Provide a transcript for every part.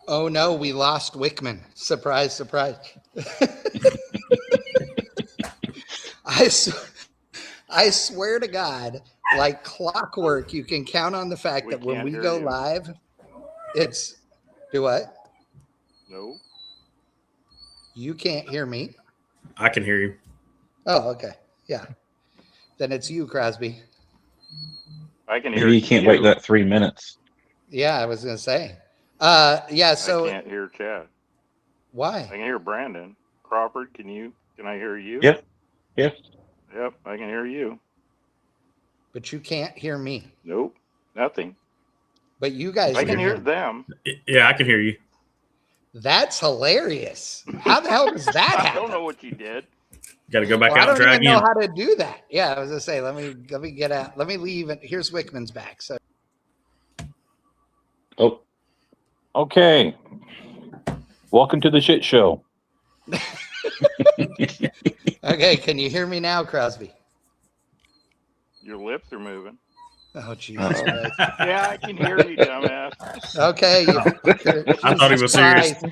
Oh no, we lost Wickman. Surprise, surprise. I swear to God, like clockwork, you can count on the fact that when we go live, it's do what? No. You can't hear me? I can hear you. Oh, okay. Yeah. Then it's you, Crosby. I can hear you. You can't wait that 3 minutes. Yeah, I was going to say. Yeah, so I can't hear Chad. Why? I can hear Brandon. Crawford, can I hear you? Yep. Yep. Yep, I can hear you. But you can't hear me. Nope. Nothing. But you guys I can hear them. Yeah, I can hear you. That's hilarious. How the hell does that happen? I don't know what you did. Got to go back out and try again. I don't even know how to do that. Yeah, I was gonna say, let me get out. Let me leave. And here's Wickman's back. So, oh, okay. Welcome to the shit show. Okay, can you hear me now, Crosby? Your lips are moving. Oh, Jesus Christ. Yeah, I can hear you, dumbass. Okay. I thought he was serious.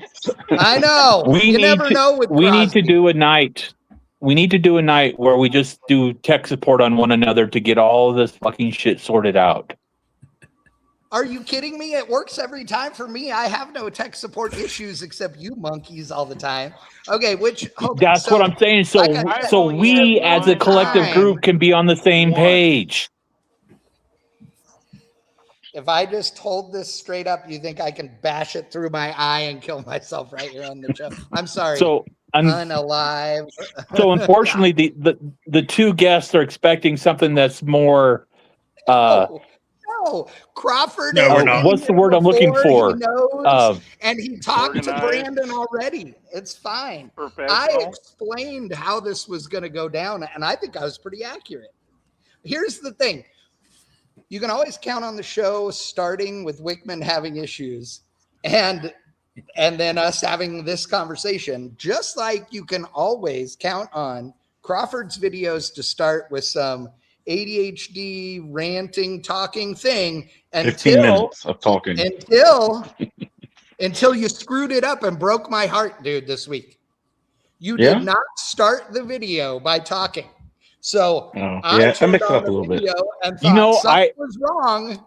I know. You never know with Crosby. We need to do a night. We need to do a night where we just do tech support on one another to get all of this fucking shit sorted out. Are you kidding me? It works every time for me. I have no tech support issues except you monkeys all the time. Okay, that's what I'm saying. So we as a collective group can be on the same page. If I just told this straight up, you think I can bash it through my eye and kill myself right here on the show? I'm sorry. So unalive. So unfortunately, the two guests are expecting something that's more. No, Crawford. No, we're not. What's the word I'm looking for? He knows, and he talked to Brandon already. It's fine. I explained how this was going to go down, and I think I was pretty accurate. Here's the thing. You can always count on the show starting with Wickman having issues and then us having this conversation, just like you can always count on Crawford's videos to start with some ADHD ranting, talking thing 15 minutes of talking until you screwed it up and broke my heart, dude, this week. You did not start the video by talking. So I mixed it up a little bit. And thought something was wrong.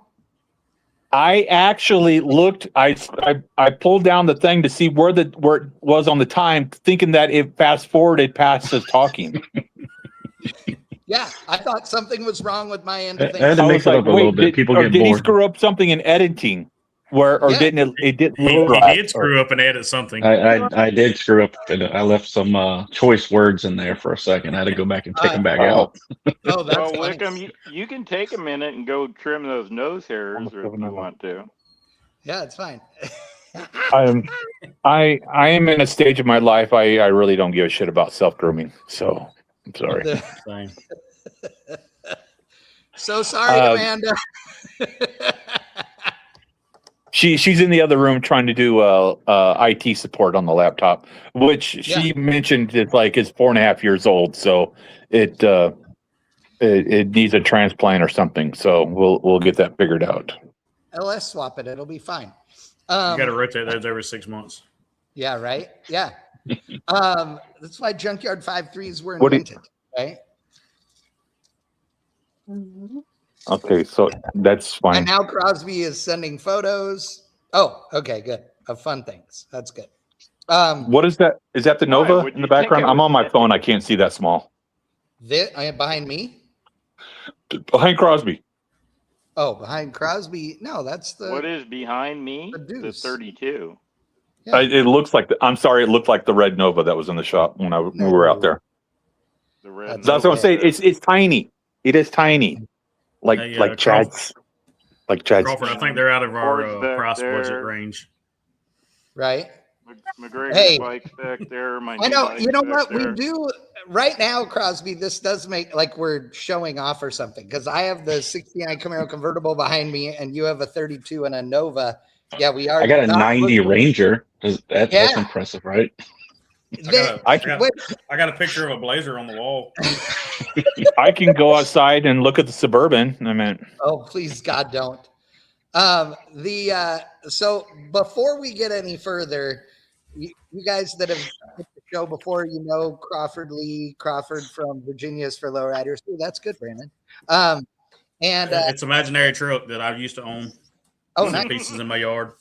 I actually looked. I pulled down the thing to see where it was on the time, thinking that it fast forwarded past us talking. Yeah, I thought something was wrong with my end of things. I had to mix it up a little bit. People get bored. Did he screw up something in editing? Didn't it? Didn't. He did screw up and edit something. I did screw up. And I left some choice words in there for a second. I had to go back and take them back out. Oh, that's Wickam, you can take a minute and go trim those nose hairs if you want to. Yeah, it's fine. I am in a stage of my life I really don't give a shit about self-grooming. So I'm sorry. So sorry, Amanda. She's in the other room trying to do IT support on the laptop, which she mentioned it's 4.5 years old, so it needs a transplant or something. So we'll get that figured out. LS swap it; it'll be fine. You got to rotate those every 6 months. Yeah, right. Yeah, that's why Junkyard 5.3s were invented, right? Okay, so that's fine. And now Crosby is sending photos. Oh, okay, good. Of fun things. That's good. What is that? Is that the Nova in the background? I'm on my phone. I can't see that small. Behind me? Behind Crosby. Oh, behind Crosby. No, that's the. What is behind me? The 32. Yeah. It looks like I'm sorry. It looked like the red Nova that was in the shop when we were out there. The red. That's what I'm saying. It's tiny. It is tiny. Like Chad's. Like Chad's. Crawford, I think they're out of our price budget range. Right. McGregor's bike's back there. I know. You know what we do right now, Crosby? This does make like we're showing off or something because I have the '69 Camaro convertible behind me, and you have a 32 and a Nova. Yeah, we are. I got a 90 Ranger. That's impressive, right? I got a picture of a Blazer on the wall. I can go outside and look at the Suburban. I mean, oh please, God, don't. So before we get any further, you guys that have hit the show before, you know Crawford Lee, Crawford from Virginia's for Lowriders. Ooh, that's good, Brandon. And it's an imaginary truck that I used to own. Oh, nice. Pieces in my yard.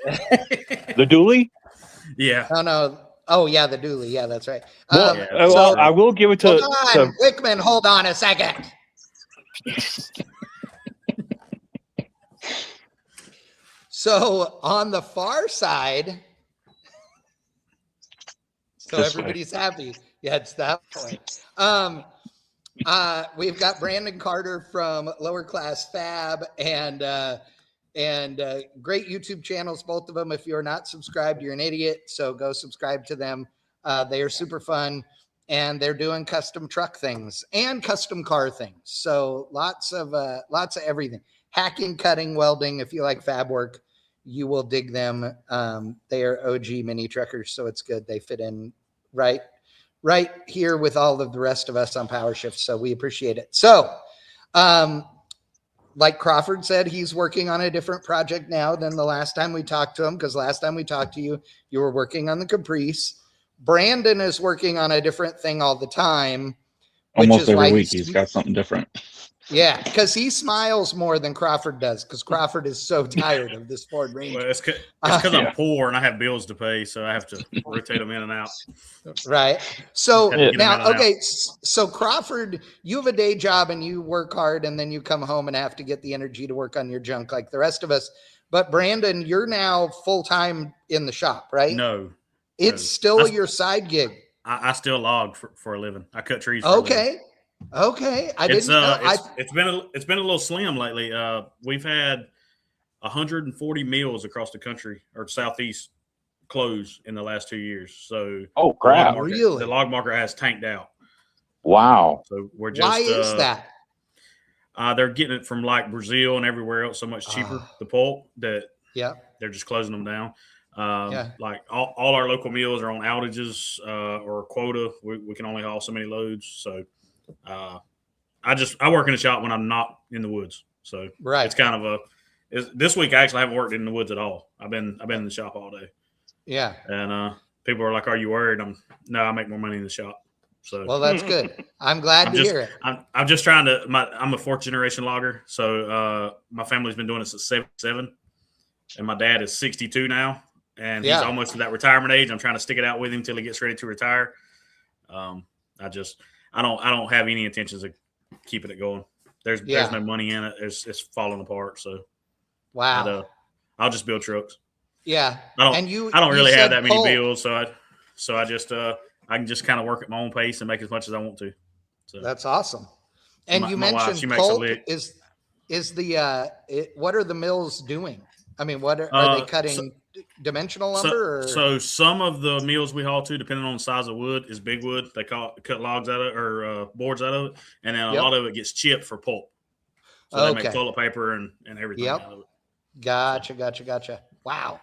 The dually? Yeah. Oh no. Oh yeah, the dually. Yeah, that's right. Well, I will give it to Wickman. Hold on a second. So on the far side, so everybody's happy. Yeah, it's that point. We've got Brandon Carter from Lower Class Fab and great YouTube channels, both of them. If you're not subscribed, you're an idiot. So go subscribe to them. They are super fun, and they're doing custom truck things and custom car things. So lots of everything. Hacking, cutting, welding. If you like fab work, you will dig them. They are OG mini truckers, so it's good. They fit in right here with all of the rest of us on PowerShift. So we appreciate it. So, like Crawford said, he's working on a different project now than the last time we talked to him, because last time we talked to you, you were working on the Caprice. Brandon is working on a different thing all the time. Almost every week he's got something different. Yeah, because he smiles more than Crawford does, because Crawford is so tired of this Ford Ranger. Well, it's because I'm poor and I have bills to pay, so I have to rotate them in and out. Right. So now, okay, so Crawford, you have a day job and you work hard, and then you come home and have to get the energy to work on your junk like the rest of us. But Brandon, you're now full-time in the shop, right? No. It's still your side gig. I still log for a living. I cut trees for a living. Okay. I didn't know. It's been a little slim lately. We've had 140 mills across the country or southeast close in the last 2 years. So oh crap, really? The log market has tanked out. Wow. So we're just why is that? They're getting it from like Brazil and everywhere else so much cheaper, the pulp, that they're just closing them down. Like all our local mills are on outages or quota. We can only haul so many loads. So I work in the shop when I'm not in the woods. So it's kind of this week I actually haven't worked in the woods at all. I've been in the shop all day. Yeah. And people are like, "Are you worried?" No, I make more money in the shop. So well, that's good. I'm glad to hear it. I'm just trying to. I'm a fourth generation logger, so my family's been doing it since '77, and my dad is 62 now, and he's almost at that retirement age. I'm trying to stick it out with him until he gets ready to retire. I don't have any intentions of keeping it going. There's no money in it. It's falling apart. So wow, I'll just build trucks. Yeah, I don't really have that many bills, so I just I can just kind of work at my own pace and make as much as I want to. So that's awesome. And you mentioned Colt is the what are the mills doing? I mean, what are they cutting? Dimensional lumber? So some of the mills we haul to, depending on the size of wood, is big wood. They cut logs out of it or boards out of it, and then a lot of it gets chipped for pulp. So they make toilet paper and everything out of it. Gotcha. Wow,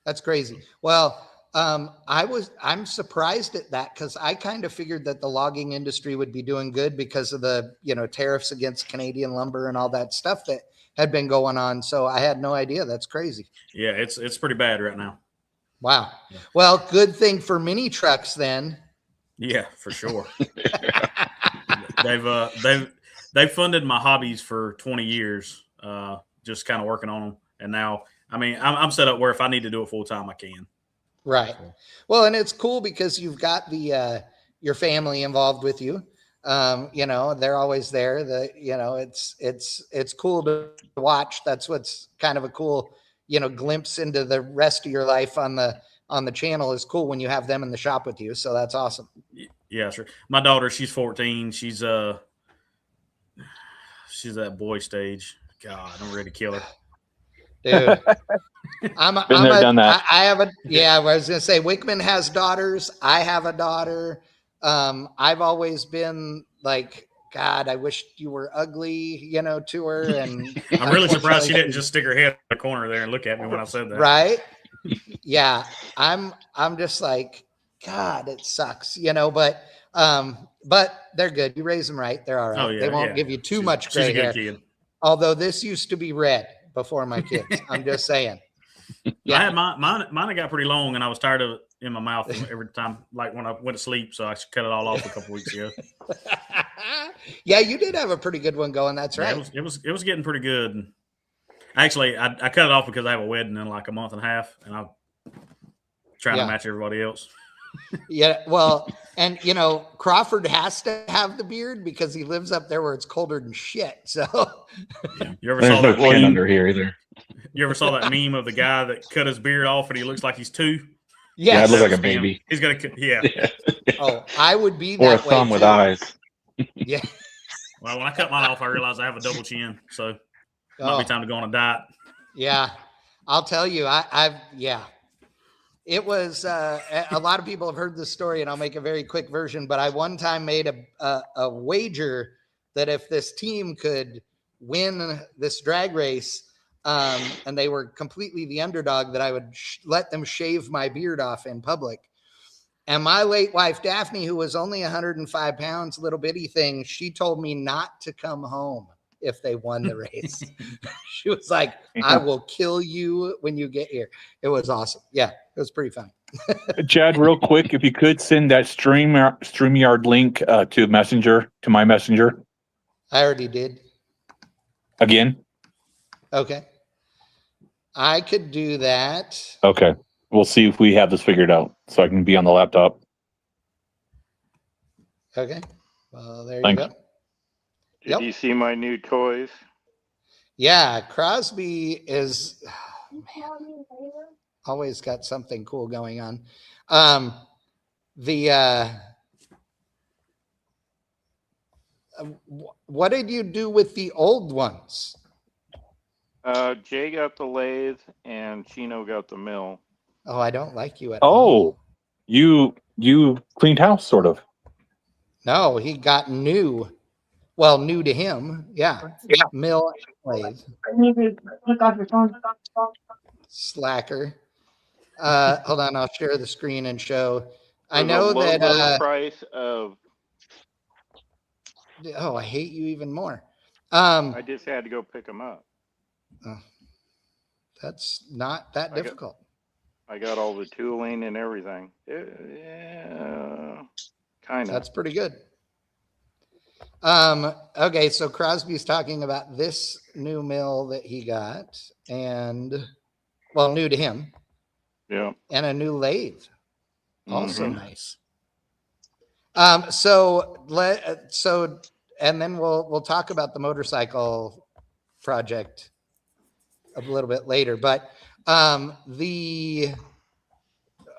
that's crazy. Well, I'm surprised at that because I kind of figured that the logging industry would be doing good because of the tariffs against Canadian lumber and all that stuff that had been going on. So I had no idea. That's crazy. Yeah, it's pretty bad right now. Wow. Yeah. Well, good thing for mini trucks then. Yeah, for sure. They've funded my hobbies for 20 years, just kind of working on them. And now, I mean, I'm set up where if I need to do it full time, I can. Right. Well, and it's cool because you've got the your family involved with you. They're always there. It's cool to watch. That's what's kind of a cool, glimpse into the rest of your life on the channel is cool when you have them in the shop with you. So that's awesome. Yeah, sure. My daughter, she's 14. She's that boy stage. God, I'm ready to kill her. Dude. done that. I was gonna say Wickam has daughters. I have a daughter. I've always been like, God, I wish you were ugly, to her. And I'm really surprised she didn't just stick her head in the corner there and look at me when I said that. Right? Yeah. I'm just like, God, it sucks, but they're good. You raise them right. They're all right. Oh, yeah, they won't give you too much gray hair. Kid. Although this used to be red before my kids. I'm just saying. Yeah. I had mine got pretty long and I was tired of it in my mouth every time, like when I went to sleep. So I cut it all off a couple weeks ago. Yeah, you did have a pretty good one going. That's right. It was getting pretty good. Actually, I cut it off because I have a wedding in like a month and a half, and I'm trying to match everybody else. Yeah, well, and Crawford has to have the beard because he lives up there where it's colder than shit. So you ever saw no chin under here either. You ever saw that meme of the guy that cut his beard off and he looks like he's 2? Yes. Yeah, I look like a baby. He's gonna, yeah. Oh, I would be that or a way thumb too. with eyes. Yeah. Well, when I cut mine off, I realized I have a double chin, so it might be time to go on a diet. Yeah, I'll tell you, it was a lot of people have heard this story, and I'll make a very quick version. But I one time made a wager that if this team could win this drag race, and they were completely the underdog, that I would let them shave my beard off in public. And my late wife, Daphne, who was only 105 pounds, little bitty thing, she told me not to come home if they won the race. She was like, I will kill you when you get here. It was awesome. Yeah, it was pretty fun. Chad, real quick, if you could send that StreamYard link to my messenger. I already did. Again? Okay. I could do that. Okay. We'll see if we have this figured out so I can be on the laptop. Okay. Well, there Thanks. you go. Did you see my new toys? Yeah, Crosby is always got something cool going on. What did you do with the old ones? Jay got the lathe and Chino got the mill. Oh, I don't like you at all. You cleaned house, sort of. No, he got new. Well, new to him. Yeah. Mill lathe. Click off your phone. Slacker. Hold on, I'll share the screen and show. I know that price of Oh, I hate you even more. I just had to go pick them up. That's not that difficult. I got all the tooling and everything. Yeah, kind of. That's pretty good. Okay, so Crosby's talking about this new mill that he got, and well, new to him. Yeah. And a new lathe. Also nice. So and then we'll talk about the motorcycle project a little bit later. But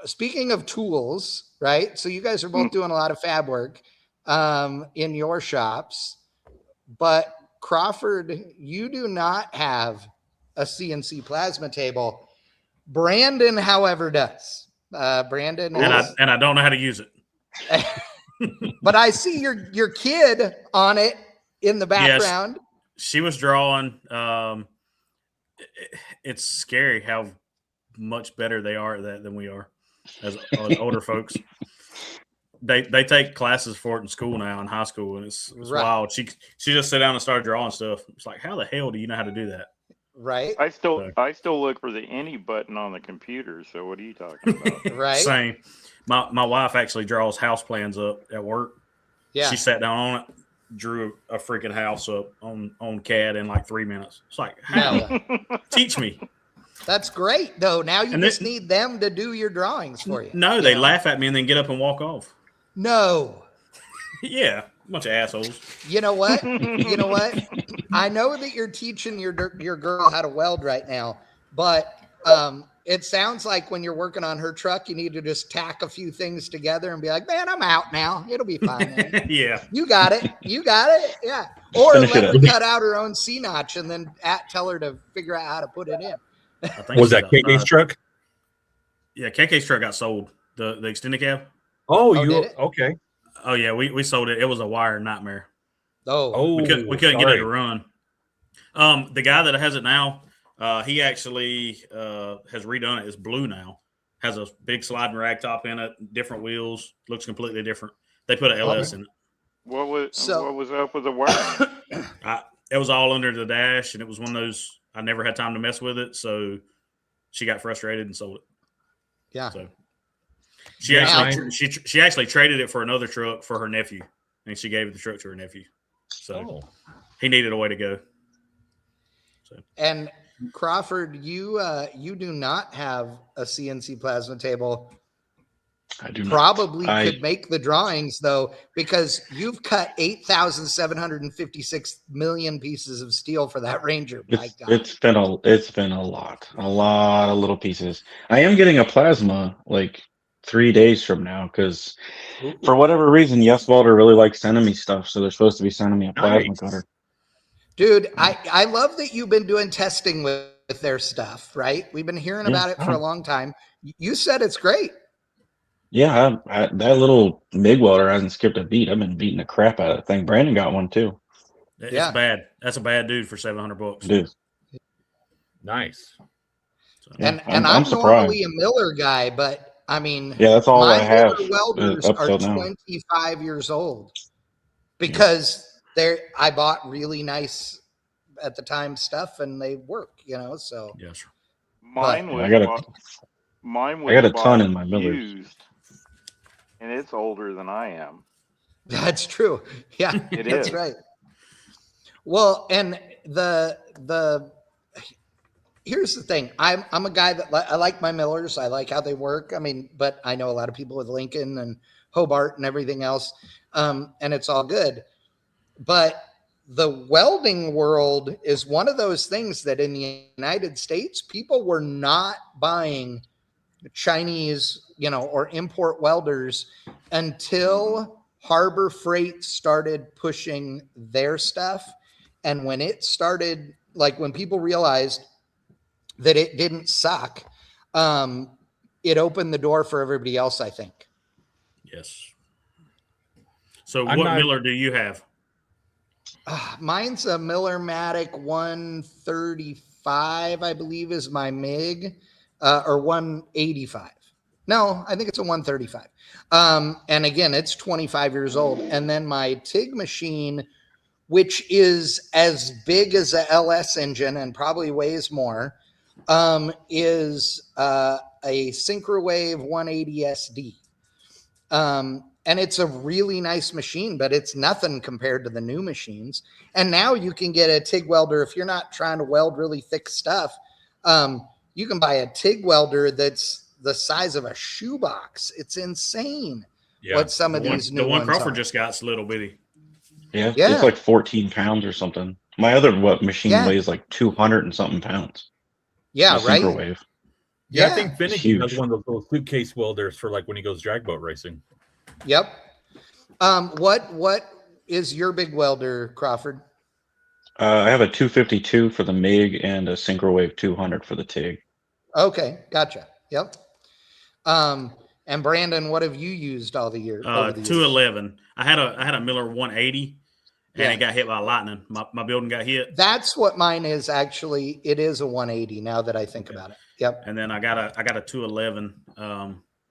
speaking of tools, right? So you guys are both doing a lot of fab work in your shops, but Crawford, you do not have a CNC plasma table. Brandon, however, does. Brandon and I don't know how to use it. But I see your kid on it in the background. Yes, she was drawing. It's scary how much better they are at that than we are as older folks. They take classes for it in school now, in high school, and it's right. Wild. She just sat down and started drawing stuff. It's like, how the hell do you know how to do that? Right. I still look for the any button on the computer. So what are you talking about? Right. Same. My wife actually draws house plans up at work. Yeah. She sat down on it, drew a freaking house up on CAD in like 3 minutes. It's like, how? Teach me. That's great, though. Now you just need them to do your drawings for you. No, they laugh at me and then get up and walk off. No. Yeah, bunch of assholes. You know what? I know that you're teaching your girl how to weld right now, but it sounds like when you're working on her truck, you need to just tack a few things together and be like, man, I'm out now. It'll be fine. Man. Yeah. You got it. Yeah. Or let her cut out her own C-notch and then tell her to figure out how to put it in. Was that KK's truck? Yeah, KK's truck got sold. The extended cab. Oh, okay. Oh yeah, we sold it. It was a wire nightmare. We couldn't get it to run. The guy that has it now, he actually has redone it. It's blue now. Has a big sliding rag top in it, different wheels. Looks completely different. They put an LS in it. What was up with the wire? It was all under the dash, and it was one of those. I never had time to mess with it, so she got frustrated and sold it. Yeah. So she actually traded it for another truck for her nephew, and she gave the truck to her nephew. So he needed a way to go. So. And Crawford, you do not have a CNC plasma table. I do probably could make the drawings though, because you've cut 8,756 million pieces of steel for that Ranger. It's been a lot of little pieces. I am getting a plasma like 3 days from now because for whatever reason, Yes Walter really likes sending me stuff, so they're supposed to be sending me a plasma cutter. Dude, I love that you've been doing testing with their stuff, right? We've been hearing about it for a long time. You said it's great. Yeah, that little MIG welder hasn't skipped a beat. I've been beating the crap out of that thing. Brandon got one too. It's bad. That's a bad dude for $700. It is. Nice. So, and I'm normally a Miller guy, but I mean, that's all I have. Welders are 25 years old because I bought really nice at the time stuff and they work, so. Yes. Mine was I got a ton in my Millers. And it's older than I am. That's true. Yeah, that's right. Well, and here's the thing. I'm a guy that I like my Millers. I like how they work. I mean, but I know a lot of people with Lincoln and Hobart and everything else, and it's all good. But the welding world is one of those things that in the United States, people were not buying Chinese, or import welders until Harbor Freight started pushing their stuff. And when it started, like when people realized that it didn't suck, it opened the door for everybody else, I think. Yes. So what Miller do you have? Mine's a Miller-Matic 135, I believe is my MIG, or 185. No, I think it's a 135. And again, it's 25 years old. And then my TIG machine, which is as big as a LS engine and probably weighs more, is a Synchrowave 180 SD. And it's a really nice machine, but it's nothing compared to the new machines. And now you can get a TIG welder. If you're not trying to weld really thick stuff, you can buy a TIG welder that's the size of a shoebox. It's insane what some of these new ones The one Crawford are. just got's little bitty. Yeah, it's like 14 pounds or something. My other machine weighs like 200 and something pounds. Yeah, right. Synchrowave. Yeah, I think Finnegan has one of those little suitcase welders for like when he goes drag boat racing. Yep. What is your big welder, Crawford? I have a 252 for the MIG and a Synchrowave 200 for the TIG. Okay, gotcha. Yep. And Brandon, what have you used all the years? 211. I had a Miller 180, and it got hit by lightning. My building got hit. That's what mine is actually. It is a 180 now that I think about it. Yep. And then I got a 211.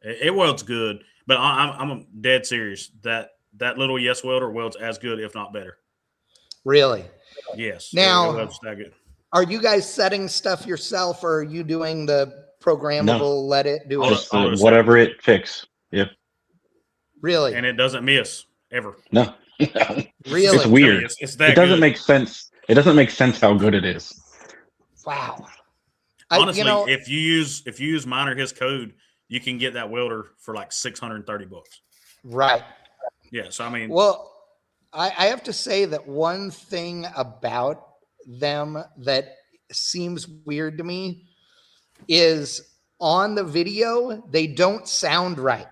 It welds good, but I'm dead serious. That little Yes welder welds as good, if not better. Really? Yes. Now, it welds that good. Are you guys setting stuff yourself, or are you doing the programmable? Let it do it. Just whatever it fixes. Yep. Really? And it doesn't miss ever. No. Really? It's weird. It's that it doesn't good. make sense. It doesn't make sense how good it is. Wow. Honestly, if you use mine or his code, you can get that welder for like $630. Right. Yeah. So I mean, well, I have to say that one thing about them that seems weird to me is on the video, they don't sound right.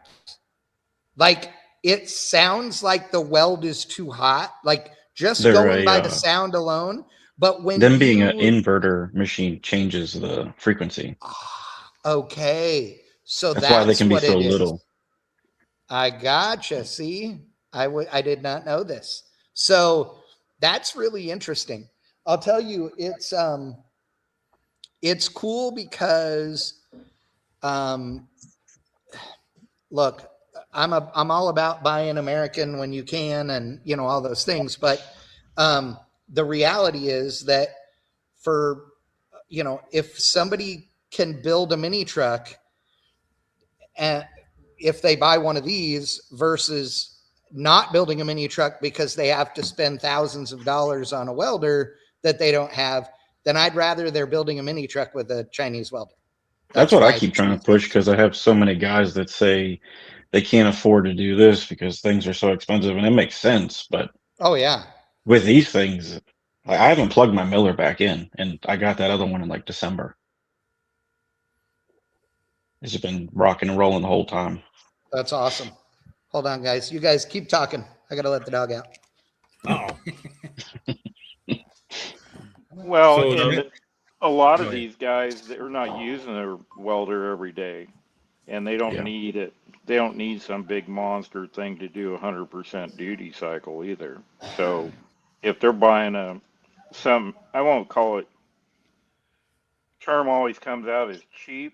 Like it sounds like the weld is too hot, like just going by the sound alone. But when them being an inverter machine changes the frequency. Okay. So that's why they can be so it little. Is. I gotcha. See, I did not know this. So that's really interesting. I'll tell you, it's cool because, look, I'm all about buying American when you can, and you know all those things. But the reality is that for if somebody can build a mini truck, and if they buy one of these versus not building a mini truck because they have to spend thousands of dollars on a welder that they don't have, then I'd rather they're building a mini truck with a Chinese welder. That's what I keep trying to push, because I have so many guys that say they can't afford to do this because things are so expensive, and it makes sense. But with these things, I haven't plugged my Miller back in, and I got that other one in like December. It's been rocking and rolling the whole time. That's awesome. Hold on, guys. You guys keep talking. I got to let the dog out. Oh. Well, a lot of these guys, they're not using their welder every day, and they don't need it. They don't need some big monster thing to do 100% duty cycle either. So if they're buying I won't call it, term always comes out as cheap.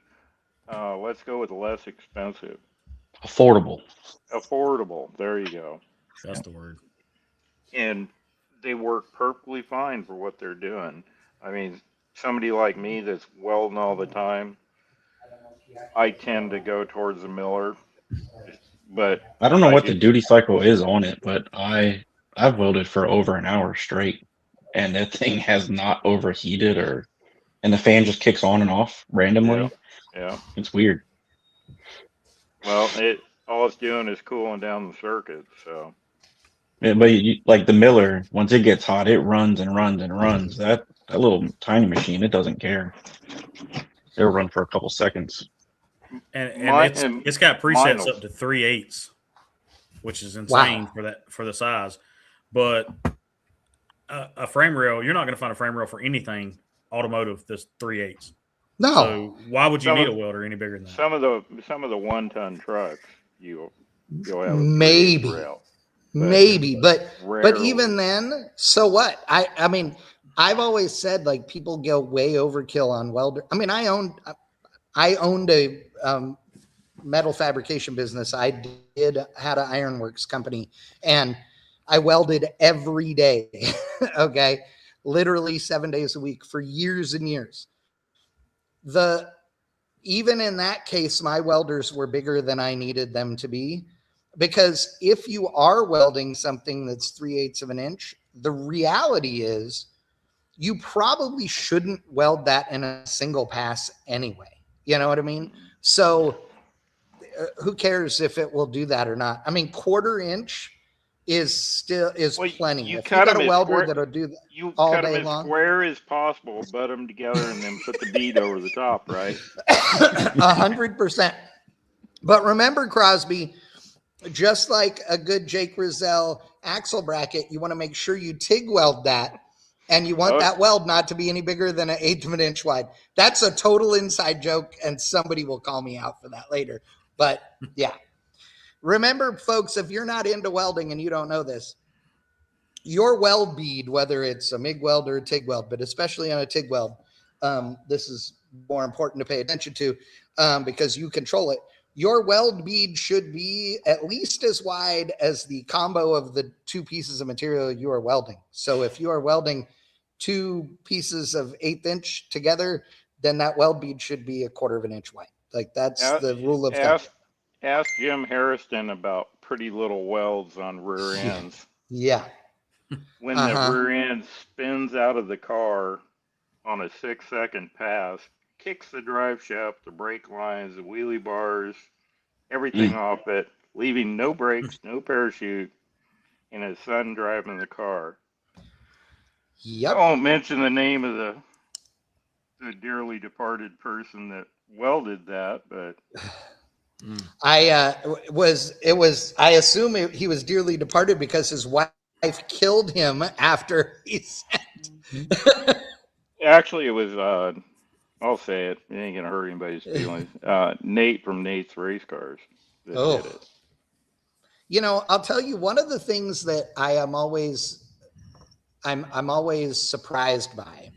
Let's go with less expensive. Affordable. There you go. That's the word. And they work perfectly fine for what they're doing. I mean, somebody like me that's welding all the time, I tend to go towards the Miller. But I don't know what the duty cycle is on it, but I've welded for over an hour straight, and that thing has not overheated and the fan just kicks on and off randomly. Yeah. It's weird. Well, all it's doing is cooling down the circuit, so. Yeah, but like the Miller, once it gets hot, it runs and runs and runs. That little tiny machine, it doesn't care. It'll run for a couple seconds. And it's got presets up to 3/8, which is insane for the size. But a frame rail, you're not going to find a frame rail for anything automotive that's 3/8. No. So why would you need a welder any bigger than that? Some of the 1-ton trucks, you'll have maybe. rail. Maybe, but even then, so what? I mean, I've always said like people go way overkill on welder. I mean, I owned a metal fabrication business, I had an ironworks company, and I welded every day. Okay. Literally 7 days a week for years and years. Even in that case, my welders were bigger than I needed them to be, because if you are welding something that's 3/8 of an inch, the reality is you probably shouldn't weld that in a single pass anyway. You know what I mean? So who cares if it will do that or not? I mean, 1/4 inch is plenty. You if cut you got them a welder square, that'll do that you all cut them day as long, square as possible, butt them together, and then put the bead over the top, right? 100%. But remember, Crosby, just like a good Jake Rizell axle bracket, you want to make sure you TIG weld that, and you want that weld not to be any bigger than 1/8 of an inch wide. That's a total inside joke, and somebody will call me out for that later. But yeah. Remember, folks, if you're not into welding and you don't know this, your weld bead, whether it's a MIG weld or a TIG weld, but especially on a TIG weld, this is more important to pay attention to because you control it. Your weld bead should be at least as wide as the combo of the 2 pieces of material you are welding. So if you are welding 2 pieces of 1/8 inch together, then that weld bead should be 1/4 of an inch wide. Like that's the rule of thumb. Ask Jim Harrison about pretty little welds on rear ends. Yeah. When the rear end spins out of the car on a 6-second pass, kicks the drive shaft, the brake lines, the wheelie bars, everything off it, leaving no brakes, no parachute, and his son driving the car. Yep. I won't mention the name of the dearly departed person that welded that, but I assume he was dearly departed because his wife killed him after he sent. Actually, it was I'll say it. It ain't gonna hurt anybody's feelings. Nate from Nate's Race Cars that did it. You know, I'll tell you one of the things that I'm always surprised by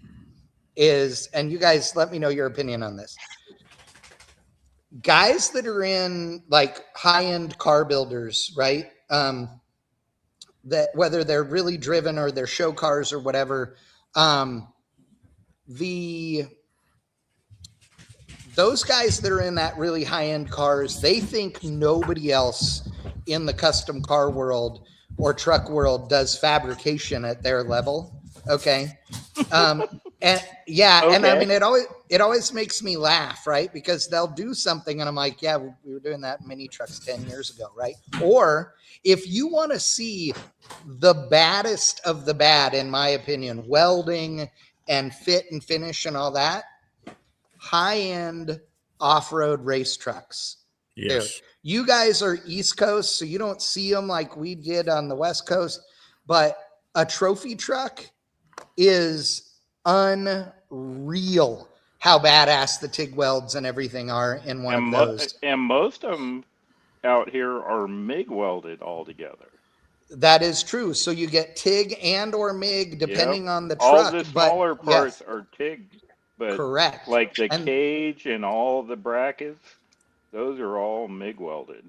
is, and you guys let me know your opinion on this. Guys that are in like high-end car builders, right? That whether they're really driven or they're show cars or whatever, those guys that are in that really high-end cars, they think nobody else in the custom car world or truck world does fabrication at their level. Okay. And yeah, okay. And I mean, it always makes me laugh, right? Because they'll do something and I'm like, yeah, we were doing that in mini trucks 10 years ago, right? Or if you want to see the baddest of the bad, in my opinion, welding and fit and finish and all that, high-end off-road race trucks. Yes. Dude, you guys are East Coast, so you don't see them like we did on the West Coast, but a trophy truck is unreal how badass the TIG welds and everything are in one of those. And most of them out here are MIG welded all together. That is true. So you get TIG and or MIG depending on the truck. All the smaller parts are TIG, but correct. Like the cage and all the brackets, those are all MIG welded,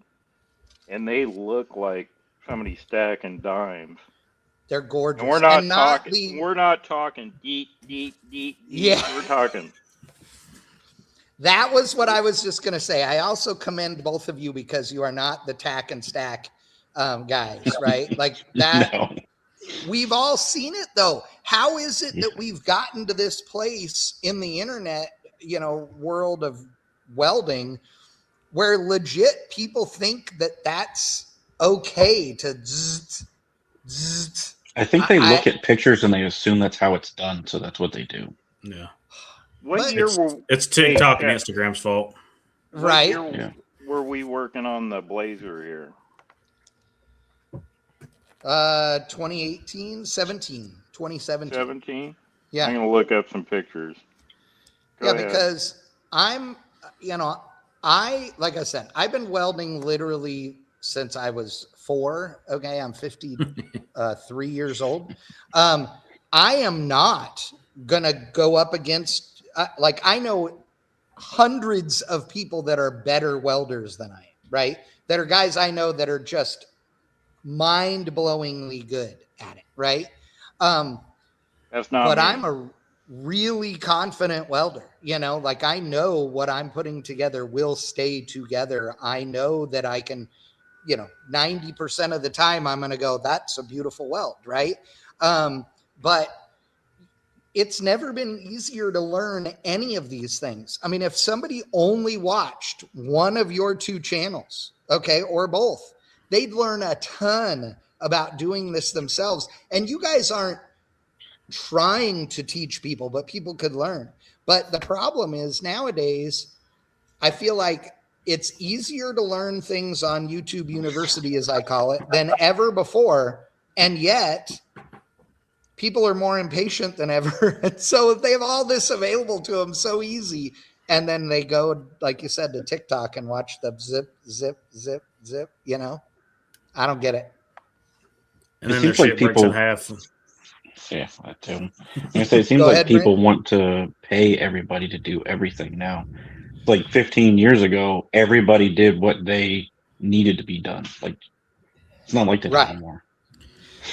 and they look like somebody stacking dimes. They're gorgeous. And we're not talking deep. Yeah. We're talking. That was what I was just going to say. I also commend both of you because you are not the tack and stack guys, right? Like that. No. We've all seen it though. How is it that we've gotten to this place in the internet, world of welding where legit people think that that's okay to I think they look at pictures and they assume that's how it's done, so that's what they do. Yeah. It's TikTok and Instagram's fault. Right. What year were we working on the Blazer here? 2017. 17? Yeah. I'm going to look up some pictures. Go ahead. Because like I said, I've been welding literally since I was 4. Okay. I'm 53 years old. I am not going to go up against, I know hundreds of people that are better welders than I am, right? That are guys I know that are just mind-blowingly good at it, right? That's not but me. I'm a really confident welder, you know, like I know what I'm putting together will stay together. I know that I can, you know, 90% of the time I'm going to go, that's a beautiful weld, right? But it's never been easier to learn any of these things. I mean, if somebody only watched one of your two channels, okay, or both, they'd learn a ton about doing this themselves. And you guys aren't trying to teach people, but people could learn. But the problem is nowadays, I feel like it's easier to learn things on YouTube University, as I call it, than ever before. And yet people are more impatient than ever. And so if they have all this available to them so easy, and then they go, like you said, to TikTok and watch the zip, zip, zip, zip, you know, I don't get it. And then their shit breaks in half. Yeah, that too. It seems like people want to pay everybody to do everything now. Like 15 years ago, everybody did what they needed to be done. Like, it's not like that anymore.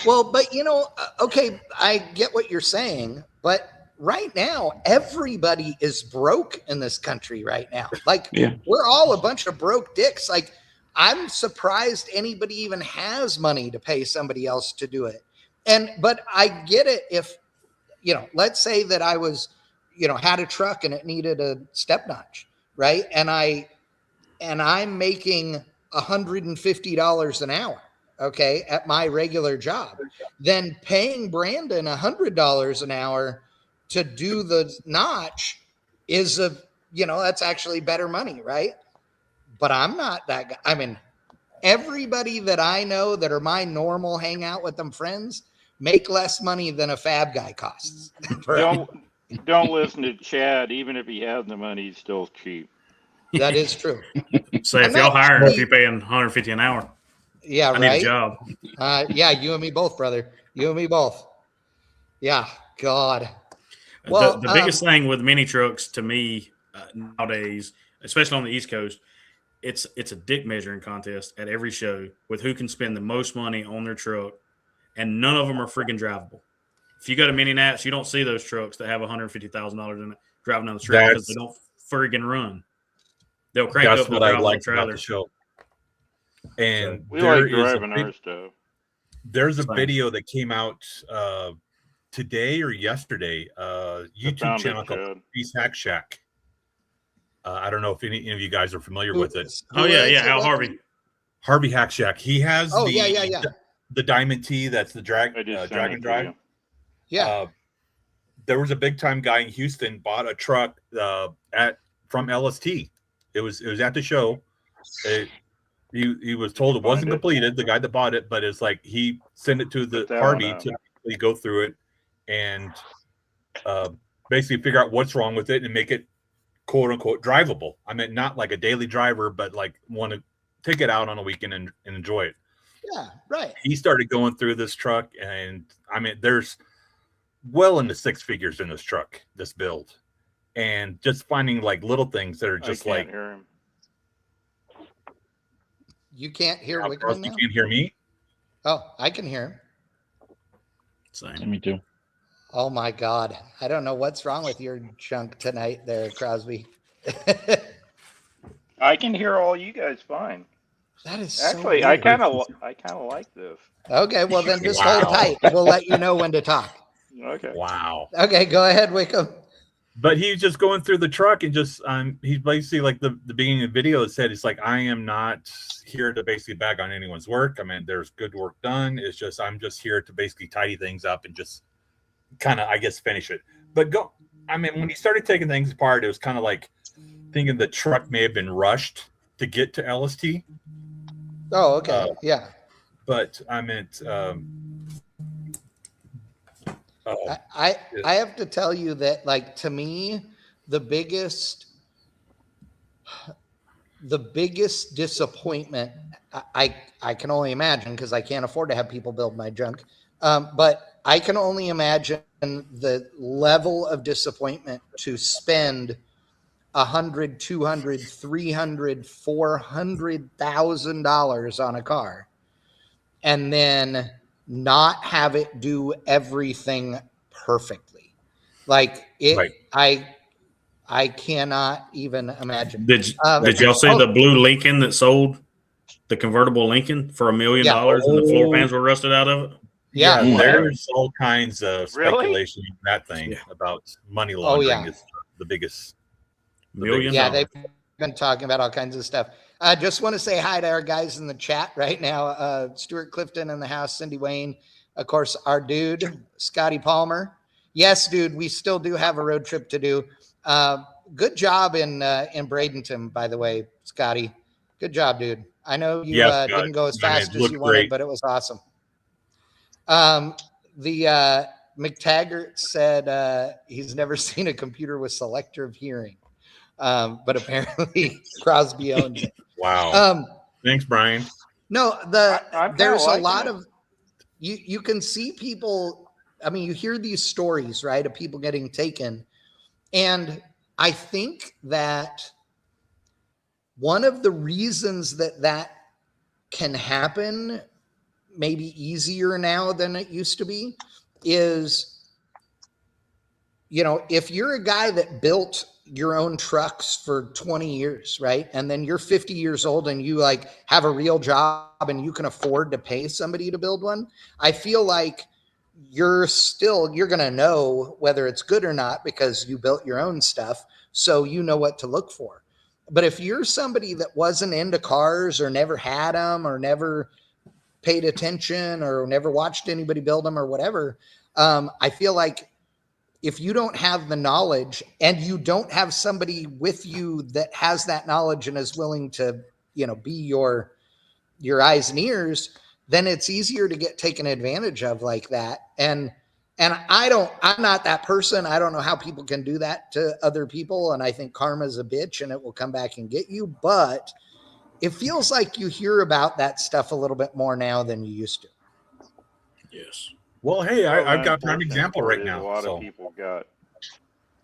Well, but you know, okay, I get what you're saying, but right now, everybody is broke in this country right now. Like, we're all a bunch of broke dicks. Like, I'm surprised anybody even has money to pay somebody else to do it. But I get it if, you know, let's say that I was, you know, had a truck and it needed a step notch, right? And I'm making $150 an hour, okay, at my regular job. Then paying Brandon $100 an hour to do the notch is that's actually better money, right? But I'm not that guy. I mean, everybody that I know that are my normal hangout with them friends make less money than a fab guy costs. Don't listen to Chad. Even if he had the money, he's still cheap. That is true. So if y'all hire, if you're paying $150 an hour, yeah, I need a job. Yeah, you and me both, brother. You and me both. Yeah, God. Well, the biggest thing with mini trucks to me nowadays, especially on the East Coast, it's a dick measuring contest at every show with who can spend the most money on their truck, and none of them are freaking drivable. If you go to Mini Nats, you don't see those trucks that have $150,000 in it driving down the street because they don't friggin' run. They'll crank up what I like about the show. And we like driving our stuff. There's a video that came out today or yesterday, YouTube channel called Peace Hack Shack. I don't know if any of you guys are familiar with it. Oh yeah, Al Harvey. Harvey Hack Shack. He has the Diamond T. That's the Dragon Drive. Yeah. There was a big time guy in Houston bought a truck from LST. It was at the show. He was told it wasn't completed, the guy that bought it, but it's like he sent it to the Harvey to go through it and basically figure out what's wrong with it and make it quote unquote drivable. I mean, not like a daily driver, but like want to take it out on a weekend and enjoy it. Yeah, right. He started going through this truck, and I mean, there's well into six figures in this truck, this build, and just finding like little things that are just like. Hear him. You can't hear Wickam now? You can't hear me? Oh, I can hear him. Same. Me too. Oh my God. I don't know what's wrong with your junk tonight there, Crosby. I can hear all you guys fine. That is actually so I kind of like this. Okay, well then just hold tight. We'll let you know when to talk. Okay. Wow. Okay, go ahead, Wickam. But he's just going through the truck and just he's basically like the beginning of the video said, it's like, I am not here to basically bag on anyone's work. I mean, there's good work done. It's just I'm just here to basically tidy things up and just kind of, I guess, finish it. But when he started taking things apart, it was kind of like thinking the truck may have been rushed to get to LST. Oh, okay. Yeah. But I meant I have to tell you that, like, to me, the biggest disappointment I can only imagine, because I can't afford to have people build my junk, but I can only imagine the level of disappointment to spend $100,000, $200,000, $300,000, $400,000 on a car and then not have it do everything perfectly. Like it, right. I cannot even imagine. Did y'all see the blue Lincoln that sold, the convertible Lincoln for $1 million and the floor pans were rusted out of it? Yeah, there's all kinds of speculation in that thing about money laundering is the biggest. $1 million. Yeah, they've been talking about all kinds of stuff. I just want to say hi to our guys in the chat right now. Stuart Clifton in the house, Cindy Wayne, of course, our dude, Scotty Palmer. Yes, dude, we still do have a road trip to do. Good job in Bradenton, by the way, Scotty. Good job, dude. I know you didn't go as fast as you wanted, but it was awesome. The McTaggart said he's never seen a computer with selective hearing, but apparently Crosby owns it. Wow. Thanks, Brian. No, there's a lot of you can see people. I mean, you hear these stories, right, of people getting taken, and I think that one of the reasons that can happen, maybe easier now than it used to be, is, if you're a guy that built your own trucks for 20 years, right? And then you're 50 years old and you like have a real job and you can afford to pay somebody to build one. I feel like you're going to know whether it's good or not because you built your own stuff. So you know what to look for. But if you're somebody that wasn't into cars or never had them or never paid attention or never watched anybody build them or whatever, I feel like if you don't have the knowledge and you don't have somebody with you that has that knowledge and is willing to, be your eyes and ears, then it's easier to get taken advantage of like that. And I'm not that person. I don't know how people can do that to other people. And I think karma's a bitch and it will come back and get you. But it feels like you hear about that stuff a little bit more now than you used to. Yes. Well, hey, I've got a prime example right now. A lot of people got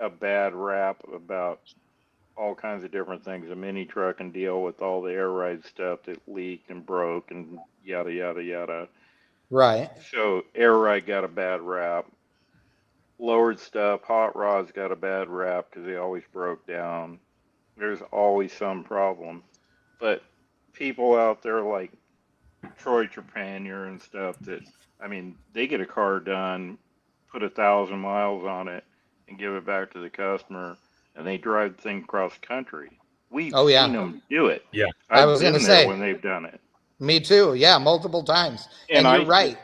a bad rap about all kinds of different things. A mini truck can deal with all the air ride stuff that leaked and broke and yada, yada, yada. Right. So air ride got a bad rap. Lowered stuff, hot rods got a bad rap because they always broke down. There's always some problem. But people out there like Troy Trepanier and stuff that, they get a car done, put 1,000 miles on it, and give it back to the customer, and they drive the thing across the country. We've seen them do it. Yeah, I was going to say when they've done it. Me too. Yeah, multiple times. And you're right.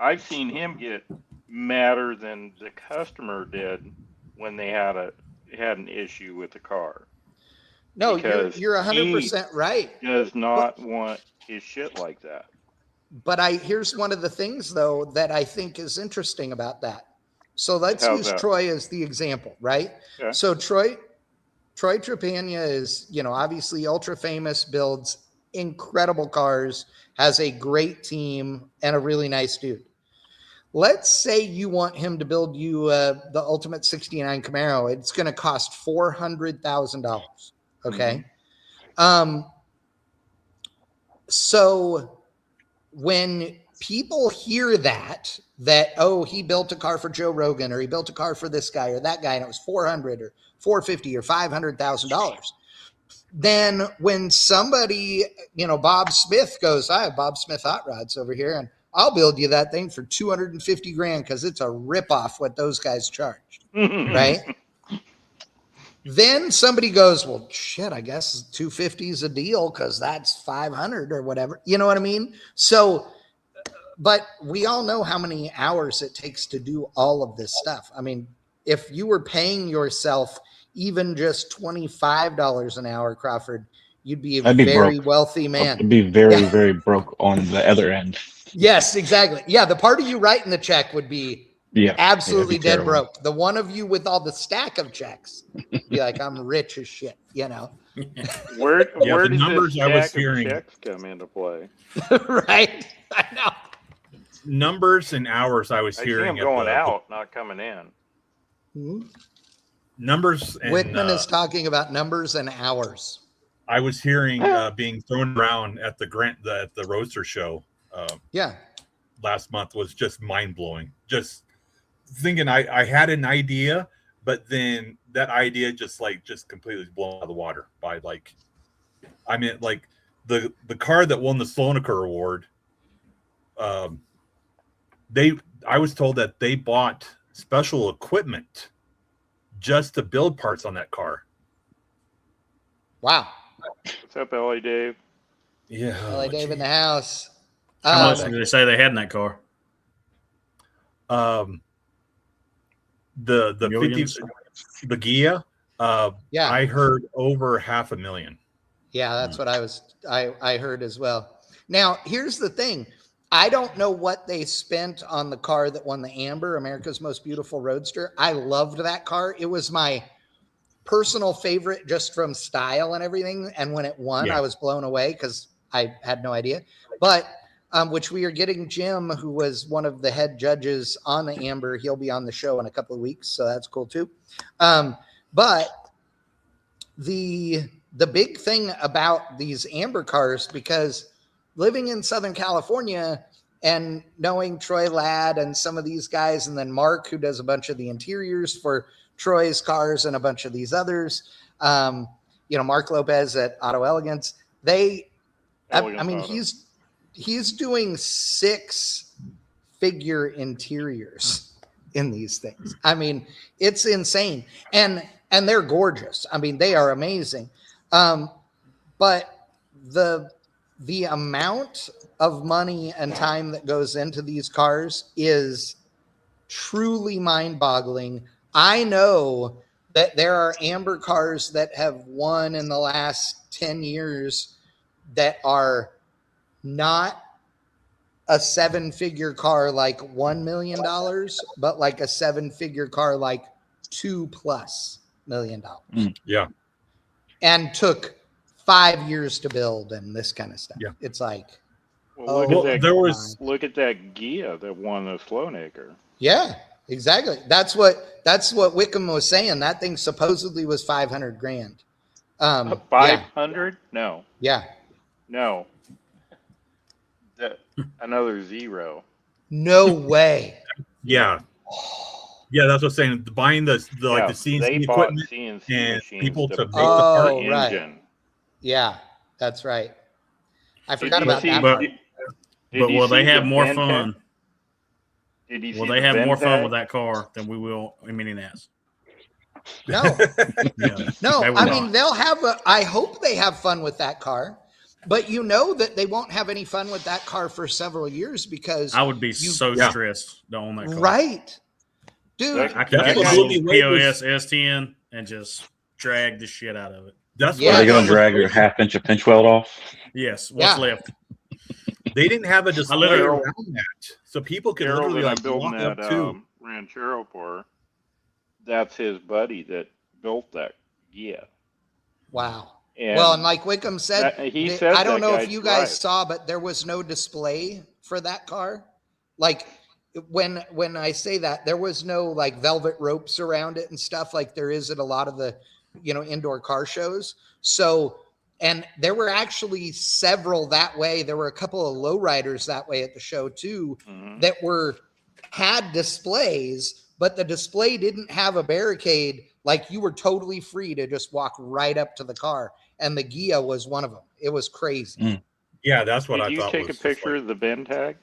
I've seen him get madder than the customer did when they had an issue with the car. No, you're 100% right. Does not want his shit like that. But here's one of the things though that I think is interesting about that. So let's use Troy as the example, right? Okay. So Troy Trepanier is, obviously ultra famous, builds incredible cars, has a great team, and a really nice dude. Let's say you want him to build you the Ultimate 69 Camaro. It's going to cost $400,000. Okay. Mm-hmm. So when people hear that, he built a car for Joe Rogan, or he built a car for this guy or that guy, and it was $400,000 or $450,000 or $500,000. Then when somebody, Bob Smith goes, I have Bob Smith Hot Rods over here, and I'll build you that thing for $250,000 because it's a ripoff what those guys charge, right? Then somebody goes, well, shit, I guess $250,000 is a deal because that's $500,000 or whatever. You know what I mean? So, but we all know how many hours it takes to do all of this stuff. If you were paying yourself even just $25 an hour, Crawford, you'd be a very wealthy man. I'd be very, very broke on the other end. Yes, exactly. Yeah, the part of you writing the check would be absolutely dead broke. The one of you with all the stack of checks be like, I'm rich as shit, Where did numbers I was hearing checks come into play? Right? I know. Numbers and hours I was hearing. See them going out, not coming in. Mm-hmm. numbers. And, Whitman is talking about numbers and hours. I was hearing being thrown around at the Roadster show. Last month was just mind blowing. Just thinking I had an idea, but then that idea just completely blown out of the water by the car that won the Slonaker Award. I was told that they bought special equipment just to build parts on that car. Wow. What's up, LA Dave? Yeah. LA Dave in the house. How much did they say they had in that car? The 50, the Gia. I heard over $500,000. Yeah, that's what I heard as well. Now, here's the thing. I don't know what they spent on the car that won the Amber, America's Most Beautiful Roadster. I loved that car. It was my personal favorite just from style and everything. And when it won, I was blown away because I had no idea. But which we are getting Jim, who was one of the head judges on the Amber. He'll be on the show in a couple of weeks, so that's cool too. But the big thing about these Amber cars, because living in Southern California and knowing Troy Ladd and some of these guys, and then Mark, who does a bunch of the interiors for Troy's cars and a bunch of these others, Mark Lopez at Auto Elegance, he's doing 6-figure interiors in these things. I mean, it's insane. And they're gorgeous. I mean, they are amazing. But the amount of money and time that goes into these cars is truly mind-boggling. I know that there are Amber cars that have won in the last 10 years that are not a 7-figure car like $1 million, but like a 7-figure car like $2+ million. Yeah. And took 5 years to build and this kind of stuff. Yeah. It's like, look at that Gia that won the Slonaker. Yeah, exactly. That's what Wickam was saying. That thing supposedly was $500,000. 500? No. Yeah. No. Another zero. No way. Yeah. Yeah, that's what I'm saying. Buying the CNC equipment and people to make the part engine. Yeah, that's right. I forgot about that part. But will they have more fun? Will they have more fun with that car than we will in Mini NAS? No. No, I mean, they'll have I hope they have fun with that car. But you know that they won't have any fun with that car for several years because I would be so stressed to own that car. Right. Dude. I can get my POS S10 and just drag the shit out of it. Are they going to drag your half-inch of pinch weld off? Yes. What's left? They didn't have a display around that. So people could literally building that Ranchero for. That's his buddy that built that. Yeah. Wow. And like Wickam said, I don't know if you guys saw, but there was no display for that car. Like when I say that, there was no like velvet ropes around it and stuff like there is at a lot of the, indoor car shows. So, and there were actually several that way. There were a couple of lowriders that way at the show too, that had displays, but the display didn't have a barricade. Like you were totally free to just walk right up to the car. And the Gia was one of them. It was crazy. Yeah, that's what I thought. Did you take a picture of the VIN tag?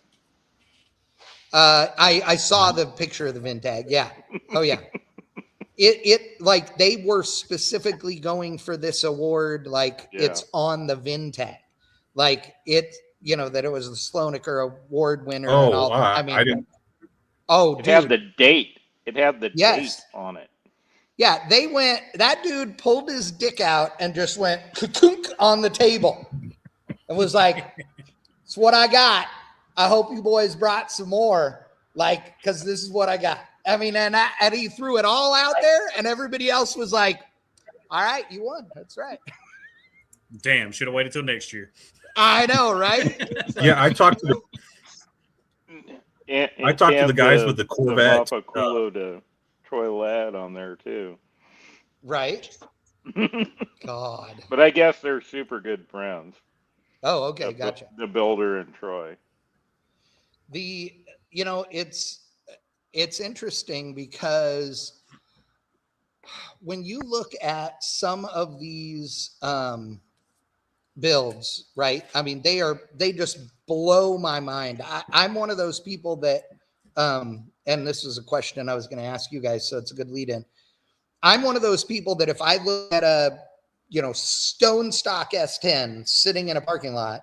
I saw the picture of the VIN tag. Yeah. Oh yeah. It like they were specifically going for this award. Like it's on the VIN tag. Like it, that it was the Slonaker Award winner. Oh, and all that. I mean, I didn't. Oh, it had the date. It had the date on it. Yeah, that dude pulled his dick out and just went on the table and was like, it's what I got. I hope you boys brought some more, because this is what I got. I mean, and he threw it all out there and everybody else was like, all right, you won. That's right. Damn, should have waited till next year. I know, right? Yeah, I talked to the guys with the Corvette. To Troy Ladd on there too. Right. God. But I guess they're super good friends. Oh, okay, gotcha. The builder and Troy. It's interesting because when you look at some of these builds, right? I mean, they just blow my mind. I'm one of those people that, and this is a question I was going to ask you guys, so it's a good lead in. I'm one of those people that if I look at a, stone stock S10 sitting in a parking lot,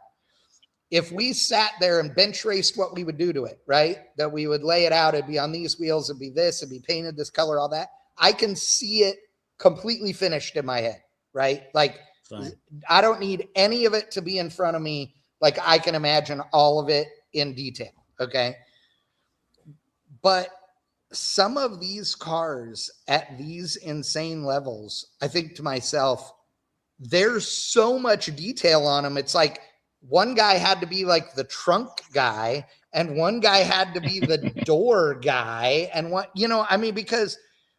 if we sat there and bench raced what we would do to it, right? That we would lay it out, it'd be on these wheels, it'd be this, it'd be painted this color, all that. I can see it completely finished in my head, right? Like, I don't need any of it to be in front of me. Like, I can imagine all of it in detail, okay? But some of these cars at these insane levels, I think to myself, there's so much detail on them. It's like one guy had to be like the trunk guy and one guy had to be the door guy. And what, because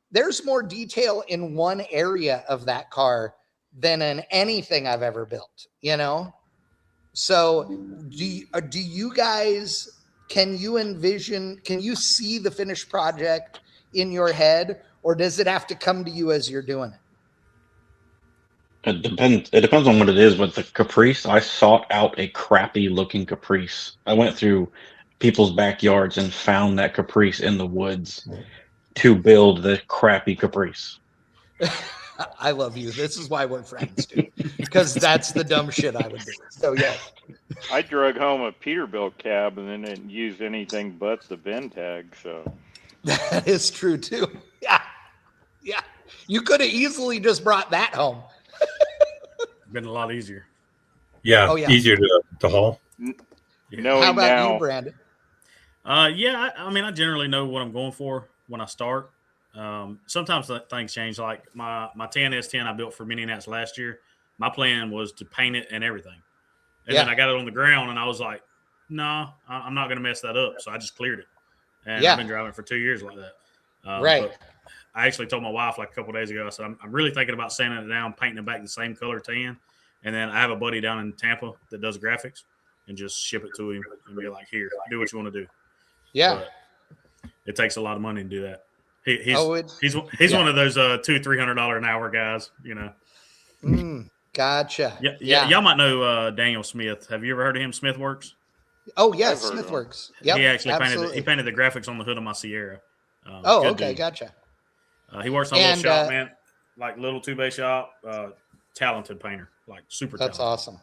there's more detail in one area of that car than in anything I've ever built, So do you guys, can you see the finished project in your head, or does it have to come to you as you're doing it? It depends on what it is. With the Caprice, I sought out a crappy looking Caprice. I went through people's backyards and found that Caprice in the woods to build the crappy Caprice. I love you. This is why we're friends, dude. Because that's the dumb shit I would do. So yeah. I drug home a Peterbilt cab and then didn't use anything but the VIN tag. So that is true too. Yeah. Yeah. You could have easily just brought that home. Been a lot easier. Yeah. Oh, yeah. Easier to haul. How about you, Brandon? Yeah. I generally know what I'm going for when I start. Sometimes things change. Like my 10 S10 I built for Mini Nats last year. My plan was to paint it and everything. And then I got it on the ground and I was like, no, I'm not going to mess that up. So I just cleared it. And I've been driving it for 2 years like that. Right. I actually told my wife like a couple of days ago, I said, I'm really thinking about sanding it down, painting it back the same color tan. And then I have a buddy down in Tampa that does graphics and just ship it to him and be like, here, do what you want to do. Yeah. But it takes a lot of money to do that. He's one of those $200-$300 an hour guys, Gotcha. Yeah. Y'all might know Daniel Smith. Have you ever heard of him? Smithworks. Oh yes, Smithworks. Yeah. He actually painted the graphics on the hood of my Sierra. Okay, gotcha. He works on a little shop, man, like little 2-bay shop. Talented painter, like super. That's talented. Awesome.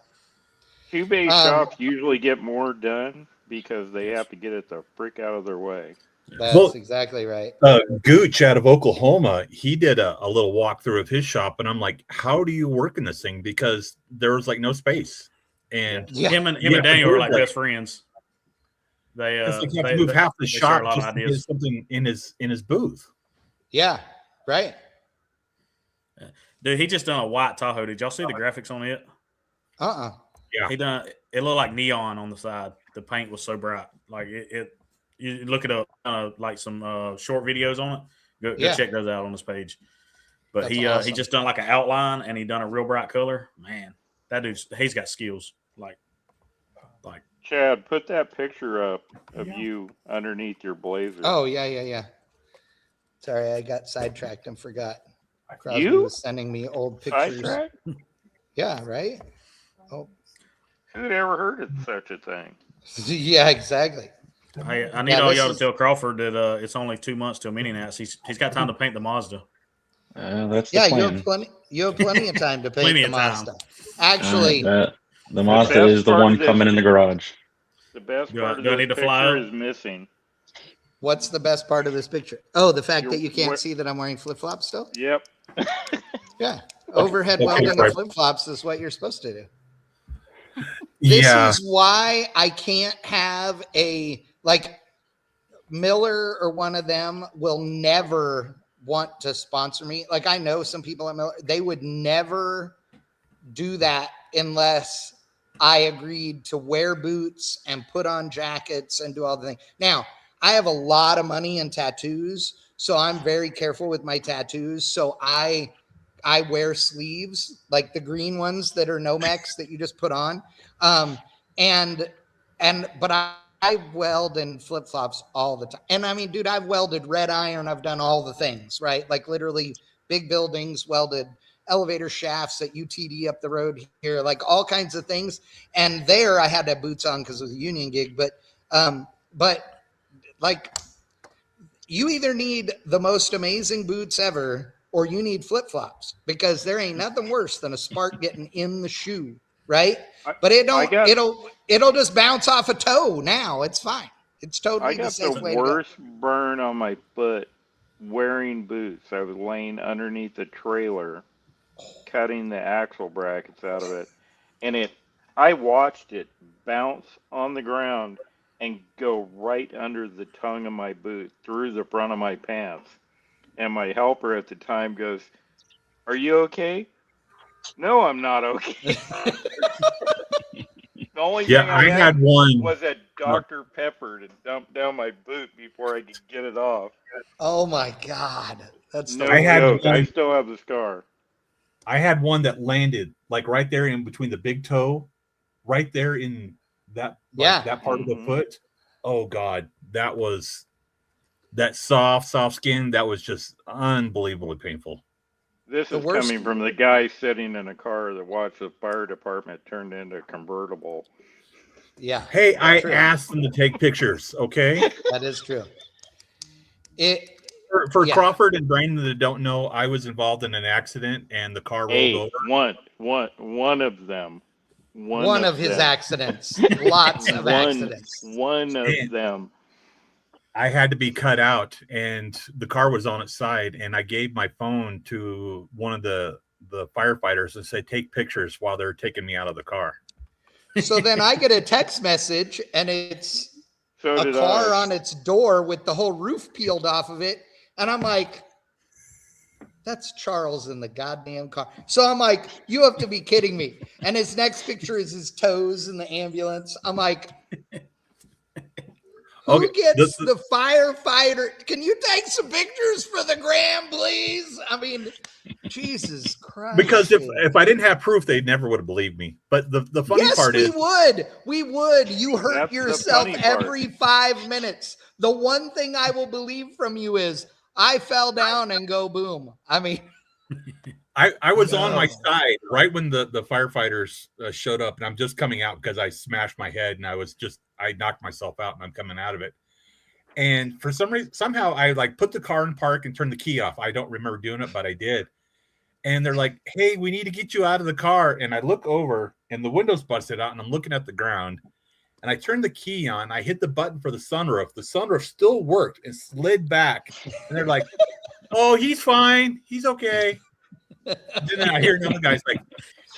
2-bay shops usually get more done because they have to get it the frick out of their way. That's exactly right. Gooch out of Oklahoma, he did a little walkthrough of his shop, and I'm like, how do you work in this thing? Because there's like no space. And him and Daniel are like best friends. They have to move half the shop just to get something in his booth. Yeah, right. Dude, he just done a white Tahoe. Did y'all see the graphics on it? Yeah. He done it looked like neon on the side. The paint was so bright. Like it you look it up, like some short videos on it. Go check those out on this page. But that's he awesome. He just done like an outline and he done a real bright color. Man, that he's got skills. Like Chad, put that picture up of you underneath your blazer. Oh yeah. Sorry, I got sidetracked and forgot. Crosby was sending me old pictures. Sidetracked? Yeah, right. Oh, who'd ever heard of such a thing? Yeah, exactly. I need all y'all to tell Crawford that it's only 2 months till Mini Nats. He's got time to paint the Mazda. That's the plan. You have plenty of time to paint the Mazda. Actually, the Mazda is the one coming in the garage. The best part of this picture is missing. What's the best part of this picture? Oh, the fact that you can't see that I'm wearing flip-flops still? Yep. Yeah. Overhead welding and flip-flops is what you're supposed to do. This is why I can't have Miller or one of them will never want to sponsor me. Like, I know some people at Miller, they would never do that unless I agreed to wear boots and put on jackets and do all the things. Now, I have a lot of money in tattoos, so I'm very careful with my tattoos. So I I wear sleeves, like the green ones that are Nomex that you just put on. But I weld in flip-flops all the time. And I mean, dude, I've welded red iron. I've done all the things, right? Like literally big buildings, welded elevator shafts at UTD up the road here, like all kinds of things. And there I had to have boots on because it was a union gig. But like you either need the most amazing boots ever or you need flip-flops, because there ain't nothing worse than a spark getting in the shoe, right? But it'll just bounce off a toe now. It's fine. It's totally the safe way to go. I got the worst burn on my foot wearing boots. I was laying underneath a trailer, cutting the axle brackets out of it, and I watched it bounce on the ground and go right under the tongue of my boot, through the front of my pants. And my helper at the time goes, "Are you okay?" "No, I'm not okay." The only thing I had one was a Dr. Pepper to dump down my boot before I could get it off. Oh my God. That's no joke. I still have the scar. I had one that landed like right there in between the big toe, right there in that that part of the foot. Oh God, that soft skin, that was just unbelievably painful. This is coming from the guy sitting in a car that watched the fire department turn into a convertible. Yeah. Hey, I asked them to take pictures, okay? That is true. For Crawford and Brandon that don't know, I was involved in an accident and the car rolled over. One of them. One of his accidents. Lots of accidents. One of them. I had to be cut out, and the car was on its side, and I gave my phone to one of the firefighters and said, "Take pictures while they're taking me out of the car." So then I get a text message, and it's a car on its door with the whole roof peeled off of it, and I'm like, "That's Charles in the goddamn car." So I'm like, "You have to be kidding me!" And his next picture is his toes in the ambulance. I'm like, Who gets the firefighter? Can you take some pictures for the gram, please? I mean, Jesus Christ. Because if I didn't have proof, they never would have believed me. But the funny part is... We would. You hurt yourself every 5 minutes. The one thing I will believe from you is I fell down and go boom. I mean... I was on my side right when the firefighters showed up, and I'm just coming out because I smashed my head and I knocked myself out and I'm coming out of it. And for some reason, somehow I like put the car in park and turned the key off. I don't remember doing it, but I did. And they're like, "Hey, we need to get you out of the car." And I look over and the window's busted out and I'm looking at the ground, and I turned the key on. I hit the button for the sunroof. The sunroof still worked and slid back. And they're like, "Oh, he's fine. He's okay." Then I hear another guy's like,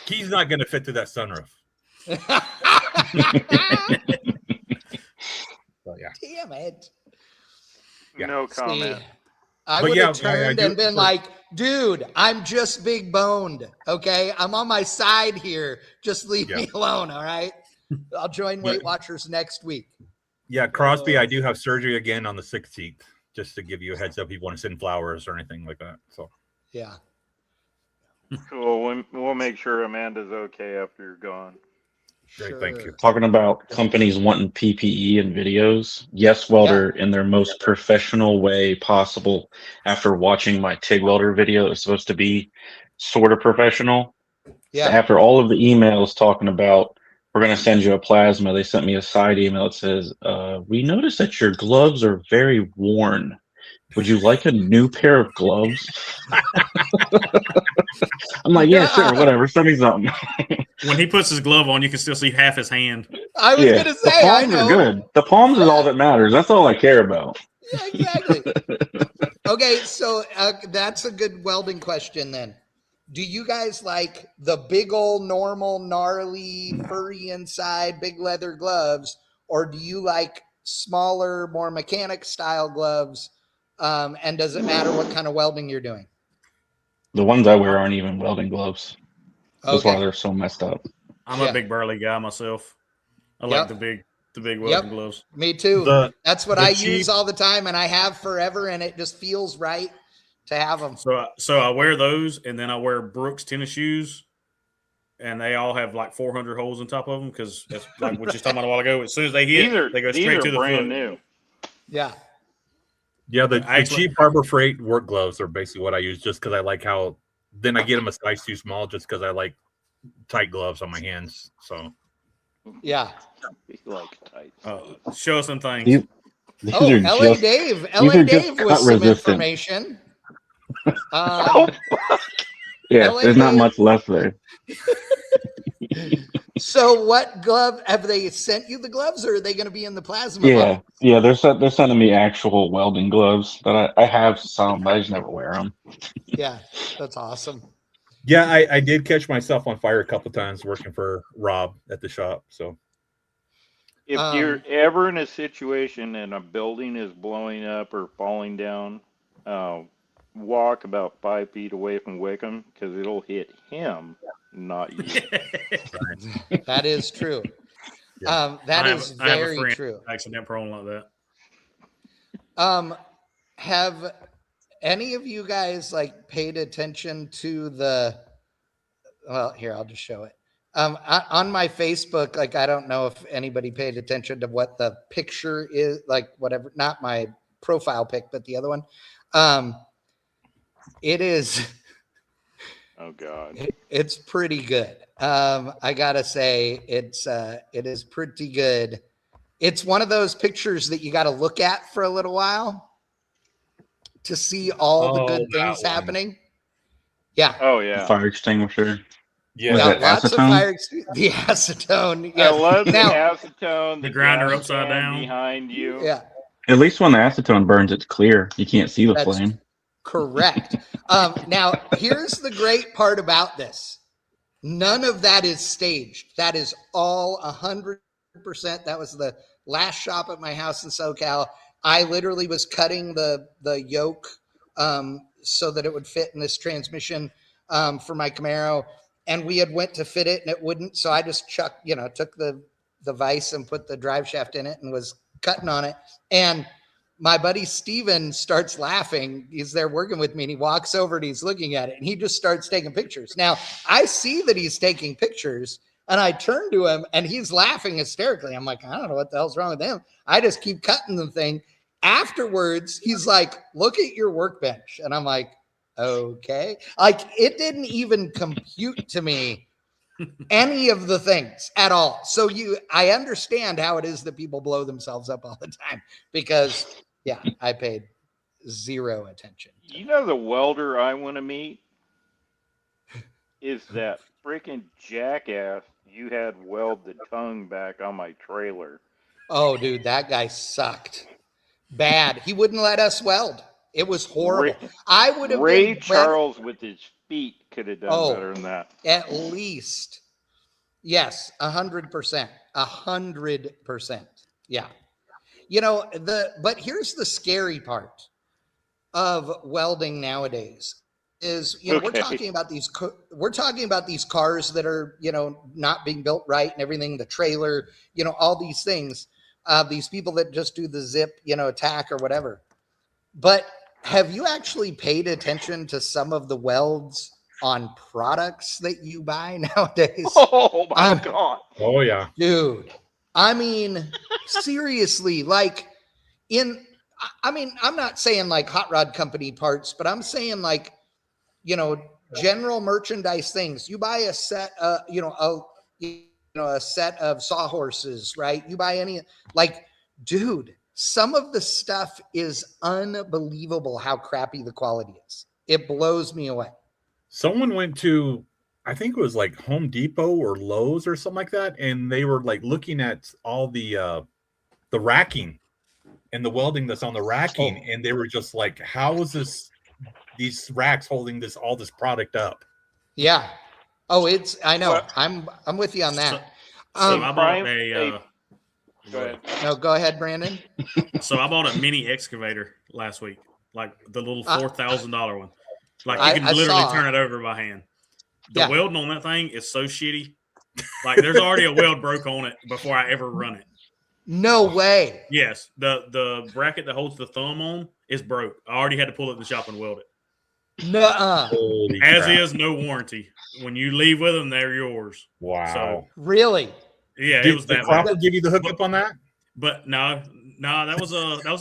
"He's not going to fit through that sunroof." So, yeah. Damn it. Yeah. No comment. See, I would have turned and been like, "Dude, I'm just big boned. Okay. I'm on my side here. Just leave me alone. All right. I'll join Weight Watchers next week." Yeah. Crosby, I do have surgery again on the 16th, just to give you a heads up if you want to send flowers or anything like that. So, yeah. Cool. We'll make sure Amanda's okay after you're gone. Great, thank you. Talking about companies wanting PPE and videos, Yes Welder in their most professional way possible. After watching my TIG welder video, it's supposed to be sort of professional. Yeah. After all of the emails talking about, "We're going to send you a plasma," they sent me a side email that says, "We noticed that your gloves are very worn. Would you like a new pair of gloves?" I'm like, "Yeah, sure, whatever. Send me something." When he puts his glove on, you can still see half his hand. I was going to say, the palms are good. The palms is all that matters. That's all I care about. Yeah, exactly. Okay, so that's a good welding question then. Do you guys like the big old normal gnarly furry inside big leather gloves, or do you like smaller, more mechanic style gloves? And does it matter what kind of welding you're doing? The ones I wear aren't even welding gloves. That's why they're so messed up. I'm a big burly guy myself. I like the big welding gloves. Me too. That's what I use all the time, and I have forever, and it just feels right to have them. So I wear those, and then I wear Brooks tennis shoes, and they all have like 400 holes on top of them because that's like we just talking about a while ago. As soon as they hit, they go straight to the brand foot. new. Yeah. Yeah, the cheap Harbor Freight work gloves are basically what I use just because I like how. Then I get them a size too small just because I like tight gloves on my hands. So. Yeah. We like tight. Show us some things. These Oh, are LA just, Dave. these LA are Dave just with cut some resistant. information. Yeah, LA there's not Dave. much left there. So what glove have they sent you the gloves, or are they going to be in the plasma box? Yeah, they're sending me actual welding gloves that I have some, but I just never wear them. Yeah, that's awesome. Yeah, I did catch myself on fire a couple times working for Rob at the shop. So if you're ever in a situation and a building is blowing up or falling down, walk about 5 feet away from Wickam because it'll hit him, not you. That is true. That is very true. Accident prone like that. Have any of you guys like paid attention to the? Well, here I'll just show it. On my Facebook, like I don't know if anybody paid attention to what the picture is, like whatever. Not my profile pic, but the other one. It is. Oh God. It's pretty good. I gotta say, it is pretty good. It's one of those pictures that you got to look at for a little while to see all the good things happening. Yeah. Oh yeah. Fire extinguisher. Yeah. Lots acetone? of fire. The acetone. Yes. I love the acetone. The grinder gas upside can down behind you. Yeah. At least when the acetone burns, it's clear. You can't see the flame. Correct. Now, here's the great part about this. None of that is staged. That is all 100%. That was the last shop at my house in SoCal. I literally was cutting the yoke so that it would fit in this transmission for my Camaro. And we had went to fit it and it wouldn't. So I just took the vise and put the drive shaft in it and was cutting on it. And my buddy Steven starts laughing. He's there working with me and he walks over and he's looking at it and he just starts taking pictures. Now I see that he's taking pictures and I turn to him and he's laughing hysterically. I'm like, I don't know what the hell's wrong with him. I just keep cutting the thing. Afterwards, he's like, look at your workbench. And I'm like, okay. Like it didn't even compute to me any of the things at all. So I understand how it is that people blow themselves up all the time because yeah, I paid zero attention. You know the welder I want to meet is that freaking jackass you had weld the tongue back on my trailer. Oh, dude, that guy sucked. Bad. He wouldn't let us weld. It was horrible. I would have Ray Charles with his feet could have done better than that. At least. Yes, 100%. 100%. Yeah. But here's the scary part of welding nowadays is, we're talking about these cars that are, not being built right and everything, the trailer, all these things, these people that just do the zip, tack or whatever. But have you actually paid attention to some of the welds on products that you buy nowadays? Oh my God. Oh yeah. Dude. I mean, seriously, like I'm not saying like hot rod company parts, but I'm saying like, general merchandise things. You buy a set, a set of sawhorses, right? You buy any, like, dude, some of the stuff is unbelievable how crappy the quality is. It blows me away. Someone went to, I think it was like Home Depot or Lowe's or something like that, and they were like looking at all the racking and the welding that's on the racking, and they were just like, "How is these racks holding all this product up?" Yeah. Oh, I know. I'm with you on that. So I bought a. Go ahead. No, go ahead, Brandon. So I bought a mini excavator last week, like the little $4,000 one. Like you can literally turn it over by hand. The welding on that thing is so shitty. Like there's already a weld broke on it before I ever run it. No way. Yes, the bracket that holds the thumb on is broke. I already had to pull it in the shop and weld it. Nuh-uh. As is, no warranty. When you leave with them, they're yours. Wow. So, really? Yeah, it was that. Did Crawford give you the hookup on that? But no, that was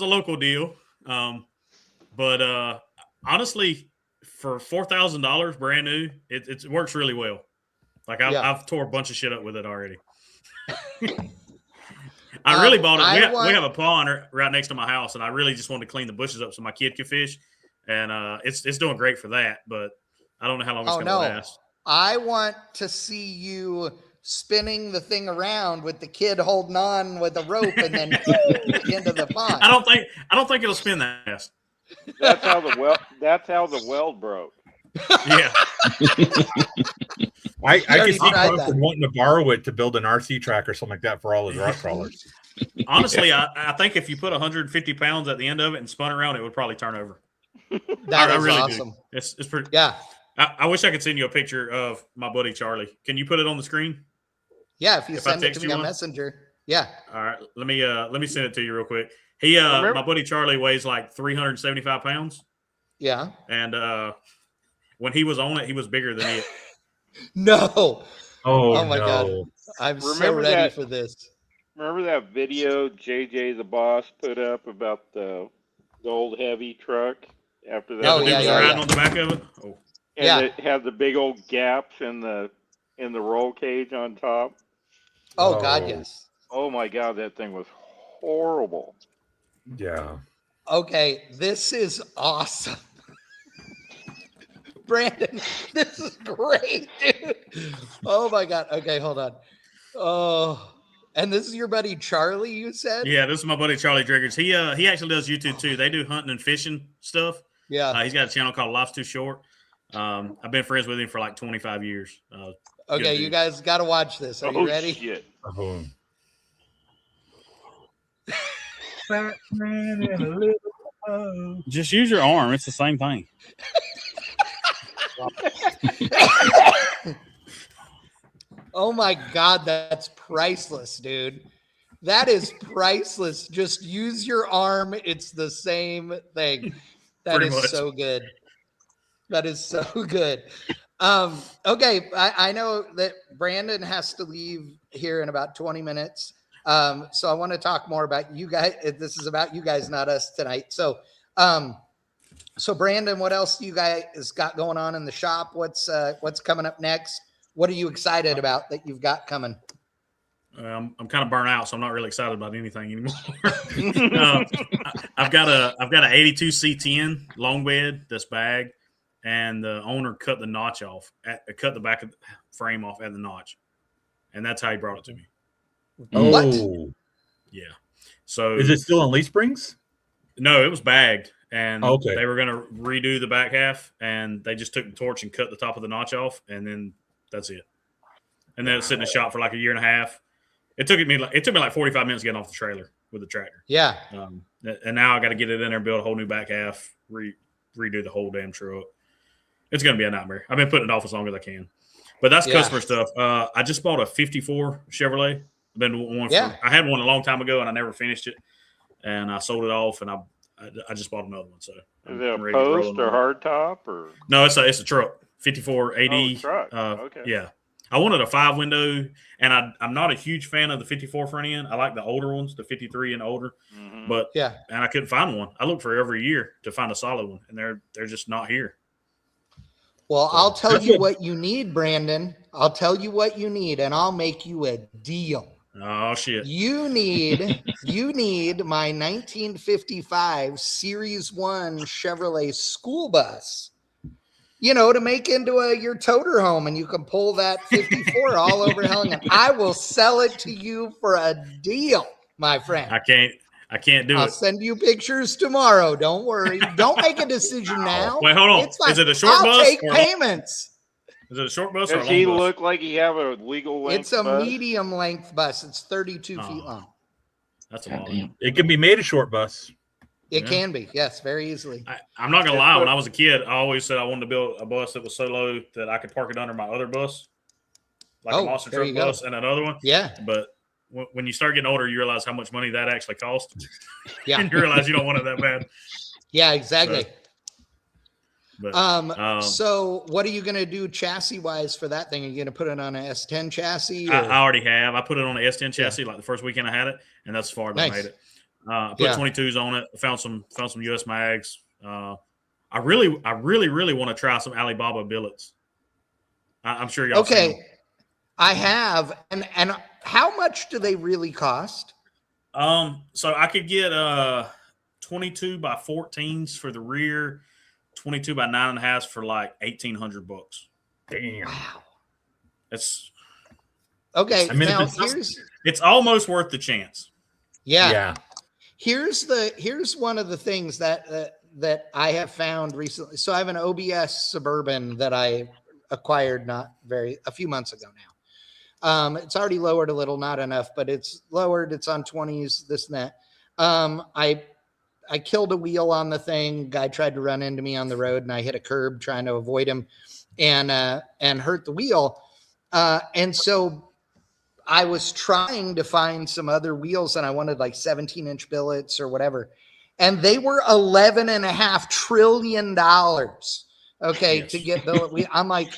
a local deal. But honestly, for $4,000 brand new, it works really well. Like I've tore a bunch of shit up with it already. I really bought it. We have a pond right next to my house, and I really just wanted to clean the bushes up so my kid could fish. And it's doing great for that, but I don't know how long it's going to last. I want to see you spinning the thing around with the kid holding on with a rope and then into the pond. I don't think it'll spin that fast. That's how the weld broke. Yeah. I can see Crawford wanting to borrow it to build an RC track or something like that for all his rock crawlers. Honestly, I think if you put 150 pounds at the end of it and spun around, it would probably turn over. That is really awesome. Do. It's pretty. Yeah. I wish I could send you a picture of my buddy Charlie. Can you put it on the screen? Yeah, if you send it to me on Messenger. Yeah. All right. Let me send it to you real quick. He my buddy Charlie weighs like 375 pounds. Yeah. And when he was on it, he was bigger than it. No. Oh my God. I'm so ready for this. Remember that video JJ the boss put up about the old heavy truck after that? Oh, yeah. Riding on the back of it. Oh. And it had the big old gaps in the roll cage on top. Oh God, yes. Oh my God, that thing was horrible. Yeah. Okay, this is awesome. Brandon, this is great, dude. Oh my God. Okay, hold on. Oh, and this is your buddy Charlie, you said? Yeah, this is my buddy Charlie Driggers. He actually does YouTube too. They do hunting and fishing stuff. Yeah. He's got a channel called Life's Too Short. I've been friends with him for like 25 years. Okay, you guys got to watch this. Are you ready? Shit. Just use your arm. It's the same thing. Oh my God, that's priceless, dude. That is priceless. Just use your arm. It's the same thing. That is so good. That is so good. Okay, I know that Brandon has to leave here in about 20 minutes. So I want to talk more about you guys. This is about you guys, not us tonight. So, so Brandon, what else do you guys got going on in the shop? What's coming up next? What are you excited about that you've got coming? I'm kind of burnt out, so I'm not really excited about anything anymore. I've got an 82 C10 long bed that's bagged, and the owner cut the notch off, cut the back of the frame off at the notch, and that's how he brought it to me. Oh, what? Yeah. So is it still on leaf springs? No, it was bagged, and they were going to redo the back half, and they just took the torch and cut the top of the notch off, and then that's it. And then it's sitting in the shop for like a year and a half. It took me like 45 minutes getting off the trailer with the tractor. Yeah. And now I got to get it in there, build a whole new back half, redo the whole damn truck. It's going to be a nightmare. I've been putting it off as long as I can. But that's customer stuff. I just bought a 54 Chevrolet. I've been one I had one a long time ago, and I never finished it. And I sold it off, and I just bought another one. So is it a post or hard top or? No, it's a truck. 54 AD. Oh, truck. Okay. Yeah. I wanted a 5-window, and I'm not a huge fan of the 54 front end. I like the older ones, the 53 and older. Mm-hmm. But and I couldn't find one. I looked for every year to find a solid one, and they're just not here. Well, I'll tell you what you need, Brandon. I'll tell you what you need, and I'll make you a deal. Oh shit! You need my 1955 Series 1 Chevrolet school bus. You know, to make into your toter home, and you can pull that 54 all over Hellingham. I will sell it to you for a deal, my friend. I can't do it. I'll send you pictures tomorrow. Don't worry. Don't make a decision now. Wait, hold on. It's fine. Is it a short bus? I'll take payments. Is it a short bus or a long bus? Does he look like he have a legal length It's a bus? medium length bus. It's 32 feet long. That's a long. It can be made a short bus. It can be, yes, very easily. I'm not gonna lie. When I was a kid, I always said I wanted to build a bus that was so low that I could park it under my other bus, like a monster truck bus and another one. Yeah. But when you start getting older, you realize how much money that actually costs. Yeah. And you realize you don't want it that bad. Yeah, exactly. But so what are you going to do chassis wise for that thing? Are you going to put it on an S10 chassis? I already have. I put it on an S10 chassis like the first weekend I had it, and that's as far as I made it. I put 22s on it. Found some US mags. I really want to try some Alibaba billets. I'm sure y'all. Okay, I have. And how much do they really cost? So I could get 22 by 14s for the rear, 22 by 9.5s for like $1,800. Damn. Wow. It's okay. I mean, now it's almost worth the chance. Yeah. Here's one of the things that I have found recently. So I have an OBS Suburban that I acquired a few months ago now. It's already lowered a little, not enough, but it's lowered. It's on 20s, this and that. I killed a wheel on the thing. Guy tried to run into me on the road, and I hit a curb trying to avoid him, and hurt the wheel. And so I was trying to find some other wheels, and I wanted like 17-inch billets or whatever, and they were $11.5 trillion. Okay, to get billet wheel. I'm like,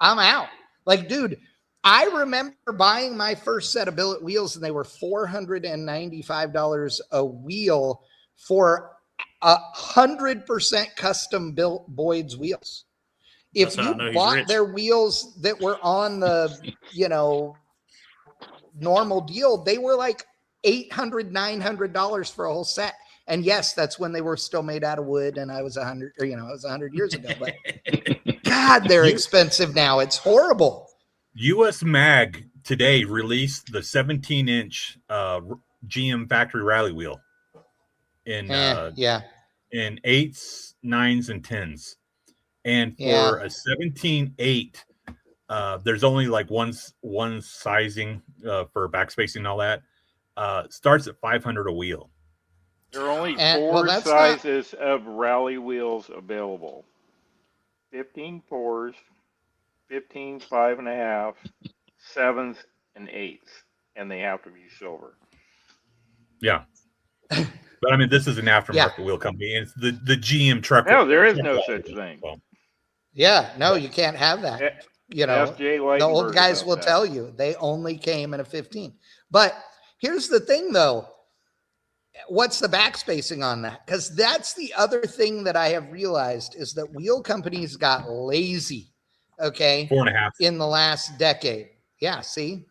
I'm out. Like, dude. I remember buying my first set of billet wheels, and they were $495 a wheel for 100% custom built Boyd's wheels. If you bought their wheels that were on the, normal deal, they were like $800, $900 for a whole set. And yes, that's when they were still made out of wood, and I was 100 years ago. But God, they're expensive now. It's horrible. US Mag today released the 17-inch GM factory rally wheel in 8s, 9s, and 10s. And for a 17.8, there's only like one sizing for backspacing and all that. Starts at $500 a wheel. There are only four sizes of rally wheels available. 15 4s, 15s, 5.5, 7s, and 8s, and they have to be silver. Yeah. But I mean, this is an aftermarket wheel company, and it's the GM truck. No, there is no such thing. Yeah, no, you can't have that. The old guys will tell you they only came in a 15. But here's the thing, though. What's the backspacing on that? Because that's the other thing that I have realized is that wheel companies got lazy. Okay. 4.5 in the last decade. Yeah. See,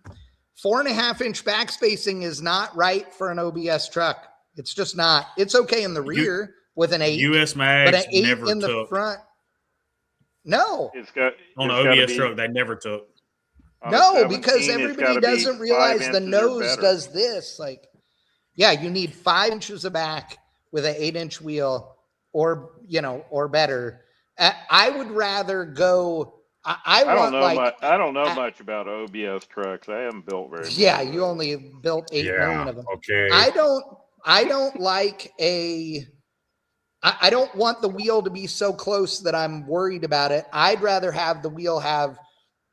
4.5-inch backspacing is not right for an OBS truck. It's just not. It's okay in the rear with an 8. US Mags, but an 8 never in the took. front. No. On an OBS truck, they never took. No, because everybody doesn't realize the nose does this. Like, yeah, you need 5 inches of back with an 8-inch wheel, or better. I would rather go. I don't know much about OBS trucks. I haven't built very many. Yeah, you only built 8 million of them. Okay. I don't like I don't want the wheel to be so close that I'm worried about it. I'd rather have the wheel have,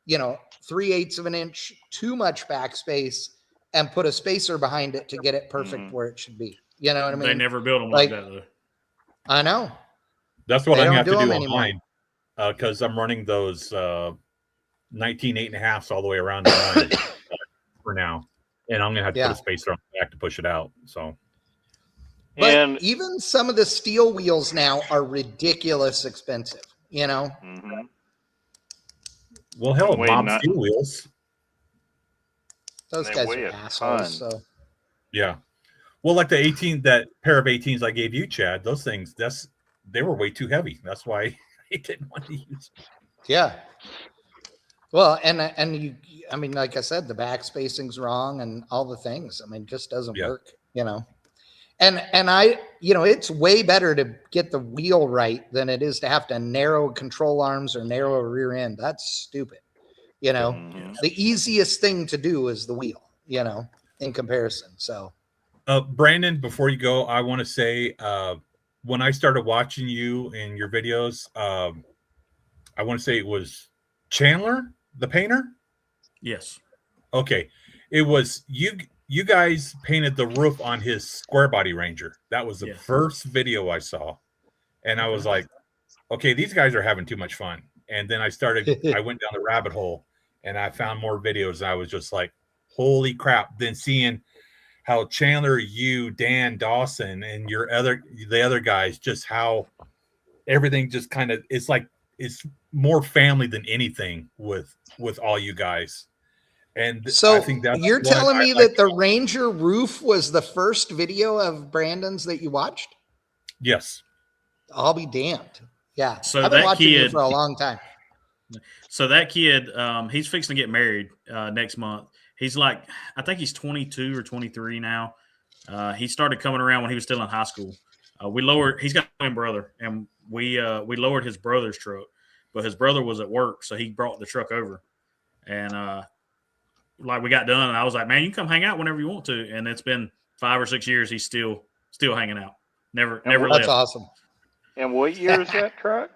3/8 of an inch too much backspace and put a spacer behind it to get it perfect where it should be. You know what I mean? They never build them like that, though. I know. That's what I have to do on mine, because I'm running those 19 8.5s all the way around for now, and I'm gonna have to put a spacer on the back to push it out. So, but even some of the steel wheels now are ridiculous expensive. Mm-hmm. Well, hell, Mob steel wheels. Those guys are assholes. So, yeah. Well, like that pair of 18s I gave you, Chad, those things, they were way too heavy. That's why I didn't want to use them. Yeah. Well, and I mean, like I said, the back spacing's wrong and all the things. I mean, it just doesn't work, And I, it's way better to get the wheel right than it is to have to narrow control arms or narrow a rear end. That's stupid. The easiest thing to do is the wheel, in comparison. So, Brandon, before you go, I want to say, when I started watching you and your videos, I want to say it was Chandler, the painter. Yes. Okay. It was you guys painted the roof on his square body Ranger. That was the first video I saw. And I was like, okay, these guys are having too much fun. And then I went down the rabbit hole and I found more videos. And I was just like, holy crap. Then seeing how Chandler, you, Dan, Dawson, and the other guys, just how everything just kind of, it's like, it's more family than anything with all you guys. And so I think that's you're telling me that the Ranger roof was the first video of Brandon's that you watched? Yes. I'll be damned. Yeah. So I've been that watching you kid for a long time. So that kid, he's fixing to get married next month. He's like, I think he's 22 or 23 now. He started coming around when he was still in high school. He's got a twin brother, and we lowered his brother's truck, but his brother was at work, so he brought the truck over. And like we got done, and I was like, man, you can come hang out whenever you want to. And it's been 5 or 6 years. He's still hanging out. Never left. That's awesome. And what year is that truck?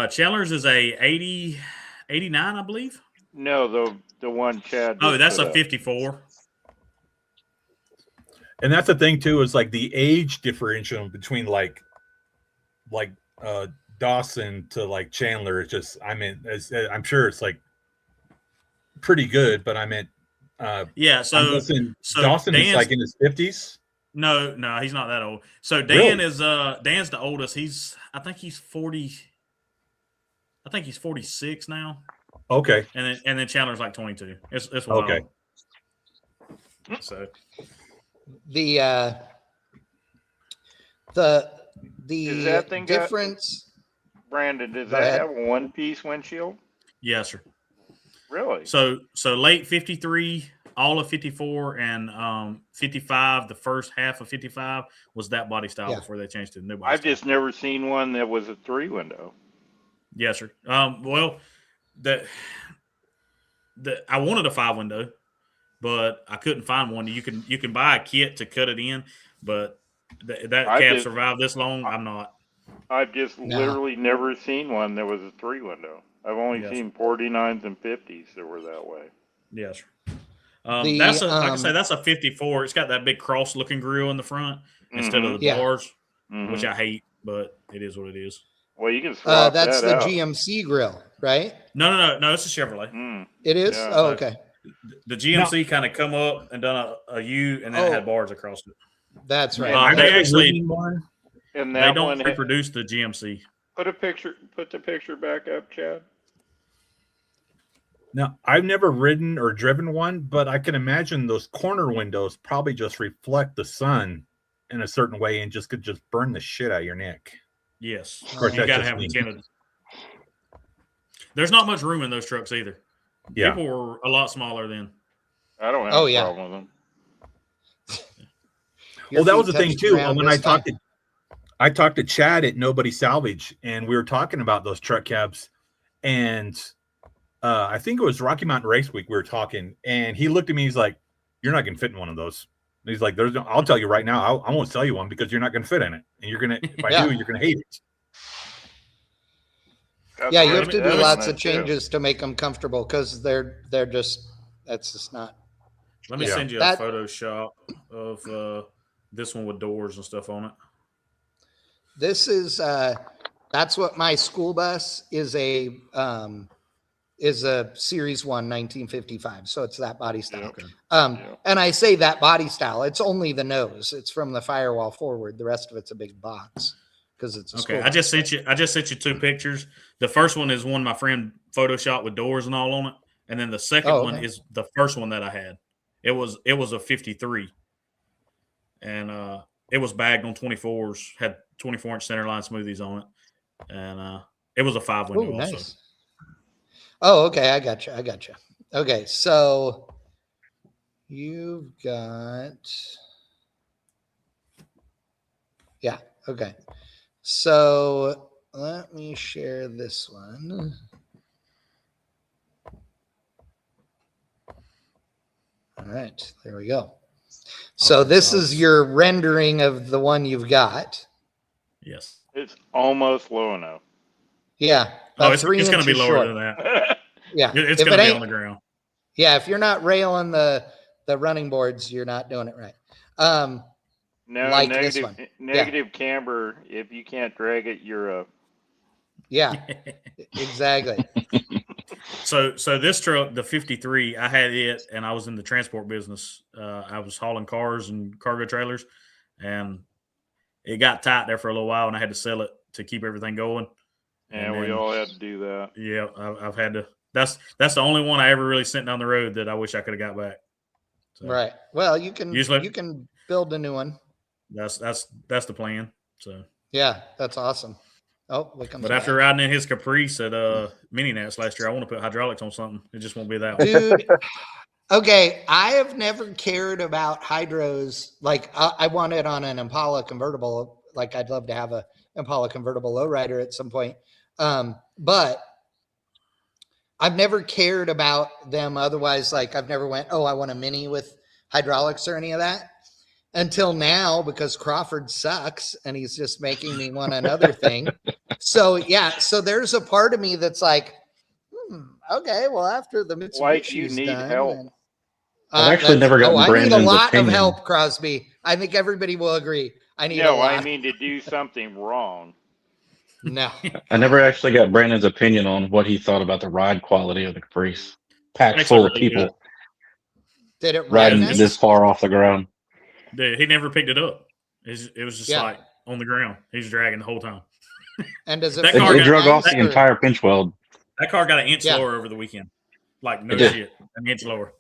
Chandler's is a 89, I believe. No, the one Chad. Oh, that's a 54. And that's the thing too, is like the age differential between like Dawson to like Chandler is just, I mean, I'm sure it's like pretty good, but I meant yeah. So Dawson is like in his 50s. No, he's not that old. So Dan Really? is Dan's the oldest. I think he's 40. I think he's 46 now. Okay. And then Chandler's like 22. It's wild. Okay. So The Does that thing difference. Brandon, does that have a one-piece windshield? yes, sir. Really? So late 53, all of 54, and 55. The first half of 55 was that body style before they changed to the new body. I've just never seen one that was a 3-window. Yes, sir. Well, I wanted a 5-window, but I couldn't find one. You can buy a kit to cut it in, but that cab survived this long. I'm not. I've just literally never seen one that was a 3-window. I've only seen 49s and 50s that were that way. Yes, sir. Like I say, that's a 54. It's got that big cross-looking grill in the front instead of the bars, which I hate, but it is what it is. Well, you can swap that's that the out. GMC grill, right? No, it's a Chevrolet. It is? Yeah. Oh, okay. The GMC kind of come up and done a U, and then it had bars across it. That's right. They actually And they that don't one reproduce the GMC. Put the picture back up, Chad. Now, I've never ridden or driven one, but I can imagine those corner windows probably just reflect the sun in a certain way and could just burn the shit out of your neck. Yes. Of course, You got to have them tinted. There's not much room in those trucks either. Yeah. People were a lot smaller then. I don't have a problem with them. Well, that was the thing too. When I talked to Chad at Nobody Salvage, and we were talking about those truck cabs, and I think it was Rocky Mountain Race Week. We were talking, and he looked at me. He's like, "You're not going to fit in one of those." And he's like, I'll tell you right now, I won't sell you one because you're not going to fit in it, and you're going to. If I do, you're going to hate it. You have to do lots of changes to make them comfortable because they're just that's just not. Let me send you a Photoshop of this one with doors and stuff on it. This is that's what my school bus is a Series 1 1955. So it's that body style. Okay. And I say that body style, it's only the nose. It's from the firewall forward. The rest of it's a big box because it's a school I just sent you 2 pictures. The first one is one my friend photoshopped with doors and all on it. And then the second one is the first one that I had. It was a 53. And it was bagged on 24s, had 24-inch centerline smoothies on it. And it was a 5-window nice. also. Oh, okay. I got you. Okay. So you've got, okay. So let me share this one. All right, there we go. So this is your rendering of the one you've got. Yes. It's almost low enough. Yeah. It's going to be lower than that. Yeah. It's going to be on the ground. Yeah. If you're not railing the running boards, you're not doing it right. No, like negative camber. If you can't drag it, you're a Yeah, exactly. So this truck, the 53, I had it, and I was in the transport business. I was hauling cars and cargo trailers, and it got tight there for a little while, and I had to sell it to keep everything going. And we all had to do that. Yeah, I've had to. That's the only one I ever really sent down the road that I wish I could have got back. So, Right. Well, you can usually, you can build a new one. That's the plan. So yeah, that's awesome. Oh, but after riding in his Caprice at Mini Nats last year, I want to put hydraulics on something. It just won't be that one. Dude. Okay, I have never cared about hydros. Like I want it on an Impala convertible. Like I'd love to have a Impala convertible lowrider at some point. But I've never cared about them otherwise. Like I've never went, oh, I want a Mini with hydraulics or any of that until now, because Crawford sucks and he's just making me want another thing. So yeah, so there's a part of me that's like, okay, well, after the Mitsubishi's like you need done, help. and, I've actually never gotten Brandon's I need a lot opinion. of help, Crosby. I think everybody will agree. I need a No, lot. I mean to do something wrong. No. I never actually got Brandon's opinion on what he thought about the ride quality of the Caprice. Packed Actually, full of really people Did it riding nice? this far off the ground. Dude, he never picked it up. It was just like on the ground. He was dragging the whole time. And does it? That It, car it got drug off nice the or- entire pinch weld. That car got an inch Yeah. lower over the weekend. Like no It did. shit, an inch lower.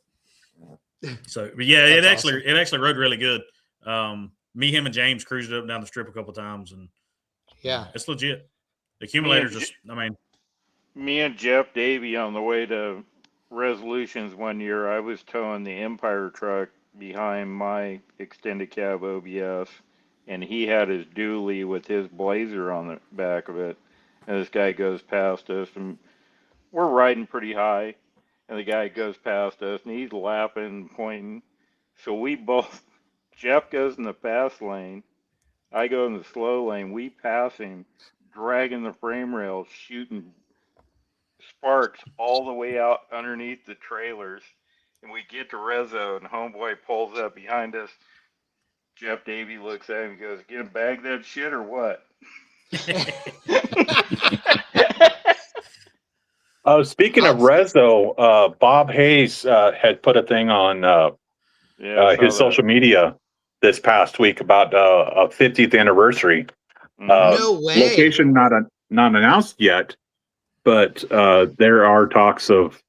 So, but yeah, That's it actually rode really good. Me, him, and James cruised it up down the strip a couple times, and Yeah. it's legit. The accumulators just, Me and Jeff Davey on the way to Resolutions one year, I was towing the Empire truck behind my extended cab OBS, and he had his dually with his Blazer on the back of it. And this guy goes past us, and we're riding pretty high, and the guy goes past us, and he's laughing and pointing. So we both, Jeff goes in the fast lane, I go in the slow lane. We pass him, dragging the frame rails, shooting sparks all the way out underneath the trailers. And we get to Rezo, and homeboy pulls up behind us. Jeff Davey looks at him and goes, "Gonna bag that shit or what?" Speaking of Rezo, Bob Hayes had put a thing on his social media this past week about a 50th anniversary. No way. Location not announced yet, but there are talks of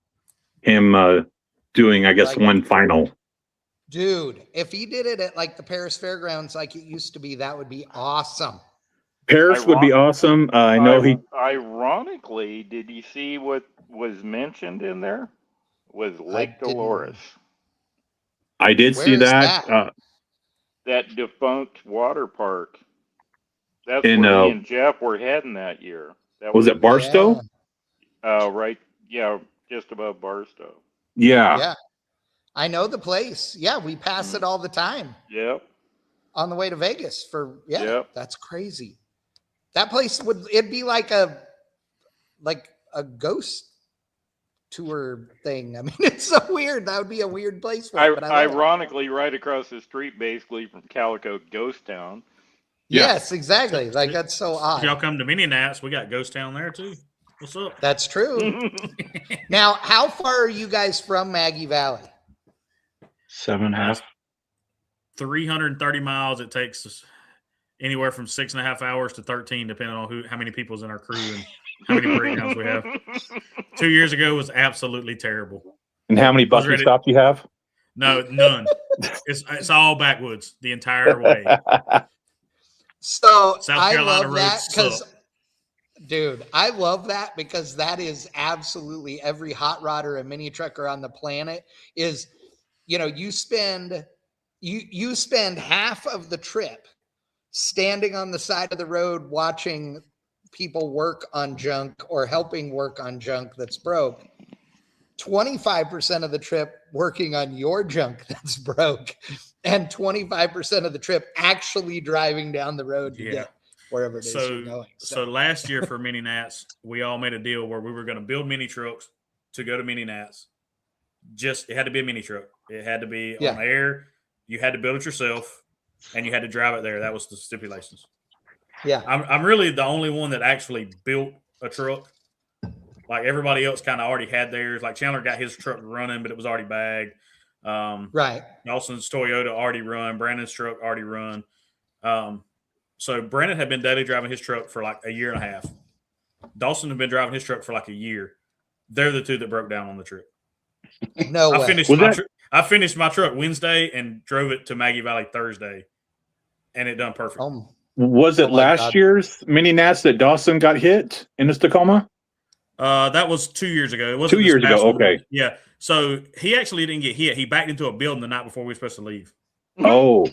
him doing, I guess, one final. Dude, if he did it at like the Paris Fairgrounds like it used to be, that would be awesome. Paris would be awesome. I know he. Ironically, did you see what was mentioned in there? Was Lake Dolores. I did see that. That defunct water park. That's In, where me and Jeff were heading that year. Was it Barstow? Right. Yeah, just above Barstow. Yeah. Yeah. I know the place. Yeah, we pass it all the time. Yep. On the way to Vegas for Yep. That's crazy. That place it'd be like a ghost tour thing. I mean, it's so weird. That would be a weird place for it, but ironically, right across the street, basically from Calico Ghost Town. Yes, exactly. Like that's so odd. If y'all come to Mini Nats, we got Ghost Town there too. What's up? That's true. Now, how far are you guys from Maggie Valley? 7.5. 330 miles. It takes us anywhere from 6.5 hours to 13, depending on how many people's in our crew and how many breakdowns we have. 2 years ago was absolutely terrible. And how many bucket stops you have? No, none. It's all backwoods the entire way. So South I Carolina love that roads because, suck. dude, I love that because that is absolutely every hot rodder and mini trucker on the planet is, you spend half of the trip standing on the side of the road watching people work on junk or helping work on junk that's broke. 25% of the trip working on your junk that's broke, and 25% of the trip actually driving down the road to get wherever it is you're going. So last year for Mini Nats, we all made a deal where we were going to build mini trucks to go to Mini Nats. It had to be a mini truck. It had to be on air. You had to build it yourself, and you had to drive it there. That was the stipulations. Yeah, I'm really the only one that actually built a truck. Like everybody else kind of already had theirs. Like Chandler got his truck running, but it was already bagged. Right. Dawson's Toyota already run. Brandon's truck already run. So Brandon had been daily driving his truck for like a year and a half. Dawson had been driving his truck for like a year. They're the two that broke down on the trip. No way. I finished my truck Wednesday and drove it to Maggie Valley Thursday, and it done perfect. Was it last year's mini Nats that Dawson got hit in the Tacoma? That was 2 years ago. It was 2 years ago. Okay. Yeah. So he actually didn't get hit. He backed into a building the night before we were supposed to leave. Oh.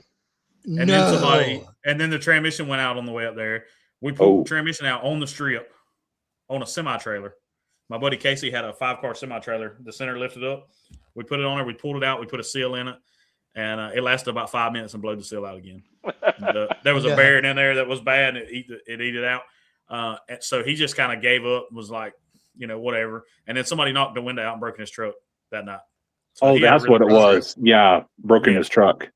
And then the transmission went out on the way up there. We pulled the transmission out on the strip on a semi-trailer. My buddy Casey had a 5-car semi-trailer. The center lifted up. We put it on there. We pulled it out. We put a seal in it. And it lasted about 5 minutes and blew the seal out again. There was a bearing in there that was bad, and it ate it out. And so he just kind of gave up, was like, whatever. And then somebody knocked the window out and broke in his truck that night. So that's what it was. Yeah, broken his truck.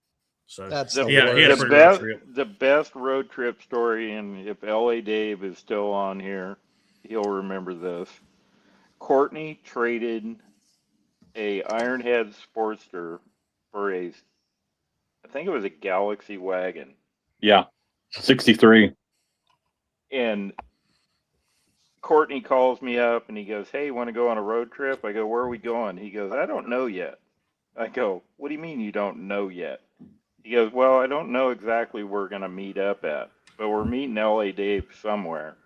So that's the best road trip story, and if LA Dave is still on here, he'll remember this. Courtney traded a Ironhead Sportster for I think it was a Galaxy wagon. Yeah, 63. And Courtney calls me up and he goes, "Hey, want to go on a road trip?" I go, "Where are we going?" He goes, "I don't know yet." I go, "What do you mean you don't know yet?" He goes, "Well, I don't know exactly where we're going to meet up at, but we're meeting LA Dave somewhere."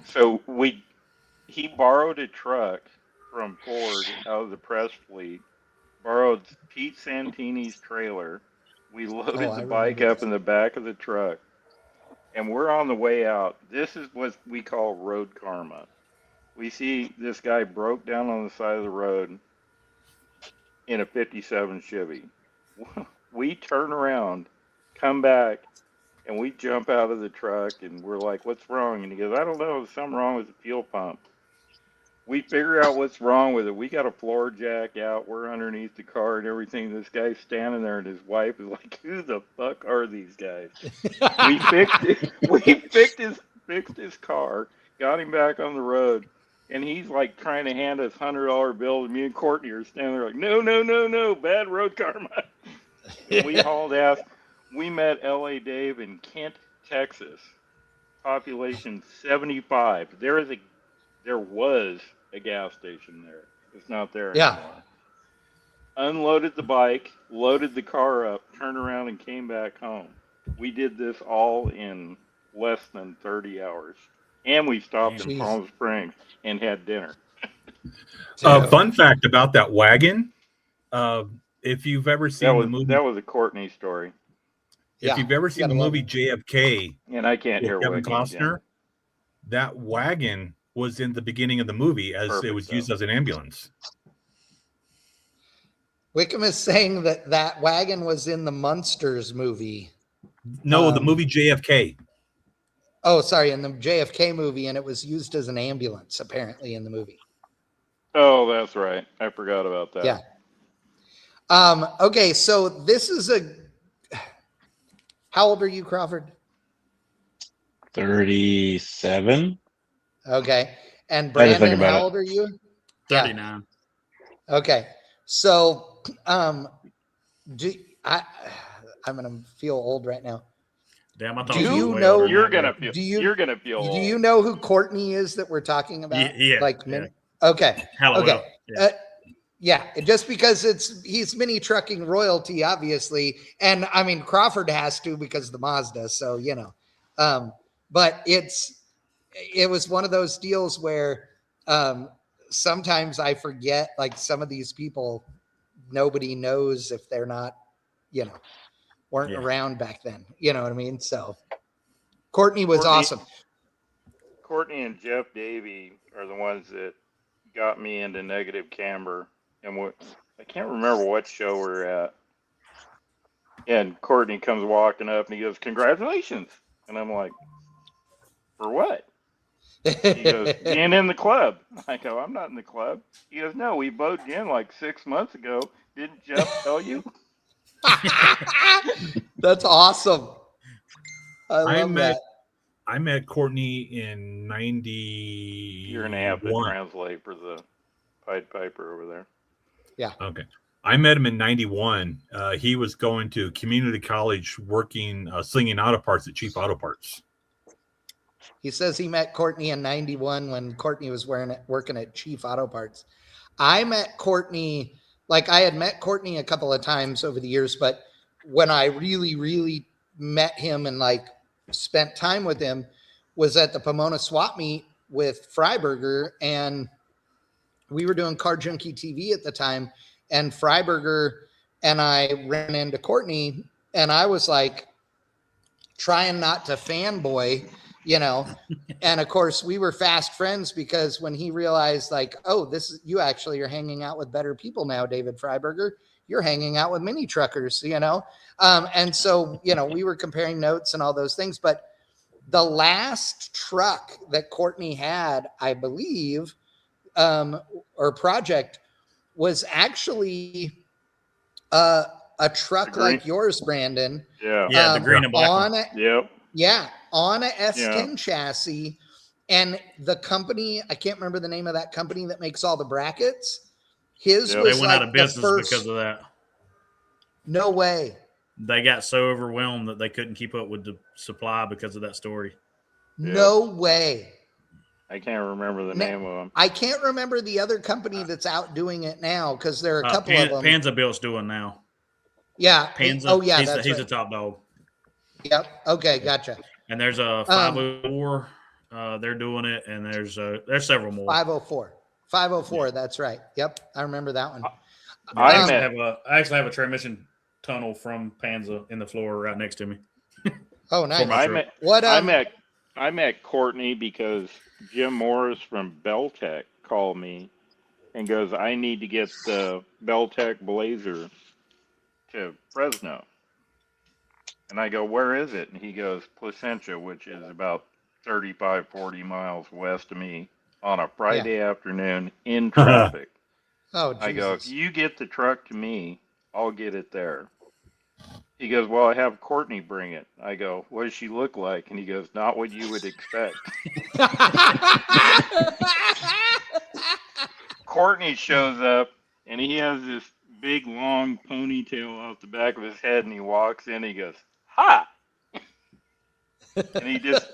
So he borrowed a truck from Ford out of the press fleet, borrowed Pete Santini's trailer. We loaded the bike up in the back of the truck, and we're on the way out. This is what we call road karma. We see this guy broke down on the side of the road in a 57 Chevy. We turn around, come back, and we jump out of the truck, and we're like, "What's wrong?" And he goes, "I don't know. There's something wrong with the fuel pump." We figure out what's wrong with it. We got a floor jack out. We're underneath the car and everything. This guy's standing there, and his wife is like, "Who the fuck are these guys?" We fixed it. We fixed his car, got him back on the road, and he's like trying to hand us $100 bill, and me and Courtney are standing there like, no, bad road karma. We hauled ass. We met LA Dave in Kent, Texas. Population 75. There was a gas station there. It's not there anymore. Unloaded the bike, loaded the car up, turned around and came back home. We did this all in less than 30 hours. And we stopped in Palm Springs and had dinner. Fun fact about that wagon. If you've ever seen the movie, that was a Courtney story. If you've ever seen the movie JFK, and I can't hear Kevin Costner, that wagon was in the beginning of the movie as it was used as an ambulance. Wickam is saying that wagon was in the Munsters movie. No, the movie JFK. Oh, sorry, in the JFK movie, and it was used as an ambulance apparently in the movie. Oh, that's right. I forgot about that. Yeah. Okay, so this is how old are you, Crawford? 37. Okay. And Brandon, how old are you? 39. Yeah. Okay. So I'm gonna feel old right now. Damn, I thought you're gonna feel. Do you know who Courtney is that we're talking about? Yeah. Okay. Halloween. Okay. Yeah, just because he's mini trucking royalty, obviously, and I mean Crawford has to because of the Mazda, so but it was one of those deals where sometimes I forget, like some of these people, nobody knows if they're not, weren't around back then. You know what I mean? So Courtney was awesome. Courtney and Jeff Davey are the ones that got me into negative camber. And I can't remember what show we're at. And Courtney comes walking up and he goes, "Congratulations." And I'm like, "For what?" He goes, "Being in the club." I go, "I'm not in the club." He goes, "No, we voted in like 6 months ago. Didn't Jeff tell you?" That's awesome. I love that. I met Courtney in 90. You're gonna have to translate for the Pied Piper over there. Yeah. Okay. I met him in 91. He was going to community college working, slinging auto parts at Chief Auto Parts. He says he met Courtney in 91 when Courtney was working at Chief Auto Parts. I met Courtney, like I had met Courtney a couple of times over the years, but when I really, really met him and like spent time with him was at the Pomona Swap Meet with Freiberger, and we were doing Car Junkie TV at the time, and Freiberger and I ran into Courtney, and I was like trying not to fanboy, you know, and of course we were fast friends because when he realized like, oh, this is, you actually are hanging out with better people now, David Freiberger, you're hanging out with mini truckers, you know? And so, you know, we were comparing notes and all those things, but the last truck that Courtney had, I believe, or project was actually a truck like yours, Brandon. Yeah. Yeah. The green and black on one. Yep. Yeah. On a S10 chassis. And the company, I can't remember the name of that company that makes all the brackets. His was they went like out of business because of that. No way. They got so overwhelmed that they couldn't keep up with the supply because of that story. No way. I can't remember the name of them. I can't remember the other company that's out doing it now because there are a couple of them. Panzerbuilt's doing now. Yeah. Panzer. Oh, yeah. He's a top dog. Yep. Okay. Gotcha. And there's a 504. They're doing it, and there's several more. 504. 504. Yeah. That's right. Yep. I remember that one. I actually have a transmission tunnel from Panzer in the floor right next to me. Oh, nice. I met Courtney because Jim Morris from Beltec called me and goes, I need to get the Beltec Blazer to Fresno. And I go, where is it? And he goes, Placentia, which is about 35, 40 miles west of me on a Friday afternoon in traffic. Oh, Jesus. I go, if you get the truck to me, I'll get it there. He goes, well, I have Courtney bring it. I go, what does she look like? And he goes, not what you would expect. Courtney shows up, and he has this big, long ponytail off the back of his head, and he walks in, and he goes, ha! And he just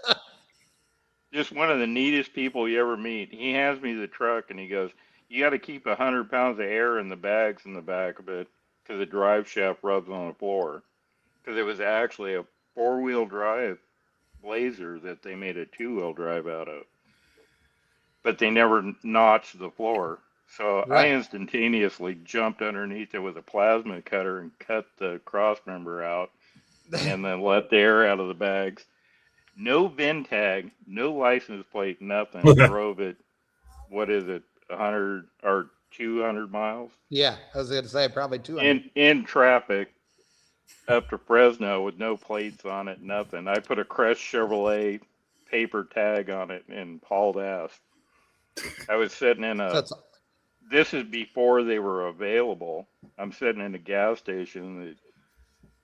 one of the neatest people you ever meet. He hands me the truck, and he goes, you got to keep 100 pounds of air in the bags in the back of it because the drive shaft rubs on the floor. Because it was actually a 4-wheel drive Blazer that they made a 2-wheel drive out of. But they never notched the floor. So I instantaneously jumped underneath it with a plasma cutter and cut the cross member out and then let the air out of the bags. No VIN tag, no license plate, nothing. Drove it, 100 or 200 miles? Yeah, I was going to say probably 200. In traffic up to Fresno with no plates on it, nothing. I put a Crest Chevrolet paper tag on it and hauled ass. I was sitting in this is before they were available. I'm sitting in a gas station. The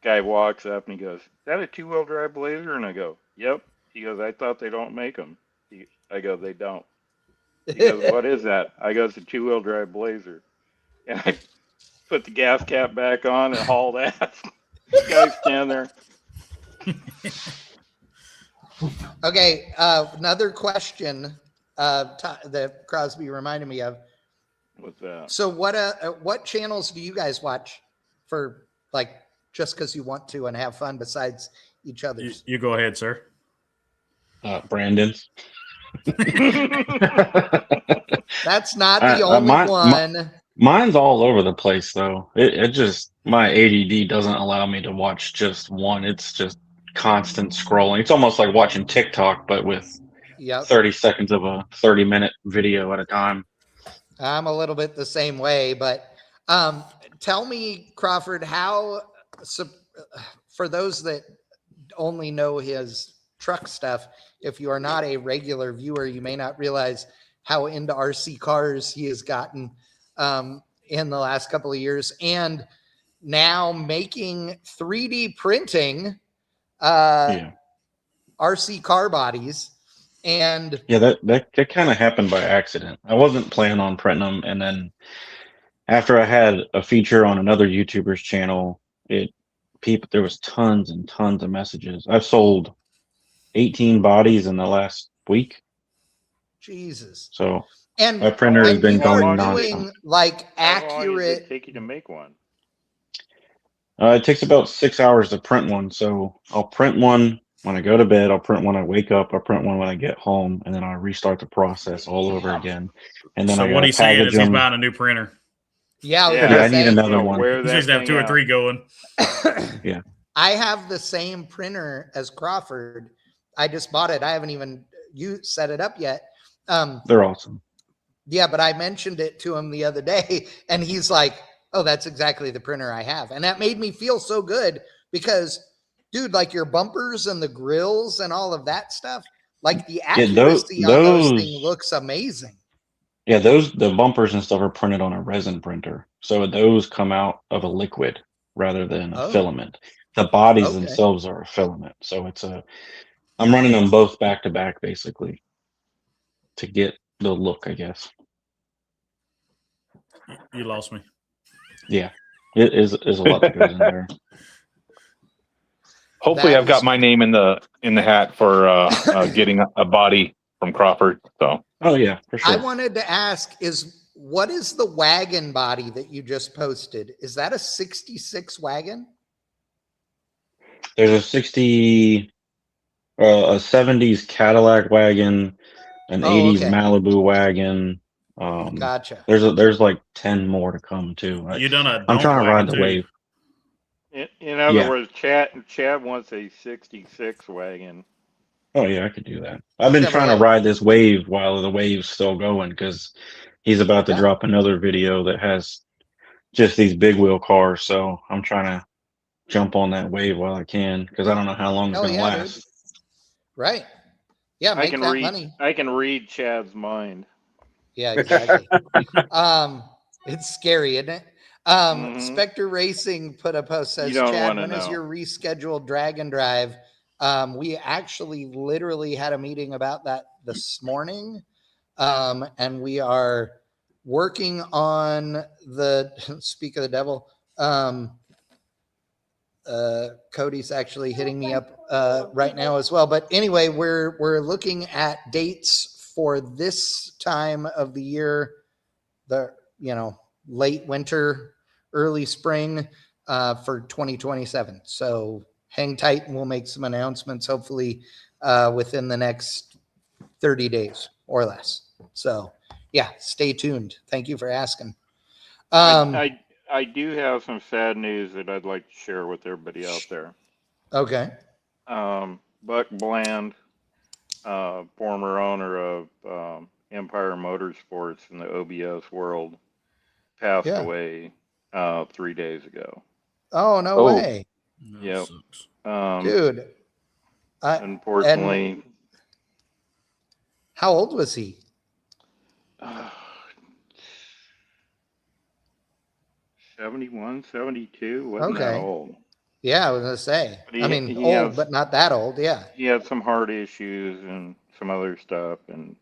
guy walks up and he goes, is that a 2-wheel drive Blazer? And I go, yep. He goes, I thought they don't make them. I go, they don't. He goes, what is that? I go, it's a 2-wheel drive Blazer. And I put the gas cap back on and hauled ass. The guy stand there. Okay, another question that Crosby reminded me of. What's that? So what channels do you guys watch for, like, just because you want to and have fun besides each other's? You go ahead, sir. Brandon's. That's not the only one. Mine's all over the place, though. It just, my ADD doesn't allow me to watch just one. It's just constant scrolling. It's almost like watching TikTok, but with 30 seconds of a 30-minute video at a time. I'm a little bit the same way, but tell me, Crawford, how, for those that only know his truck stuff, if you are not a regular viewer, you may not realize how into RC cars he has gotten in the last couple of years, and now making 3D printing RC car bodies. And yeah, that kind of happened by accident. I wasn't planning on printing them, and then after I had a feature on another YouTuber's channel, there was tons and tons of messages. I've sold 18 bodies in the last week. Jesus. So and my printer has been going doing like accurate. How long does it take you to make one? It takes about 6 hours to print one. So I'll print one when I go to bed. I'll print when I wake up. I'll print one when I get home, and then I'll restart the process all over again. And then so what he's saying is he's buying a new printer. Yeah, I need another one. He needs to have 2 or 3 going. Yeah. I have the same printer as Crawford. I just bought it. I haven't even set it up yet. They're awesome. Yeah, but I mentioned it to him the other day, and he's like, oh, that's exactly the printer I have. And that made me feel so good because, dude, like your bumpers and the grills and all of that stuff, like the accuracy on those things looks amazing. Yeah, the bumpers and stuff are printed on a resin printer. So those come out of a liquid rather than a filament. The bodies themselves are a filament. So I'm running them both back to back basically to get the look, I guess. You lost me. Yeah, it is a lot that goes in there. Hopefully, I've got my name in the hat for getting a body from Crawford. So, oh yeah, for sure. I wanted to ask: what is the wagon body that you just posted? Is that a '66 wagon? There's a a '70s Cadillac wagon, an '80s Malibu wagon. Gotcha. There's like 10 more to come too. You done a I'm trying to ride the wave. In other words, Chad wants a '66 wagon. Oh yeah, I could do that. I've been trying to ride this wave while the wave's still going because he's about to drop another video that has just these big wheel cars. So I'm trying to jump on that wave while I can because I don't know how long it's going to last. Dude. Right. Yeah, make that money. I can read Chad's mind. Yeah, exactly. It's scary, isn't it? Spectre Racing put a post says, Chad, when is your rescheduled drag and drive? We actually literally had a meeting about that this morning. And we are working on speak of the devil. Cody's actually hitting me up right now as well. But anyway, we're looking at dates for this time of the year, late winter, early spring for 2027. So hang tight and we'll make some announcements hopefully within the next 30 days or less. So yeah, stay tuned. Thank you for asking. I do have some sad news that I'd like to share with everybody out there. Okay. Buck Bland, former owner of Empire Motorsports in the OBS world, passed away 3 days ago. Oh, no way. Yep. Dude. Unfortunately. How old was he? 71, 72, wasn't that old. Yeah, I was going to say. Old, but not that old, yeah. He had some heart issues and some other stuff, and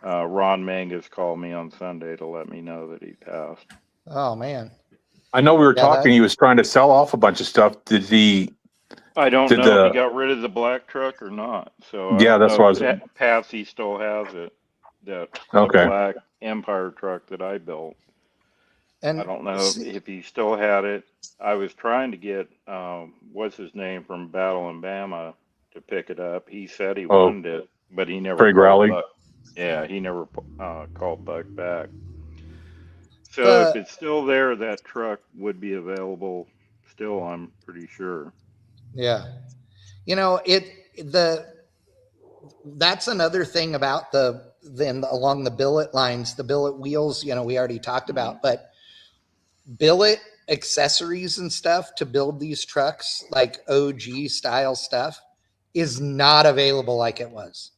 Ron Mangus called me on Sunday to let me know that he passed. Oh, man. I know we were talking, he was trying to sell off a bunch of stuff. Did he... I don't know if he got rid of the black truck or not. So yeah, that's what I was... Patsy still has it, the black Empire truck that I built. And I don't know if he still had it. I was trying to get what's his name from Battle in Bama to pick it up. He said he wanted it, but he never called Buck. Yeah, he never called Buck back. So if it's still there, that truck would be available still, I'm pretty sure. Yeah. That's another thing about along the billet lines, the billet wheels, we already talked about, but billet accessories and stuff to build these trucks, like OG style stuff, is not available like it was.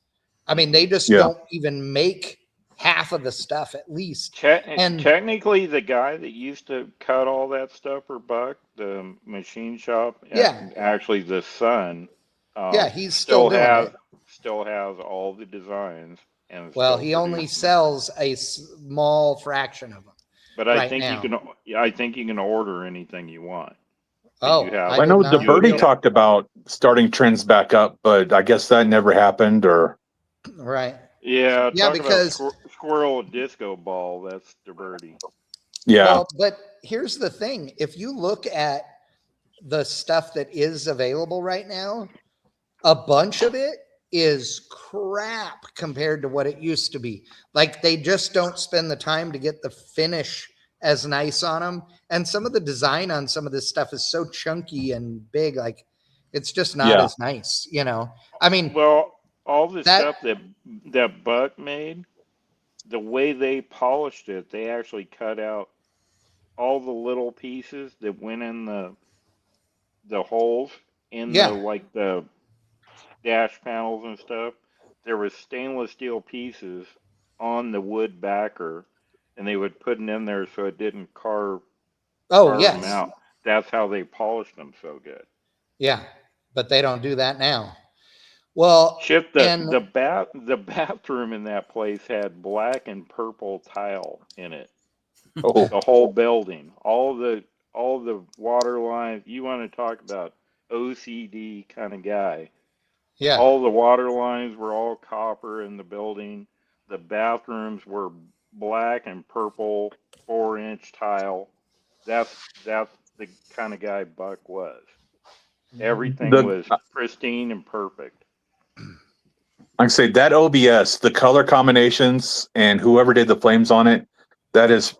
I mean, they just don't even make half of the stuff at least. And technically, the guy that used to cut all that stuff for Buck, the machine shop, actually the son, Yeah, he's still doing it. Still has all the designs. And well, he only sells a small fraction of them. But I think you can order anything you want. Oh, I know the Birdie talked about starting trends back up, but I guess that never happened. Or right. Yeah, because Squirrel Disco Ball. That's the Birdie. Yeah. Well, but here's the thing: if you look at the stuff that is available right now, a bunch of it is crap compared to what it used to be. Like they just don't spend the time to get the finish as nice on them. And some of the design on some of this stuff is so chunky and big, like it's just not as nice, you know? I mean, well, all the stuff that Buck made, the way they polished it, they actually cut out all the little pieces that went in the holes in the dash panels and stuff. There was stainless steel pieces on the wood backer, and they would put them in there so it didn't carve them out. That's how they polished them so good. Yeah, but they don't do that now. Well, the bathroom in that place had black and purple tile in it. Oh. The whole building, all the water lines. You want to talk about OCD kind of guy? Yeah. All the water lines were all copper in the building. The bathrooms were black and purple 4-inch tile. That's the kind of guy Buck was. Everything was pristine and perfect. Like I say, that OBS, the color combinations, and whoever did the flames on it, that is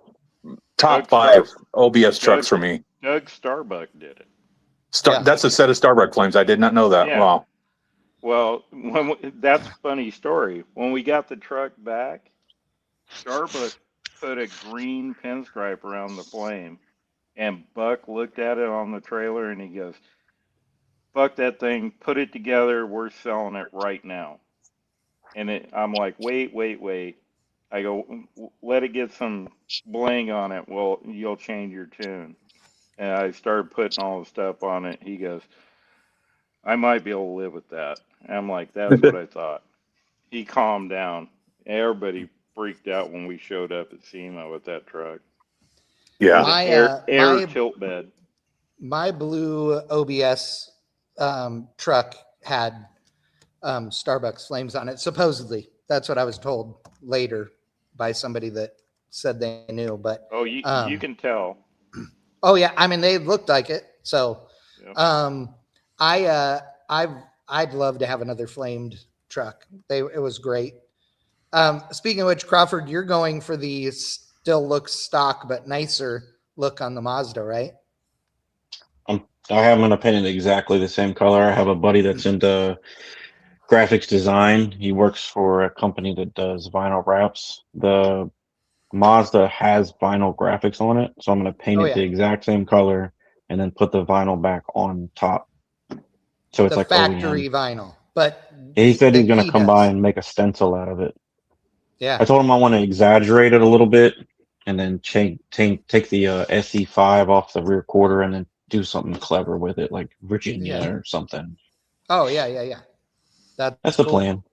top 5 OBS trucks for me. Doug Starbuck did it. That's a set of Starbuck flames. I did not know that. Yeah. Wow. Well, that's a funny story. When we got the truck back, Starbuck put a green pinstripe around the flame, and Buck looked at it on the trailer and he goes, "Fuck that thing, put it together, we're selling it right now." And I'm like, wait. I go, let it get some bling on it. Well, you'll change your tune. And I started putting all the stuff on it. He goes, "I might be able to live with that." And I'm like, that's what I thought. He calmed down. Everybody freaked out when we showed up at SEMA with that truck. Yeah. Air tilt bed. My blue OBS truck had Starbucks flames on it. Supposedly, that's what I was told later by somebody that said they knew. But you can tell. Oh yeah, I mean they looked like it. So, Yep. I'd love to have another flamed truck. It was great. Speaking of which, Crawford, you're going for the still looks stock but nicer look on the Mazda, right? I have an opinion exactly the same color. I have a buddy that's into graphics design. He works for a company that does vinyl wraps. The Mazda has vinyl graphics on it, so I'm going to paint it the exact same color and then put the vinyl back on top. So it's the like factory OEM. vinyl. But he said he's going to come by and make a stencil out of it. Yeah. I told him I want to exaggerate it a little bit and then take the SE5 off the rear quarter and then do something clever with it, like Virginia or something. Oh, yeah. That's the plan.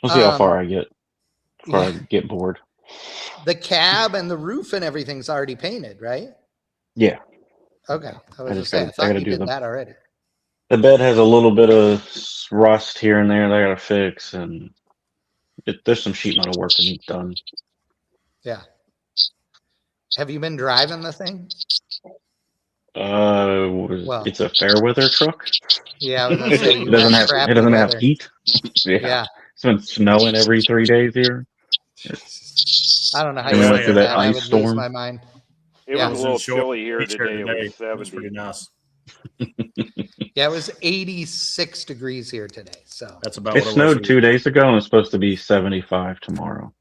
We'll see how far I get before I get bored. The cab and the roof and everything's already painted, right? Yeah. Okay. I thought you did that already. The bed has a little bit of rust here and there that I got to fix, and there's some sheet metal work that needs done. Yeah. Have you been driving the thing? It's a fair weather truck. Yeah, I was gonna say it doesn't have heat. Yeah. It's been snowing every 3 days here. I don't know how you went through that. I would lose my mind. It was a little chilly here today. It was 70. It was pretty nice. Yeah, it was 86 degrees here today. So that's about it snowed 2 days ago and it's supposed to be 75 tomorrow.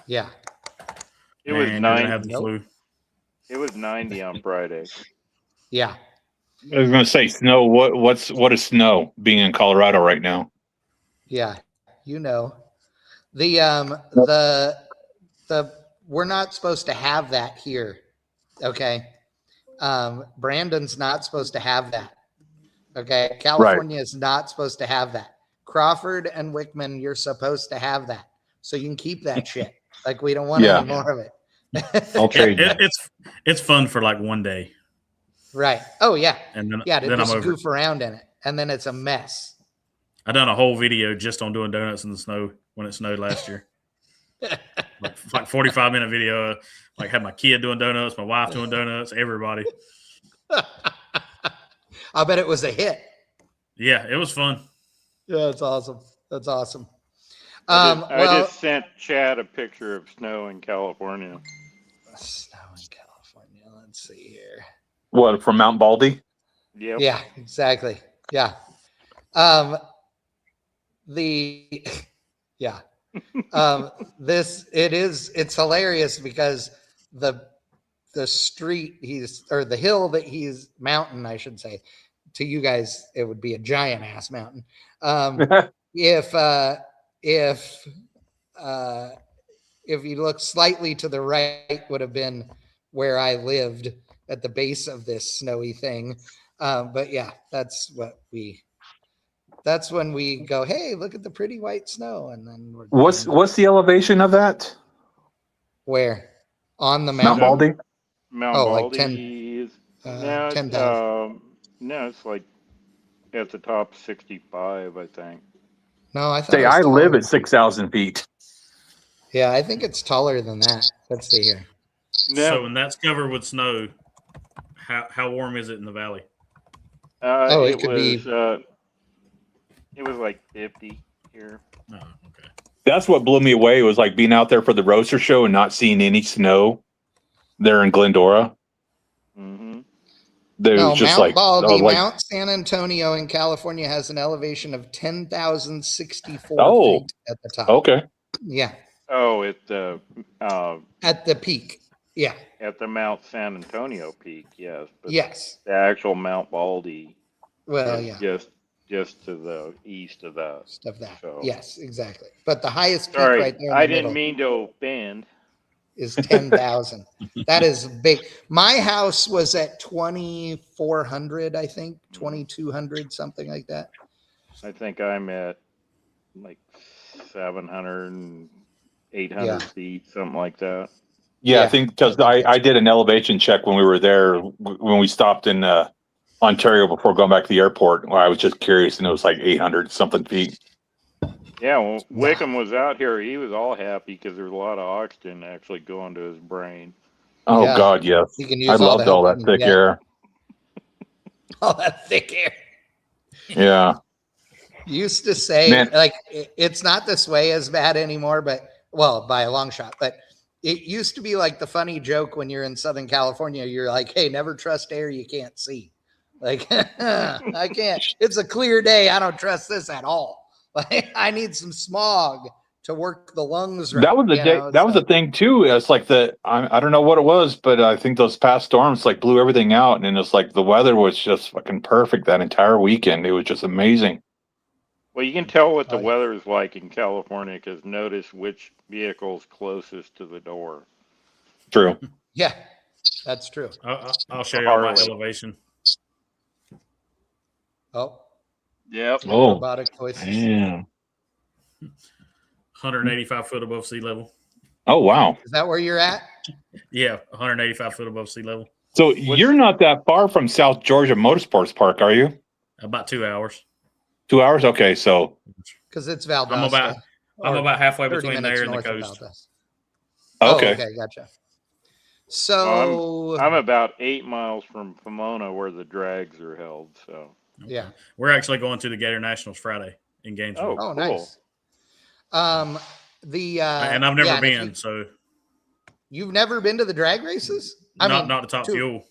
Yeah. It was 90. It was 90 on Friday. Yeah. I was going to say snow. What is snow being in Colorado right now? Yeah, you know, the we're not supposed to have that here. Okay. Brandon's not supposed to have that. Okay. California is not supposed to have that. Crawford and Wickam, you're supposed to have that. So you can keep that shit. Like, we don't want any more of it. I'll trade that. It's fun for like one day. Right. Oh, yeah. And then, to then just I'm over. goof around in it. And then it's a mess. I done a whole video just on doing donuts in the snow when it snowed last year. like 45-minute video. Like, had my kid doing donuts, my wife doing donuts, everybody. I bet it was a hit. Yeah, it was fun. Yeah, that's awesome. That's awesome. I just sent Chad a picture of snow in California. Snow in California. Let's see here. What, from Mount Baldy? Yep. Yeah, exactly. Yeah. It's hilarious because the street the hill that he's mountain, I should say, to you guys, it would be a giant ass mountain. If you look slightly to the right, would have been where I lived at the base of this snowy thing. But yeah, that's when we go, hey, look at the pretty white snow. And then what's the elevation of that? Where? On the Mount mountain? Baldy? Mount Baldy is 10,000. No, it's like at the top 65, I think. No, I thought Say, I live at 6,000 feet. Yeah, I think it's taller than that. Let's see here. No. So when that's covered with snow, how warm is it in the valley? It was like 50 here. Oh, okay. That's what blew me away. It was like being out there for the Roaster Show and not seeing any snow there in Glendora. Mm-hmm. Mount Baldy, Mount San Antonio in California has an elevation of 10,064 feet at the top. Okay. Yeah. Oh, at the peak. Yeah. At the Mount San Antonio peak, yes. But yes. The actual Mount Baldy. Well, yeah. Just to the east of that. So. Yes, exactly. But the highest peak right there. I didn't mean to offend. Is 10,000. That is big. My house was at 2,400, I think, 2,200, something like that. I think I'm at like 700 and 800 feet, something like that. Yeah, I think because I did an elevation check when we were there, when we stopped in Ontario before going back to the airport, where I was just curious, and it was like 800 something feet. Yeah, well, Wickam was out here. He was all happy because there's a lot of oxygen actually going to his brain. Oh, God, yes. I loved all that thick air. All that thick air. Yeah. Used to say, like, it's not this way as bad anymore, but, well, by a long shot. But it used to be like the funny joke when you're in Southern California. You're like, hey, never trust air you can't see. Like, I can't. It's a clear day. I don't trust this at all. Like, I need some smog to work the lungs right. That was the day. That was the thing too. It's like I don't know what it was, but I think those past storms like blew everything out, and it's like the weather was just fucking perfect that entire weekend. It was just amazing. Well, you can tell what the weather is like in California because notice which vehicle's closest to the door. True. Yeah, that's true. I'll show you my elevation. Oh. Yep. Oh, robotic voices. Damn. 185 foot above sea level. Oh, wow. Is that where you're at? Yeah, 185 foot above sea level. So you're not that far from South Georgia Motorsports Park, are you? About 2 hours. 2 hours? Okay, so. Because it's Valdosta. I'm about halfway between there and the coast. Okay. Okay, gotcha. So I'm about 8 miles from Pomona where the drags are held. So yeah, we're actually going to the Gator Nationals Friday in Gainesville. Oh, cool. Nice. And I've never been. So you've never been to the drag races? Not the Top Fuel.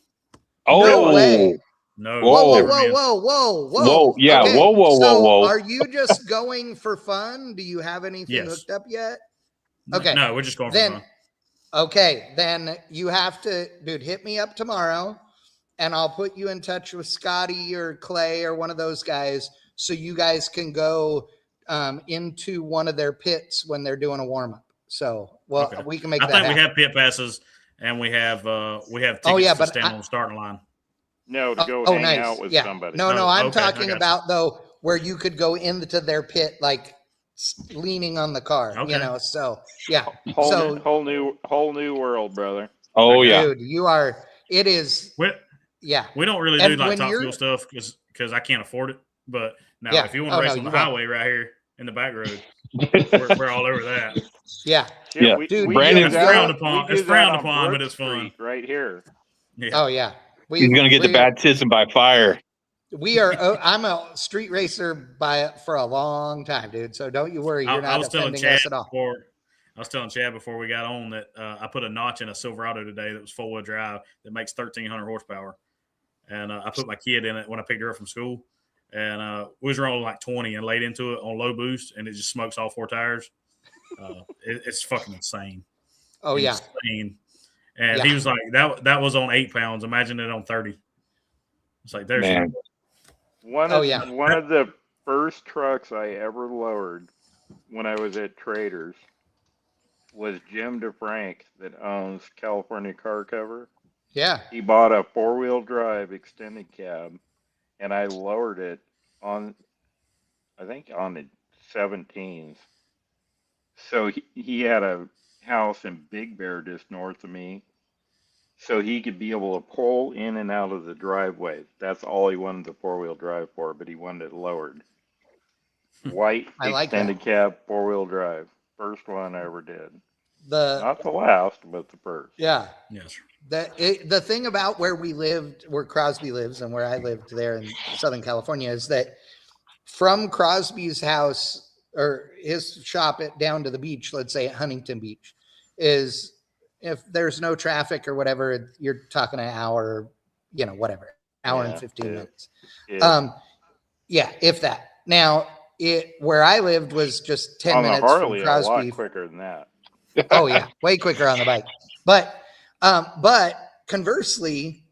Oh, no way. No. Whoa. Yeah. Okay. Whoa. Are you just going for fun? Do you have anything hooked up yet? Okay. No, we're just going for fun. Okay, then you have to, dude, hit me up tomorrow and I'll put you in touch with Scotty or Clay or one of those guys so you guys can go into one of their pits when they're doing a warm-up. So, we can make that happen. We have pit passes and we have tickets to stand on the starting line. No, to go hang out with somebody. No, I'm talking about though where you could go into their pit like leaning on the car. You know, so yeah. Whole new world, brother. Oh yeah, dude, you are. It is. Yeah, we don't really do like top fuel stuff because I can't afford it. But now, if you want to race on the highway right here in the back road, we're all over that. Yeah. Dude, Brandon's frowned upon. It's frowned upon, but it's fun. Right here. Yeah. Oh yeah. He's gonna get the baptism by fire. We are. I'm a street racer for a long time, dude. So don't you worry. You're not offending us at all. I was telling Chad before we got on that I put a notch in a Silverado today that was 4-wheel drive that makes 1,300 horsepower, and I put my kid in it when I picked her up from school, and we was rolling like 20 and laid into it on low boost, and it just smokes all 4 tires. It's fucking insane. Oh insane. And he was like, "That was on 8 pounds. Imagine it on 30." It's like there's one of the first trucks I ever lowered when I was at Traders was Jim DeFrank that owns California Car Cover. Yeah. He bought a 4-wheel drive extended cab, and I lowered it on the 17s. So he had a house in Big Bear just north of me, so he could be able to pull in and out of the driveway. That's all he wanted the 4-wheel drive for, but he wanted it lowered. White extended cab 4-wheel drive. First one I ever did. Not the last, but the first. Yeah. Yes. The thing about where we lived, where Crosby lives and where I lived there in Southern California, is that from Crosby's house or his shop down to the beach, let's say at Huntington Beach, is if there's no traffic or whatever, you're talking an hour, whatever, hour and 15 minutes. Yeah. If that. Now, where I lived was just 10 minutes Harley, from Crosby. a lot quicker than that. Oh yeah, way quicker on the bike. But conversely,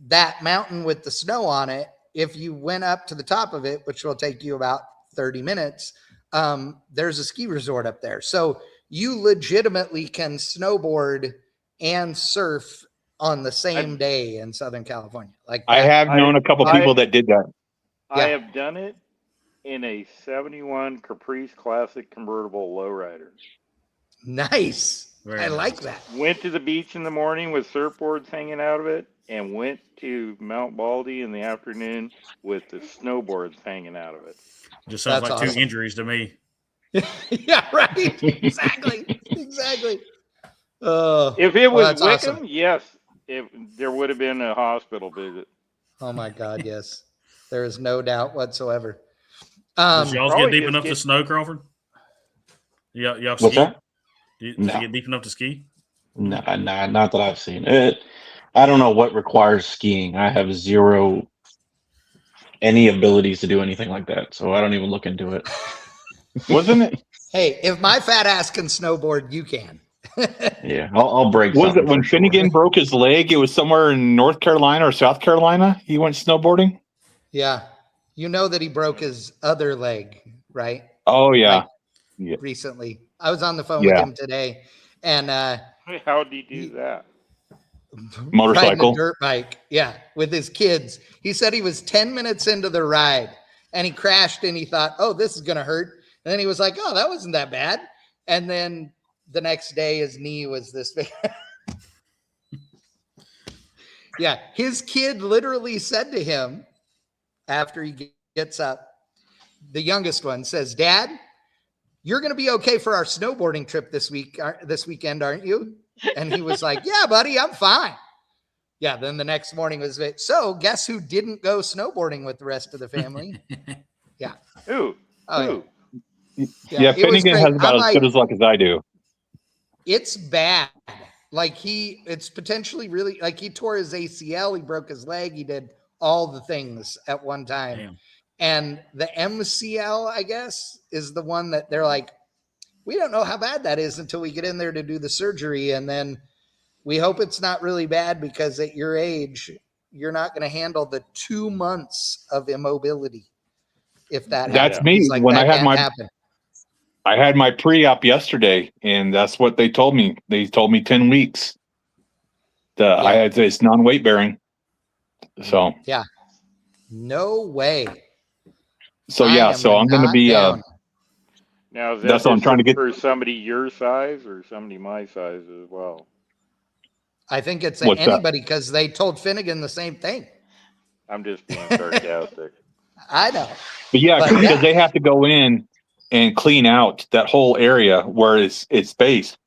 that mountain with the snow on it, if you went up to the top of it, which will take you about 30 minutes, there's a ski resort up there. So you legitimately can snowboard and surf on the same day in Southern California. Like I have known a couple people that did that. I have done it in a 71 Caprice Classic convertible lowrider. Nice. I like that. Went to the beach in the morning with surfboards hanging out of it, and went to Mount Baldy in the afternoon with the snowboards hanging out of it. Just sounds like 2 injuries to me. Yeah, right. Exactly. If it was Wickam, yes, there would have been a hospital visit. Oh my God, yes. There is no doubt whatsoever. Did y'all get deep enough to snow, Crawford? Y'all ski? Did you get deep enough to ski? No, not that I've seen it. I don't know what requires skiing. I have any abilities to do anything like that, so I don't even look into it. Wasn't it? Hey, if my fat ass can snowboard, you can. Yeah, I'll break. Was it when Finnegan broke his leg? It was somewhere in North Carolina or South Carolina. He went snowboarding. Yeah, you know that he broke his other leg, right? Oh yeah, recently. I was on the phone with him today, and how did he do that? Motorcycle, a dirt bike, with his kids. He said he was 10 minutes into the ride, and he crashed, and he thought, "Oh, this is gonna hurt." And then he was like, "Oh, that wasn't that bad." And then the next day, his knee was this big. Yeah, his kid literally said to him after he gets up, the youngest one says, "Dad, you're going to be okay for our snowboarding trip this weekend, aren't you?" And he was like, "Yeah, buddy, I'm fine." Yeah. Then the next morning was, so guess who didn't go snowboarding with the rest of the family? Yeah. Who? Oh, yeah. Finnegan has about as good as luck as I do. It's bad. Like it's potentially really, like he tore his ACL, he broke his leg, he did all the things at one time. Damn. And the MCL, I guess, is the one that they're like, we don't know how bad that is until we get in there to do the surgery. And then we hope it's not really bad because at your age, you're not going to handle the 2 months of immobility. If that That's happens. me. Like, when that I had my pre-op yesterday, and that's what they told me. They told me 10 weeks. I had this non-weight bearing. So yeah, no way. So yeah, so I'm going to be. Now, is that's what I'm trying to get for somebody your size or somebody my size as well? I think it's anybody because they told Finnegan the same thing. I'm just being sarcastic. I know. But yeah, because they have to go in and clean out that whole area where it's spaced.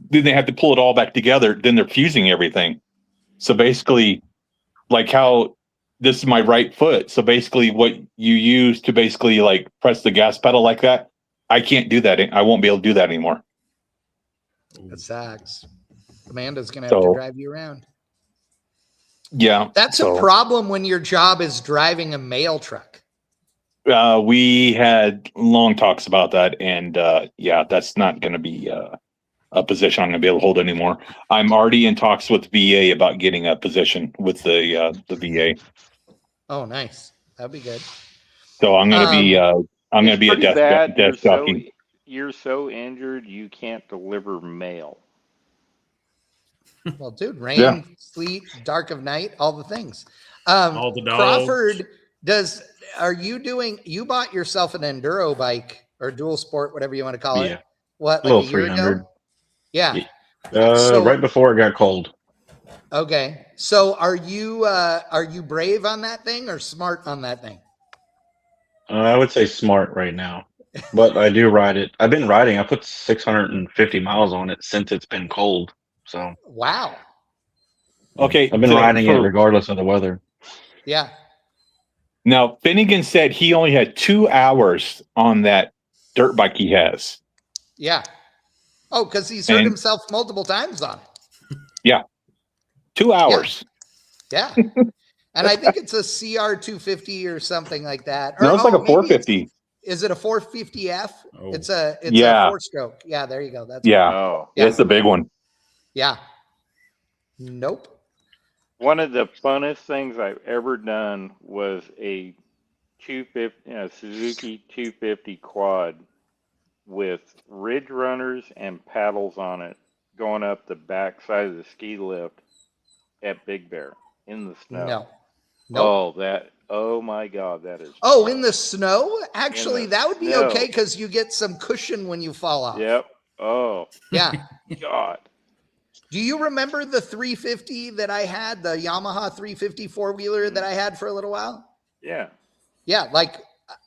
Then they have to pull it all back together. Then they're fusing everything. So basically, like how this is my right foot. So basically what you use to basically like press the gas pedal like that, I can't do that. I won't be able to do that anymore. That sucks. Amanda's going to have to drive you around. Yeah. That's a problem when your job is driving a mail truck. We had long talks about that. And yeah, that's not going to be a position I'm going to be able to hold anymore. I'm already in talks with VA about getting a position with the VA. Oh, nice. That'd be good. So I'm going to be a desk jockey. You're so injured you can't deliver mail. Well, dude, rain, sleet, dark of night, all the things. All the dogs. Crawford, you bought yourself an enduro bike or dual sport, whatever you want to call it. What, like a year ago? Yeah. Right before it got cold. Okay. So are you brave on that thing or smart on that thing? I would say smart right now, but I do ride it. I've been riding. I put 650 miles on it since it's been cold. So wow. Okay. I've been riding it regardless of the weather. Yeah. Now Finnegan said he only had 2 hours on that dirt bike he has. Yeah. Oh, because he's hurt himself multiple times on it. Yeah. 2 hours. Yeah. And I think it's a CR250 or something like that. Or, no, it's like a 450. Is it a 450F? Oh. It's a 4-stroke. Yeah, there you go. That's it's a big one. Yeah. Nope. One of the funnest things I've ever done was a Suzuki 250 quad with ridge runners and paddles on it going up the back side of the ski lift at Big Bear in the snow. No. Nope. Oh my God, that is. Oh, in the snow? Actually, that would be okay because you get some cushion when you fall off. Yep. Oh. Yeah. God. Do you remember the 350 that I had, the Yamaha 350 four-wheeler that I had for a little while? Yeah. Yeah, like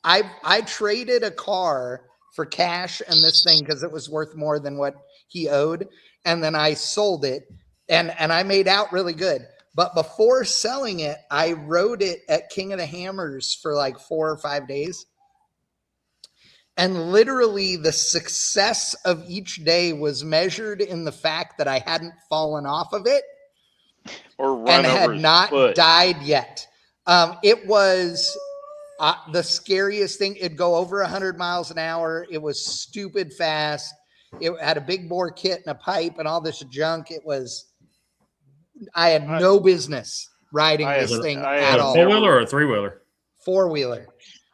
I traded a car for cash and this thing because it was worth more than what he owed. And then I sold it and I made out really good. But before selling it, I rode it at King of the Hammers for like 4 or 5 days. And literally the success of each day was measured in the fact that I hadn't fallen off of it and had not died yet. It was the scariest thing. It'd go over 100 miles an hour. It was stupid fast. It had a big bore kit and a pipe and all this junk. I had no business riding this thing at all. 4-wheeler or a 3-wheeler? 4-wheeler.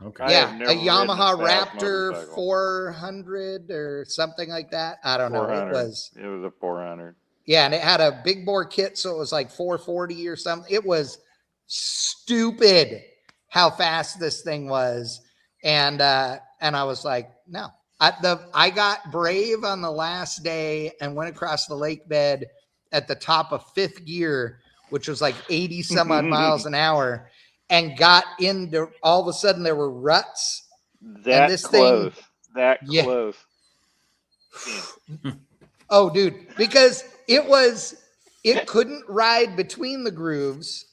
Okay. Yeah, a Yamaha Raptor 400 or something like that. I don't know. It was a 400. Yeah, and it had a big bore kit, so it was like 440 or something. It was stupid how fast this thing was, and I was like, no. I got brave on the last day and went across the lake bed at the top of 5th gear, which was like 80 some odd miles an hour. And got into, all of a sudden there were ruts. That close. Oh, dude, because it couldn't ride between the grooves.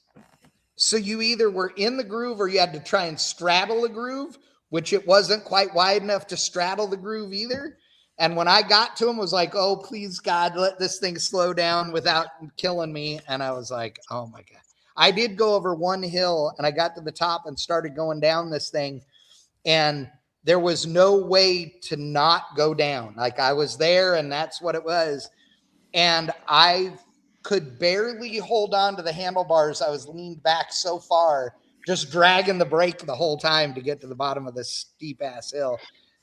So you either were in the groove or you had to try and straddle a groove, which it wasn't quite wide enough to straddle the groove either. And when I got to him, was like, oh, please, God, let this thing slow down without killing me. And I was like, oh my God. I did go over one hill and I got to the top and started going down this thing. And there was no way to not go down. Like I was there and that's what it was. And I could barely hold on to the handlebars. I was leaned back so far, just dragging the brake the whole time to get to the bottom of this steep ass hill.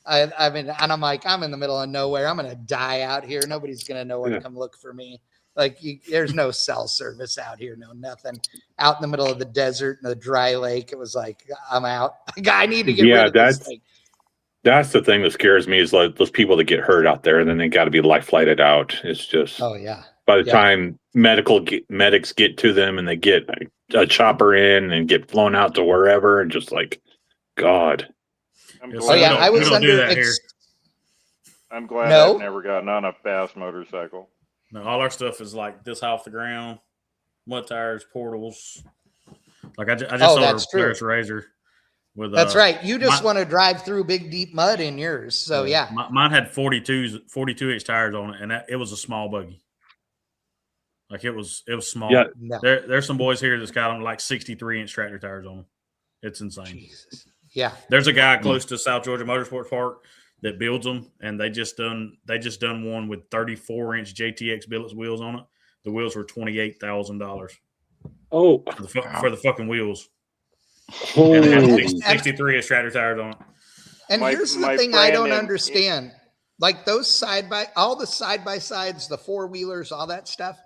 I mean, and I'm like, I'm in the middle of nowhere. I'm going to die out here. Nobody's going to know where to come look for me. Like there's no cell service out here, no nothing. Out in the middle of the desert in the dry lake, it was like I'm out. I need to get rid of this thing. That's the thing that scares me is like those people that get hurt out there and then they got to be life flighted out. It's just by the time medics get to them and they get a chopper in and get flown out to wherever and just like God. I was under. I'm glad I've never gotten on a fast motorcycle. No, all our stuff is like this off the ground, mud tires, portals. Like I just saw a Polaris Razor. With, that's right. You just want to drive through big, deep mud in yours. So, Mine had 42-inch tires on it, and it was a small buggy. Like, it was small. Yeah. There's some boys here that's got them like 63-inch tractor tires on them. It's insane. Jesus. Yeah. There's a guy close to South Georgia Motorsports Park that builds them, and they just done one with 34-inch JTX billets wheels on it. The wheels were $28,000. Oh. For the fucking wheels. And it has 63 inch tractor tires on it. And here's the thing I don't understand. Like those all the side-by-sides, the four-wheelers, all that stuff.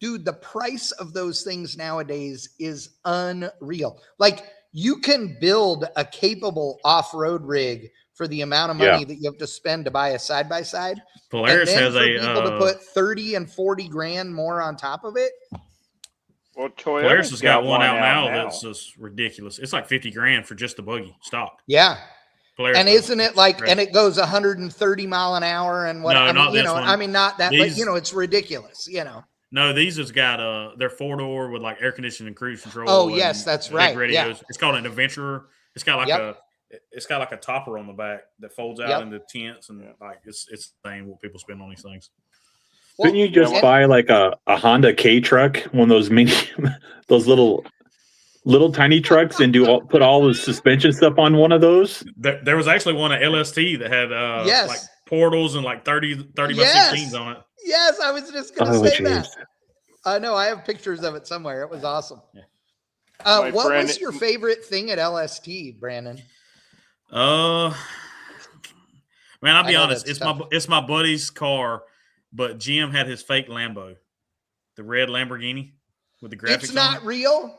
Dude, the price of those things nowadays is unreal. Like you can build a capable off-road rig for the amount of money that you have to spend to buy a side-by-side. Polaris has people to put 30 and 40 grand more on top of it. Well, Polaris has got one out now that's just ridiculous. It's like 50 grand for just the buggy stock. Yeah. Polaris and isn't it like, and it goes 130 mile an hour and what? No, not that, but it's ridiculous, No, these has got they're 4-door with like air conditioning and cruise control. Oh, yes, that's right. Radios. Yeah. It's called an Adventurer. It's got like a topper on the back that folds out into tents and like it's insane what people spend on these things. Couldn't you just buy like a Honda K truck, one of those those little tiny trucks, and put all the suspension stuff on one of those? There was actually one at LST that had like portals and like 30 by 16s on it. Yes, I was just going to say that. I know I have pictures of it somewhere. It was awesome. Yeah. What was your favorite thing at LST, Brandon? Man, I'll be honest. It's my buddy's car. But Jim had his fake Lambo, the red Lamborghini with the graphics. It's not real?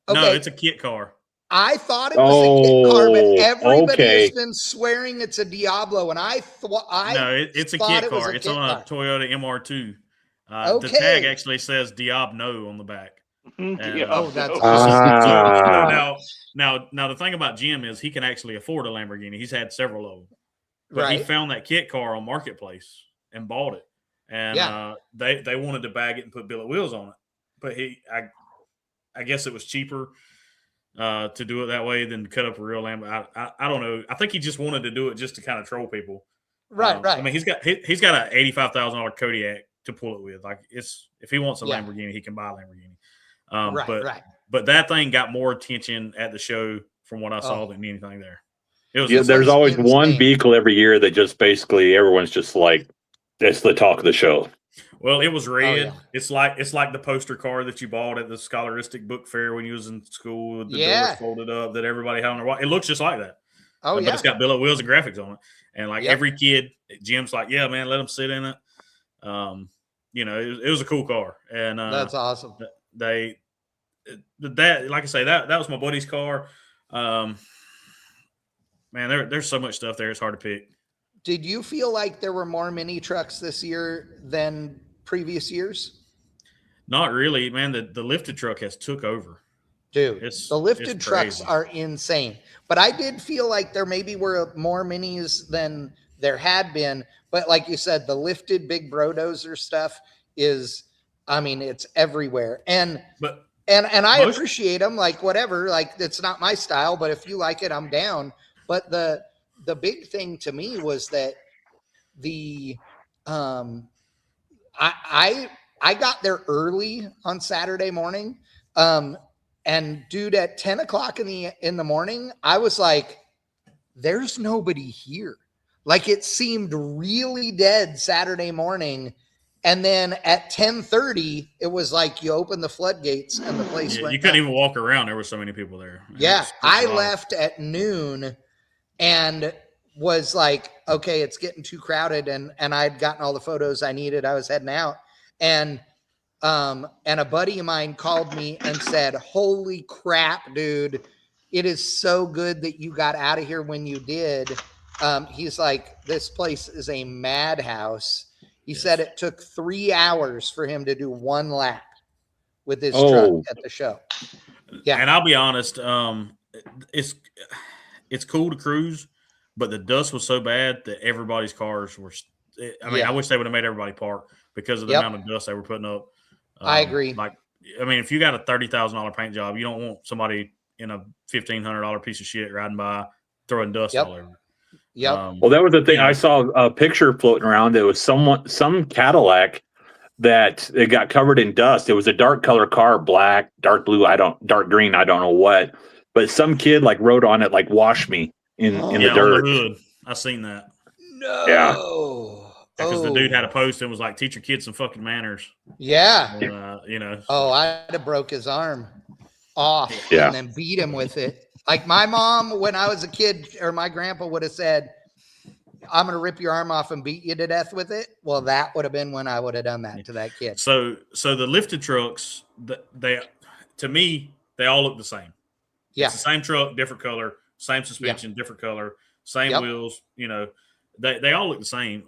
Okay. No, it's a kit car. I thought it was a kit car, but everybody has been swearing it's a Diablo, and it's a kit car. It's on a Toyota MR2. The tag actually says Diablo on the back. That's now the thing about Jim is he can actually afford a Lamborghini. He's had several of them, but he found that kit car on Marketplace and bought it. And they wanted to bag it and put billet wheels on it, but I guess it was cheaper to do it that way than to cut up a real Lambo. I don't know. I think he just wanted to do it just to kind of troll people. Right. I mean, he's got an $85,000 Kodiak to pull it with. Like if he wants a Lamborghini, he can buy a Lamborghini. But that thing got more attention at the show from what I saw than anything there. There's always one vehicle every year that just basically everyone's just like. That's the talk of the show. Well, it was red. It's like the poster car that you bought at the Scholastic Book Fair when you was in school with the doors folded up that everybody had on their wall. It looks just like that. But it's got billet wheels and graphics on it. And like every kid, Jim's like, yeah, man, let them sit in it. It was a cool car. And that's awesome. Like I say, that was my buddy's car. Man, there's so much stuff there. It's hard to pick. Did you feel like there were more mini trucks this year than previous years? Not really, man. The lifted truck has took over. Dude, the lifted trucks are insane. But I did feel like there maybe were more minis than there had been. But like you said, the lifted big brodozer stuff is, it's everywhere. And I appreciate them, like whatever, like it's not my style, but if you like it, I'm down. But the big thing to me was that I got there early on Saturday morning. And dude, at 10 o'clock in the morning, I was like, there's nobody here. Like it seemed really dead Saturday morning. And then at 10:30, it was like you opened the floodgates and the place went. You couldn't even walk around. There were so many people there. I left at noon and was like, okay, it's getting too crowded. And I'd gotten all the photos I needed. I was heading out. And And a buddy of mine called me and said, "Holy crap, dude. It is so good that you got out of here when you did." He's like, "This place is a madhouse." He said it took 3 hours for him to do 1 lap with his truck at the show. Yeah. And I'll be honest, it's cool to cruise, but the dust was so bad that everybody's cars were. I mean, I wish they would have made everybody park because of the amount of dust they were putting up. I agree. If you got a $30,000 paint job, you don't want somebody in a $1,500 piece of shit riding by throwing dust all over. Yep. Well, that was the thing. I saw a picture floating around. It was some Cadillac that it got covered in dust. It was a dark color car, black, dark blue, dark green, I don't know what. But some kid like wrote on it like "wash me" in the dirt. On the hood. I seen that. No. Yeah. Because the dude had a post and was like, "Teach your kids some fucking manners." Yeah. And, Oh, I'd have broke his arm off and then beat him with it. Like my mom, when I was a kid, or my grandpa would have said, "I'm going to rip your arm off and beat you to death with it." Well, that would have been when I would have done that to that kid. So the lifted trucks, to me, they all look the same. Yeah. It's the same truck, different color, same suspension, different color, same wheels. They all look the same.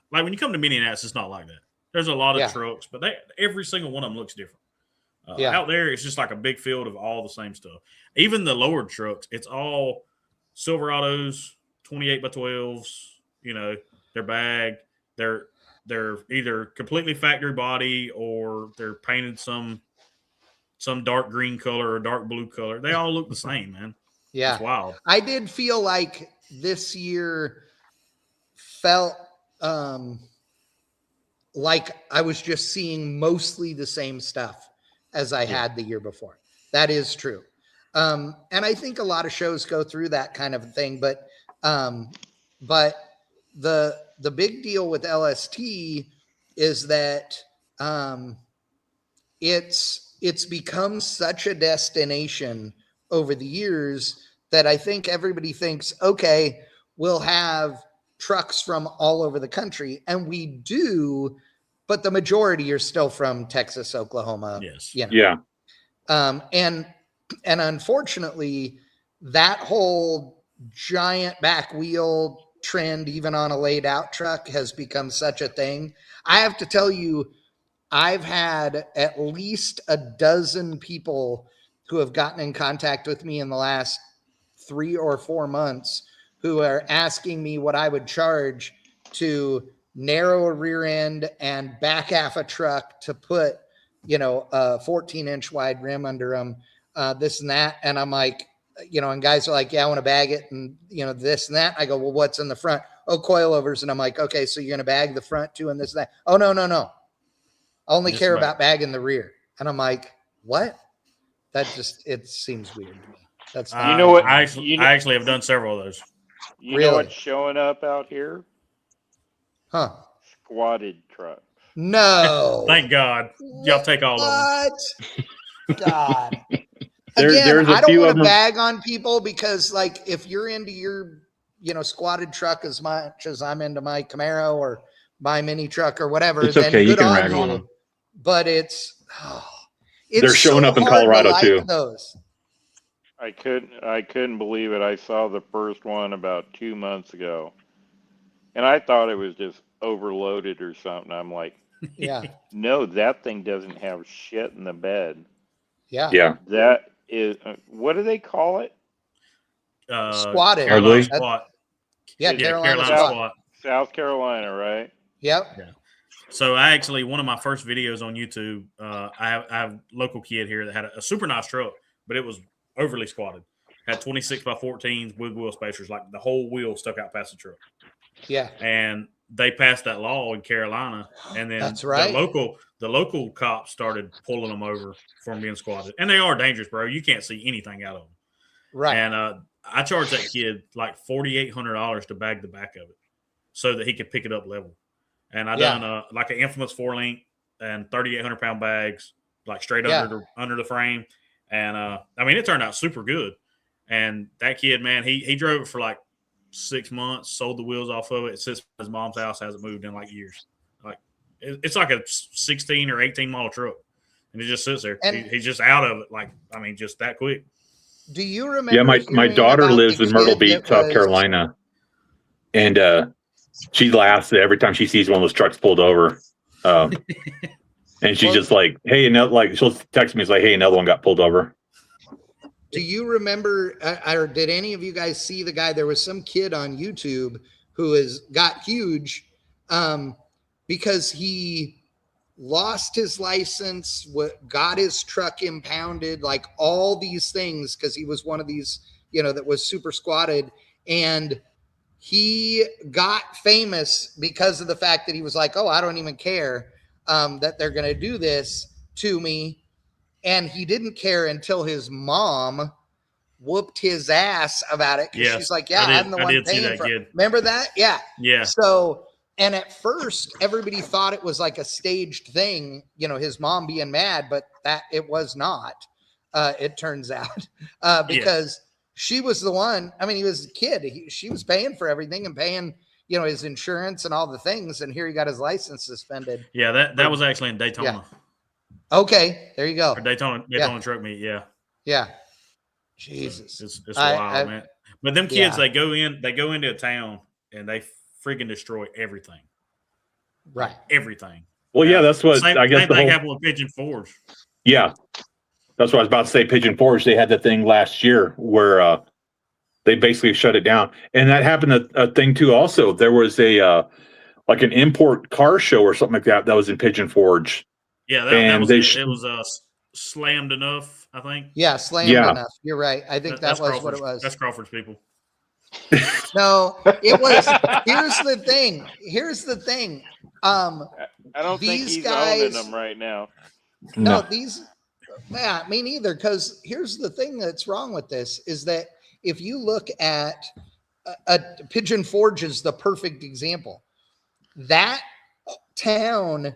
Like when you come to Minneapolis, it's not like that. There's a lot of trucks, but every single one of them looks different. Out there, it's just like a big field of all the same stuff. Even the lowered trucks, it's all Silverados, 28 by 12s. They're bagged. They're either completely factory body or they're painted some dark green color or dark blue color. They all look the same, man. Yeah. It's wild. I did feel like this year felt like I was just seeing mostly the same stuff as I had the year before. That is true. And I think a lot of shows go through that kind of thing, but the big deal with LST is that it's become such a destination over the years that I think everybody thinks, okay, we'll have trucks from all over the country, and we do, but the majority are still from Texas, Oklahoma. Yes. Yeah. And unfortunately, that whole giant back wheel trend, even on a laid out truck, has become such a thing. I have to tell you, I've had at least a dozen people who have gotten in contact with me in the last 3 or 4 months who are asking me what I would charge to narrow a rear end and back half a truck to put, a 14-inch wide rim under them, this and that. And I'm like, and guys are like, "Yeah, I want to bag it." And, this and that. I go, "Well, what's in the front?" "Oh, coilovers." And I'm like, "Okay, so you're going to bag the front too and this and that." "Oh, no. I only care about bagging the rear." And I'm like, "What?" It seems weird to me. That's you know what? I actually have done several of those. You know what's showing up out here? Huh? Squatted trucks. No. Thank God. Y'all take all of them. God. There's I don't want to bag on people because, like, if you're into your, squatted truck as much as I'm into my Camaro or my mini truck or whatever, it's then okay. good You can on rag you. on them. But it's they're showing so up in hard to Colorado like too. Those. I couldn't believe it. I saw the first one about 2 months ago, and I thought it was just overloaded or something. I'm like, yeah, no, that thing doesn't have shit in the bed. Yeah. That is, what do they call it? Squatted. Carolina squat. Yeah, Carolina squat. South Carolina, right? Yep. Yeah. So one of my first videos on YouTube, I have a local kid here that had a super nice truck, but it was overly squatted. Had 26 by 14s with wheel spacers, like the whole wheel stuck out past the truck. Yeah. And they passed that law in Carolina, and then that's right. The local cops started pulling them over from being squatted, and they are dangerous, bro. You can't see anything out of them. Right. And I charged that kid like $4,800 to bag the back of it, so that he could pick it up level. And I done like an infamous 4-link and 3,800-pound bags, like straight under the frame. And it turned out super good. And that kid, man, he drove it for like 6 months, sold the wheels off of it. It sits at his mom's house, hasn't moved in like years. Like, It's like a 16 or 18 model truck, and it just sits there. And- He's just out of it. Like, I mean, just that quick. Do you remember? Yeah, my hearing daughter about lives the in Myrtle kid Beach, that South was- Carolina, and she laughs every time she sees one of those trucks pulled over. And she's just like, "Hey," like she'll text me, "It's like, hey, another one got pulled over." Do you remember, or did any of you guys see the guy? There was some kid on YouTube who got huge because he lost his license, got his truck impounded, like all these things, because he was one of these, that was super squatted. And he got famous because of the fact that he was like, oh, I don't even care that they're going to do this to me. And he didn't care until his mom whooped his ass about it. Yes, she's like, I'm the one paying for it. Remember that? Yeah. Yeah. So, and at first everybody thought it was like a staged thing, his mom being mad, but that it was not, it turns out, because she was the one. I mean, he was a kid. She was paying for everything and paying, his insurance and all the things. And here he got his license suspended. Yeah. That was actually in Daytona. Yeah. Okay. There you go. Or Daytona truck meet. Yeah. Yeah. Jesus. It's wild, man. But them kids, they go into a town and they freaking destroy everything. Right. Everything. Well, yeah, that's what I guess same thing happened with Pigeon Forge. Yeah. That's what I was about to say. Pigeon Forge, they had the thing last year where they basically shut it down. And that happened a thing too also. There was a like an import car show or something like that was in Pigeon Forge. Yeah, it was slammed enough, I think. Yeah, slammed enough. You're right. I think that was what it was. That's Crawford's people. No, it was. Here's the thing. I don't think he's owning them right now. No, me neither. Because here's the thing that's wrong with this is that if you look at Pigeon Forge is the perfect example. That town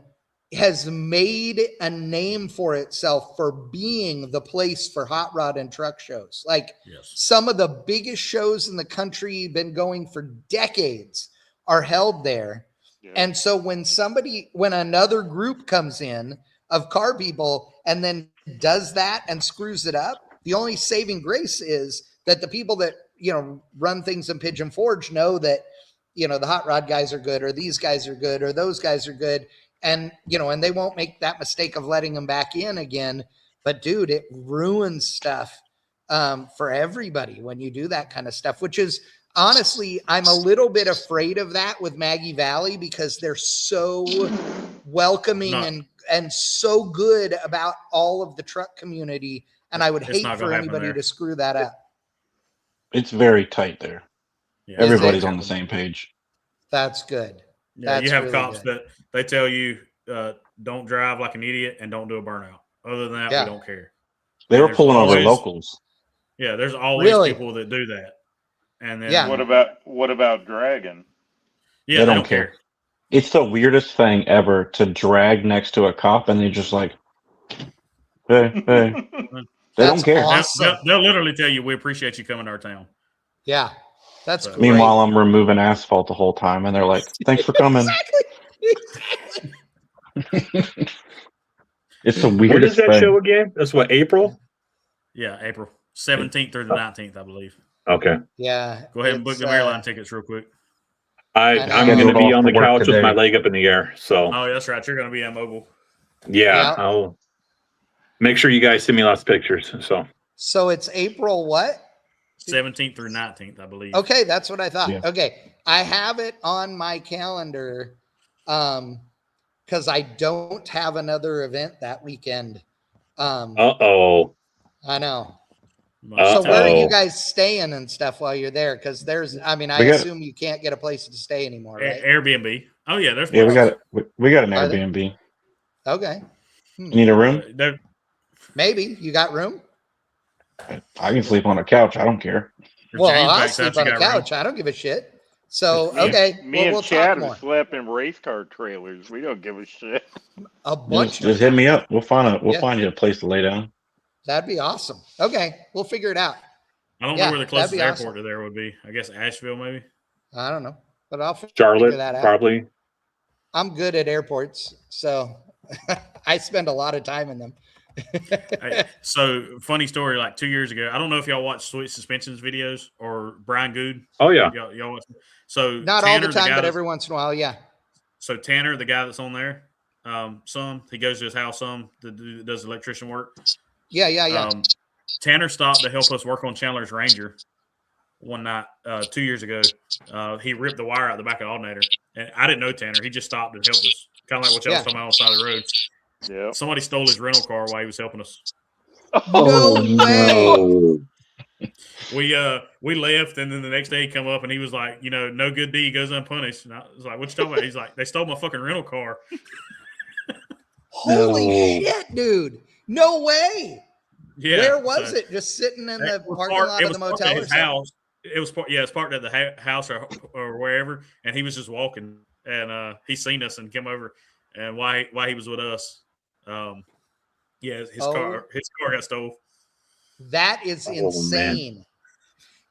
has made a name for itself for being the place for hot rod and truck shows. Like some of the biggest shows in the country, been going for decades, are held there. Yeah. And so when another group comes in of car people and then does that and screws it up, the only saving grace is that the people that, run things in Pigeon Forge know that, the hot rod guys are good, or these guys are good, or those guys are good. And, and they won't make that mistake of letting them back in again. But dude, it ruins stuff for everybody when you do that kind of stuff, which is honestly, I'm a little bit afraid of that with Maggie Valley because they're so welcoming and so good about all of the truck community. And I would hate for anybody to screw that up. It's very tight there. Yeah. Everybody's on the same page. That's good. Yeah, you have really cops that they tell you don't drive like an idiot and don't do a burnout. Other than that, we don't care. They were pulling over locals. Yeah, there's always people that do that. And then what about dragging? Yeah, they don't care. It's the weirdest thing ever to drag next to a cop and they're just like, hey. They don't care. Awesome. They'll literally tell you, we appreciate you coming to our town. Yeah. That's great. Meanwhile, I'm removing asphalt the whole time, and they're like, thanks for coming. Exactly. It's the weirdest thing. When is that show again? That's what, April? Yeah, April 17th through the 19th, I believe. Okay. Yeah. Go ahead and book the airline tickets real quick. I'm going to be on the couch with my leg up in the air. So. Oh, that's right. You're going to be immobile. Yeah. I'll make sure you guys send me lots of pictures. So it's April what? 17th through 19th, I believe. Okay, that's what I thought. Yeah. Okay, I have it on my calendar because I don't have another event that weekend. Uh-oh. I know. So where are you guys staying and stuff while you're there? Because I assume you can't get a place to stay anymore, right? Airbnb. Oh yeah, there's. Yeah, we got an Airbnb. Okay. You need a room? Maybe you got room. I can sleep on a couch. I don't care. Well, I'll sleep on a couch. I don't give a shit. So, okay. Me and Chad have slept in race car trailers. We don't give a shit. A bunch. Just hit me up. We'll find you a place to lay down. That'd be awesome. Okay. We'll figure it out. I don't know where the closest airport to there would be. I guess Asheville, maybe. I don't know. But I'll figure Charlotte, that out. probably. I'm good at airports, so I spend a lot of time in them. Hey, so funny story, like 2 years ago, I don't know if y'all watch Sweet Suspensions videos or Brian Good. Oh yeah. Y'all watch. So not Tanner, all the time, but every once in a while, yeah. So Tanner, the guy that's on there, he goes to his house that does electrician work. Yeah. Tanner stopped to help us work on Chandler's Ranger one night 2 years ago. He ripped the wire out the back of the alternator, and I didn't know Tanner. He just stopped and helped us, kind of like what y'all was talking about on the side of the road. Yeah. Somebody stole his rental car while he was helping us. No way. We left, and then the next day he come up and he was like, no good deed goes unpunished. And I was like, what you talking about? He's like, they stole my fucking rental car. Holy shit, dude. No way. Yeah. Where was it? Just sitting in the parking lot of the motel or something? It was parked at the house or wherever, and he was just walking, and he seen us and came over, and why he was with us. His car got stolen. That is insane.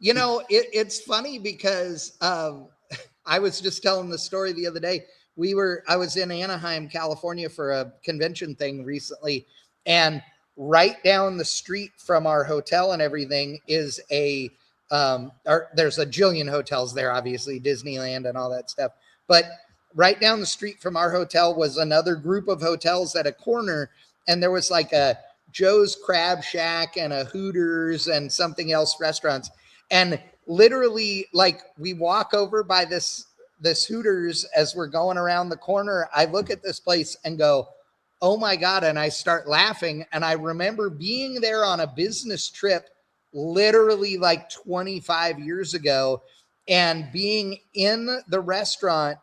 Man. It's funny because I was just telling the story the other day. I was in Anaheim, California for a convention thing recently, and right down the street from our hotel and everything is there's a jillion hotels there, obviously Disneyland and all that stuff. But right down the street from our hotel was another group of hotels at a corner, and there was like a Joe's Crab Shack and a Hooters and something else restaurants. And literally, like, we walk over by this Hooters as we're going around the corner. I look at this place and go, oh my God. And I start laughing. And I remember being there on a business trip, literally like 25 years ago, and being in the restaurant,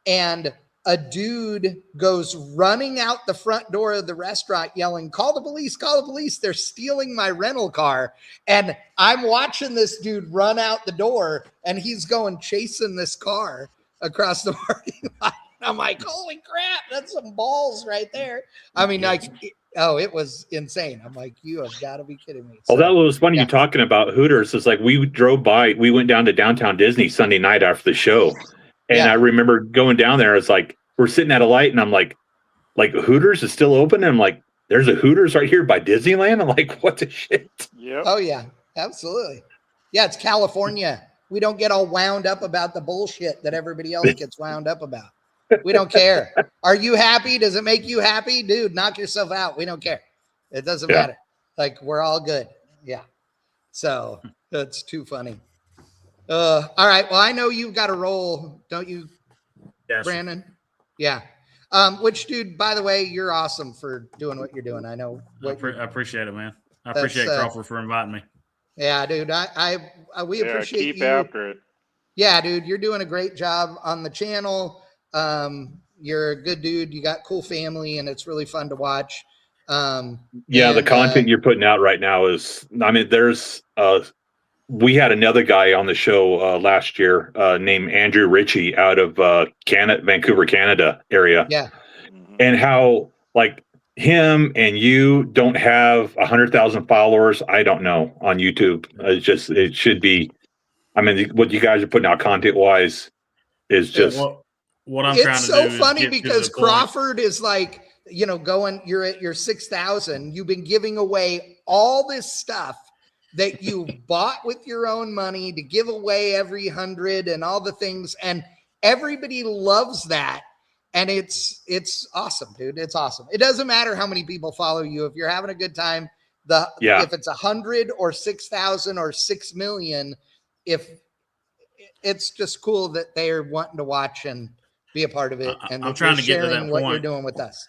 and a dude goes running out the front door of the restaurant yelling, call the police, they're stealing my rental car. And I'm watching this dude run out the door, and he's going chasing this car across the parking lot. I'm like, holy crap, that's some balls right there. I mean, it was insane. I'm like, you have got to be kidding me. So, that was funny. You talking about Hooters. It's like we went down to downtown Disney Sunday night after the show. And I remember going down there. It's like, we're sitting at a light, and I'm like Hooters is still open. And I'm like, there's a Hooters right here by Disneyland. I'm like, what the shit? Yeah. Oh yeah, absolutely. Yeah, it's California. We don't get all wound up about the bullshit that everybody else gets wound up about. We don't care. Are you happy? Does it make you happy? Dude, knock yourself out. We don't care. It doesn't matter. Like, we're all good. Yeah. So that's too funny. All right. Well, I know you've got a roll, don't you, Brandon? Yeah. Which, dude, by the way, you're awesome for doing what you're doing. I know. I appreciate it, man. I appreciate Crawford for inviting me. Yeah, dude. We appreciate keep you. After it. Yeah, dude. You're doing a great job on the channel. You're a good dude. You got cool family, and it's really fun to watch. The content you're putting out right now is, I mean, we had another guy on the show last year named Andrew Ritchie out of Vancouver, Canada area. Yeah. And how, like, him and you don't have 100,000 followers. I don't know on YouTube. It should be, I mean, what you guys are putting out content wise is just. What I'm trying to do. It's so funny because Crawford is like, you're at your 6,000. You've been giving away all this stuff that you bought with your own money to give away every 100 and all the things. And everybody loves that. And it's awesome, dude. It's awesome. It doesn't matter how many people follow you. If you're having a good time, if it's 100 or 6,000 or 6 million, if it's just cool that they're wanting to watch and be a part of it. And I'm trying to get to that what point. You're doing with us.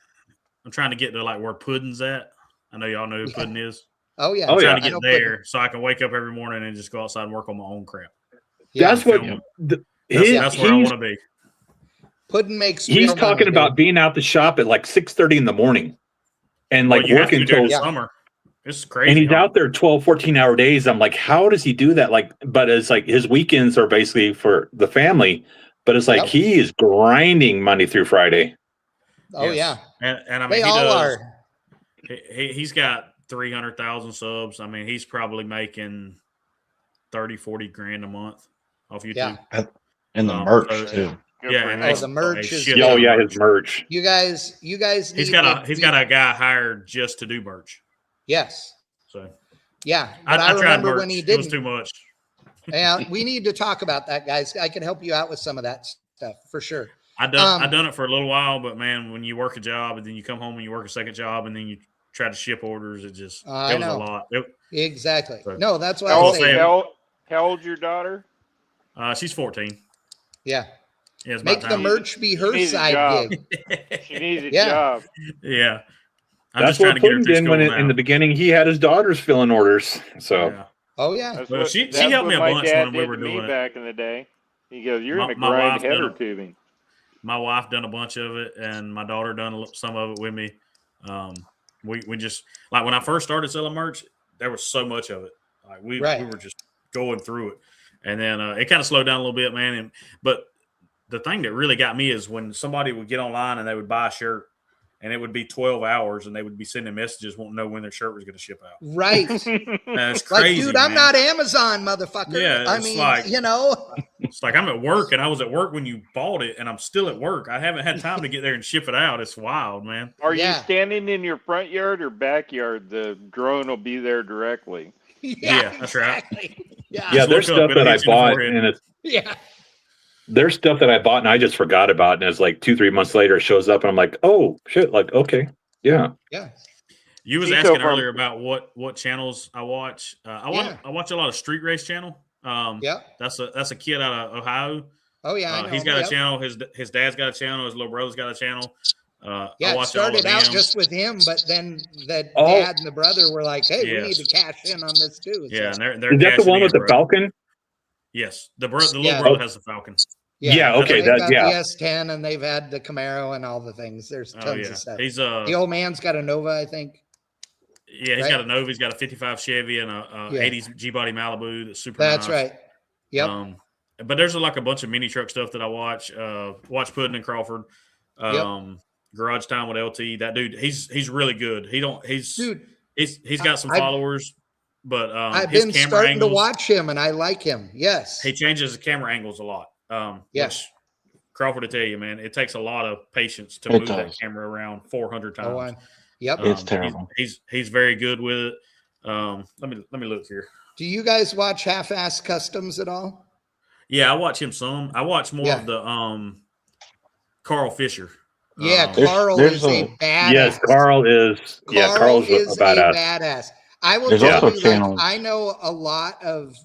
I'm trying to get to like where Puddin's at. I know y'all know who Puddin is. Oh yeah. I'm trying to get there so I can wake up every morning and just go outside and work on my own crap. Yeah, that's what that's where I want to be. Puddin makes. He's talking about being out the shop at like 6:30 in the morning and like working until summer. It's crazy. And he's out there 12, 14-hour days. I'm like, how does he do that? Like, but it's like his weekends are basically for the family. But it's like he is grinding Monday through Friday. Oh yeah, and I mean, they all are. He's got 300,000 subs. I mean, he's probably making 30-40 grand a month off YouTube. And the merch too. Yeah, the merch is. Oh yeah, his merch. You guys. He's got a guy hired just to do merch. Yes. So. Yeah, but I remember when he didn't. It was too much. Yeah, we need to talk about that, guys. I can help you out with some of that stuff for sure. I done it for a little while, but man, when you work a job and then you come home and you work a second job and then you try to ship orders, it was a lot. Exactly. So, no, that's why I say. How old's your daughter? She's 14. Yeah. Yeah, make the merch be her side gig. She needs a job. Yeah. That's what Puddin did when in the beginning he had his daughters filling orders. So. Yeah. Oh yeah. Well, she helped me a bunch when we were doing it back in the day. He goes, "You're gonna grind header tubing." My wife done a bunch of it, and my daughter done some of it with me. We just like when I first started selling merch, there was so much of it. Like we were just going through it, and then it kind of slowed down a little bit, man. But the thing that really got me is when somebody would get online and they would buy a shirt. And it would be 12 hours, and they would be sending messages, wanting to know when their shirt was going to ship out. Right. That's crazy, like, dude, I'm not Amazon, motherfucker. Yeah, I mean, you know. It's like I'm at work, and I was at work when you bought it, and I'm still at work. I haven't had time to get there and ship it out. It's wild, man. Are you standing in your front yard or backyard? The drone will be there directly. Yeah, that's right. Yeah, there's stuff that I bought, and it's there's stuff that I bought and I just forgot about, and it's like 2-3 months later it shows up, and I'm like, oh shit, like okay, yeah. You was asking earlier about what channels I watch. I watch a lot of Street Race channel. That's a kid out of Ohio. Oh yeah, he's got a channel. His dad's got a channel. His little brother's got a channel. It started out just with him, but then the dad and the brother were like, "Hey, we need to cash in on this too." Yeah, so. and they're is that the one with the Falcon? Yes, the little brother has the Falcon. Okay, they've got the S10 and they've had the Camaro and all the things. There's tons of stuff. He's the old man's got a Nova, I think. Yeah, he's got a Nova. He's got a 55 Chevy and a 80s G-body Malibu that's super That's nice. right. Yep. But there's like a bunch of mini truck stuff that I watch. Watch Puddin and Crawford. Garage Time with LT. That dude, he's really good. He's got some followers. But I've been starting to watch him, and I like him. Yes, he changes the camera angles a lot. Which Crawford will tell you, man, it takes a lot of patience to move that camera around 400 times. It's terrible. He's very good with it. Let me look here. Do you guys watch Half-Ass Customs at all? Yeah, I watch him some. I watch more of the Carl Fisher. Yeah, Carl is a badass. Yes, Carl's a badass. Badass. I will tell you, like, I know a lot of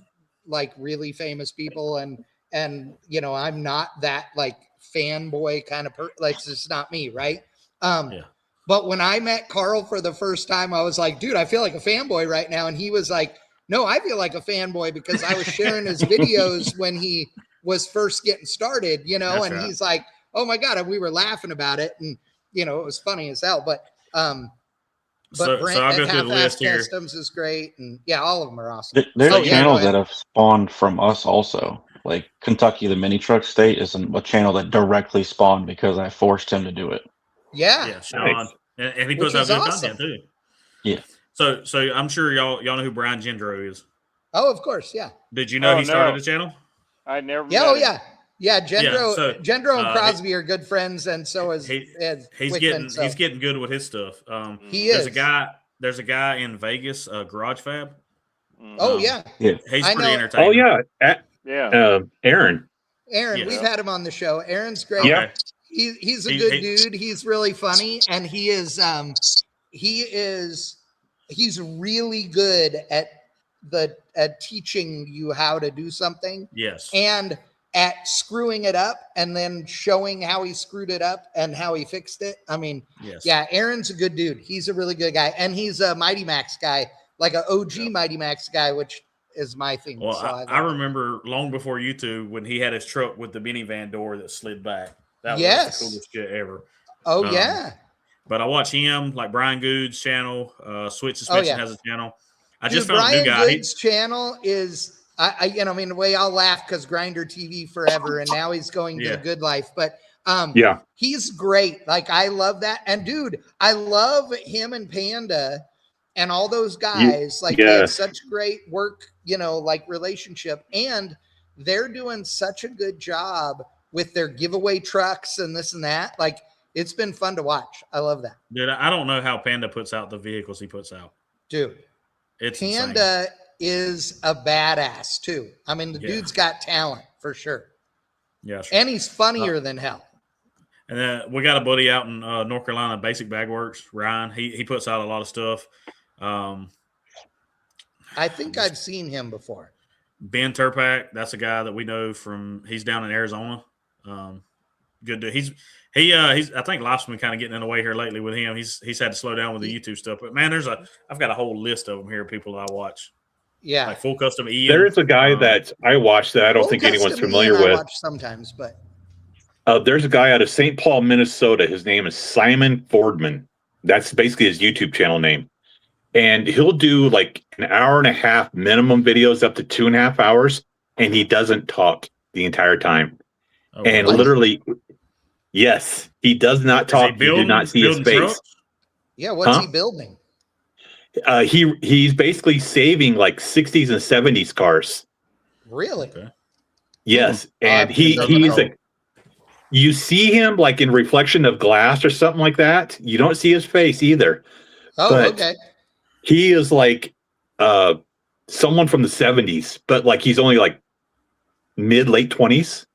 like really famous people, and you know, I'm not that like fanboy kind of like it's just not me, right? But when I met Carl for the first time, I was like, dude, I feel like a fanboy right now, and he was like, no, I feel like a fanboy because I was sharing his videos when he was first getting started, you know. That's he's like, oh my god, and we were laughing about it, and you know, it was funny as hell. But Brent I'll go through the list here. Customs is great, and all of them are awesome. There's channels that have spawned from us also. Like Kentucky, the mini truck state, is a channel that directly spawned because I forced him to do it. Yeah, Sean, and he puts out good content too. Yeah. So I'm sure y'all know who Brian Gendro is. Oh, of course, yeah. Did you know he started a channel? I never. Yeah, Gendro and Crosby are good friends, and so is he's Wickam, he's getting good with his stuff. There's a guy in Vegas, Garage Fab. Oh yeah, he's pretty entertaining. Oh yeah, Aaron. Aaron, we've had him on the show. Aaron's great. Yeah, he's a good dude. He's really funny, and he's really good at teaching you how to do something. Yes, and at screwing it up and then showing how he screwed it up and how he fixed it. I mean, Aaron's a good dude. He's a really good guy. And he's a Mighty Max guy, like an OG Mighty Max guy, which is my thing. Well, so I remember long before you two when he had his truck with the minivan door that slid back. That was the coolest shit ever. Oh, yeah. But I watch him, like Brian Good's channel. Switch Suspension has a channel. I just found Brian a new guy. Good's channel is... the way I'll laugh because Grinder TV forever, and now he's going to Good Life. But he's great. Like, I love that. And dude, I love him and Panda and all those guys. They have such great work, like relationship, and they're doing such a good job with their giveaway trucks and this and that. Like, it's been fun to watch. I love that. Dude, I don't know how Panda puts out the vehicles he puts out. Dude, it's Panda insane. is a badass too. I mean, the dude's got talent for sure. Yeah, sure. And he's funnier than hell. And then we got a buddy out in North Carolina, Basic Bag Works, Ryan. He puts out a lot of stuff. I think I've seen him before. Ben Turpak, that's a guy that we know he's down in Arizona. Good dude. He's I think life's been kind of getting in the way here lately with him. He's had to slow down with the YouTube stuff. But man, I've got a whole list of them here, people that I watch. Yeah. Like Full Custom Ian. There's a guy that I watch that I don't think anyone's familiar with. I watch sometimes, but there's a guy out of St. Paul, Minnesota. His name is Simon Fordman. That's basically his YouTube channel name. And he'll do like an hour and a half minimum videos up to 2.5 hours. And he doesn't talk the entire time. Oh, and what? Literally, yes, he does not talk. You do not see his face. Trucks? Yeah, what's he building? He's basically saving like 60s and 70s cars. Really? Okay. Yes. And he's like, you see him like in reflection of glass or something like that. You don't see his face either. Oh, but okay. He is like someone from the 70s, but like he's only like late 20s.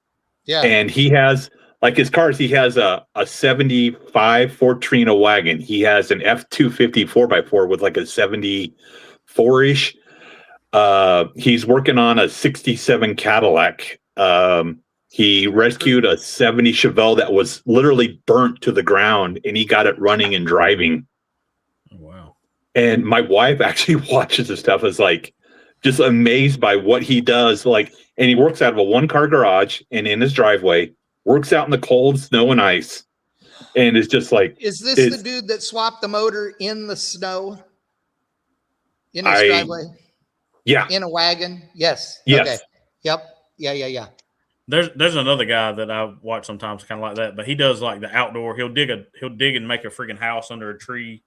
Yeah. And he has like his cars, he has a 75 Ford Trina wagon. He has an F-250 4x4 with like a 74-ish. He's working on a 67 Cadillac. He rescued a 70 Chevelle that was literally burnt to the ground, and he got it running and driving. Oh, wow. And my wife actually watches this stuff, is like just amazed by what he does. Like, and he works out of a 1-car garage and in his driveway, works out in the cold snow and ice. And it's just like, is this the dude that swapped the motor in the snow in his driveway? Yeah. In a wagon? Yes. Yes. Okay. Yep. Yeah. There's another guy that I watch sometimes kind of like that, but he does like the outdoor. He'll dig and make a freaking house under a tree.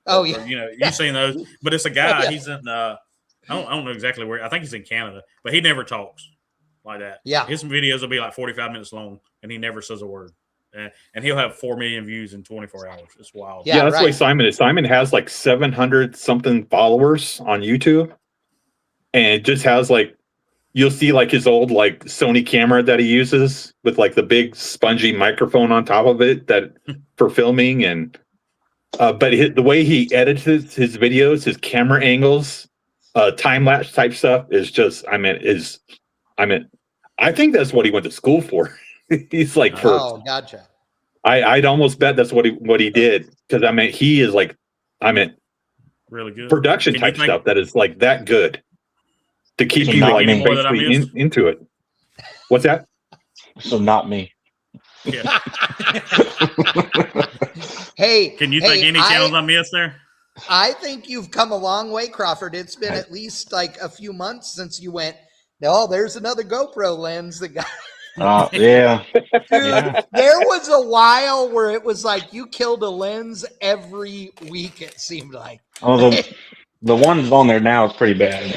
Oh, yeah. Or, you've seen those, but it's a guy. He's in I don't know exactly where. I think he's in Canada, but he never talks like that. Yeah. His videos will be like 45 minutes long, and he never says a word. And he'll have 4 million views in 24 hours. It's wild. Yeah, that's the way Simon is. Simon has like 700 something followers on YouTube, and it just has like, you'll see like his old like Sony camera that he uses with like the big spongy microphone on top of it that for filming. And but the way he edits his videos, his camera angles, time lapse type stuff is just I think that's what he went to school for. He's like gotcha. I'd almost bet that's what he did, because he is like really good production type stuff that is like that good to keep you like basically into it. What's that? So not me. Yeah. Hey, can you think any channels I missed there? I think you've come a long way, Crawford. It's been at least like a few months since you went, no, there's another GoPro lens that got. Yeah. Dude, there was a while where it was like you killed a lens every week, it seemed like. Oh, the ones on there now is pretty bad.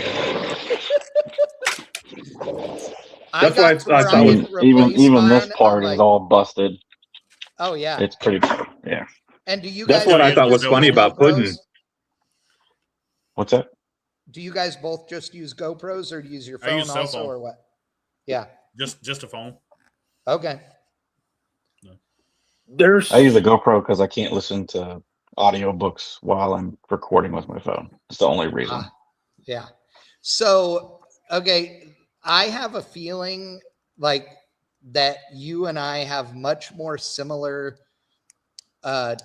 That's why I thought even this part is all busted. Oh, yeah. It's pretty, yeah. And do you guys? That's what I thought was funny about putting. What's that? Do you guys both just use GoPros, or do you use your phone also, or what? Yeah. Just a phone. Okay. I use a GoPro because I can't listen to audiobooks while I'm recording with my phone. It's the only reason. Yeah. So, okay, I have a feeling like that you and I have much more similar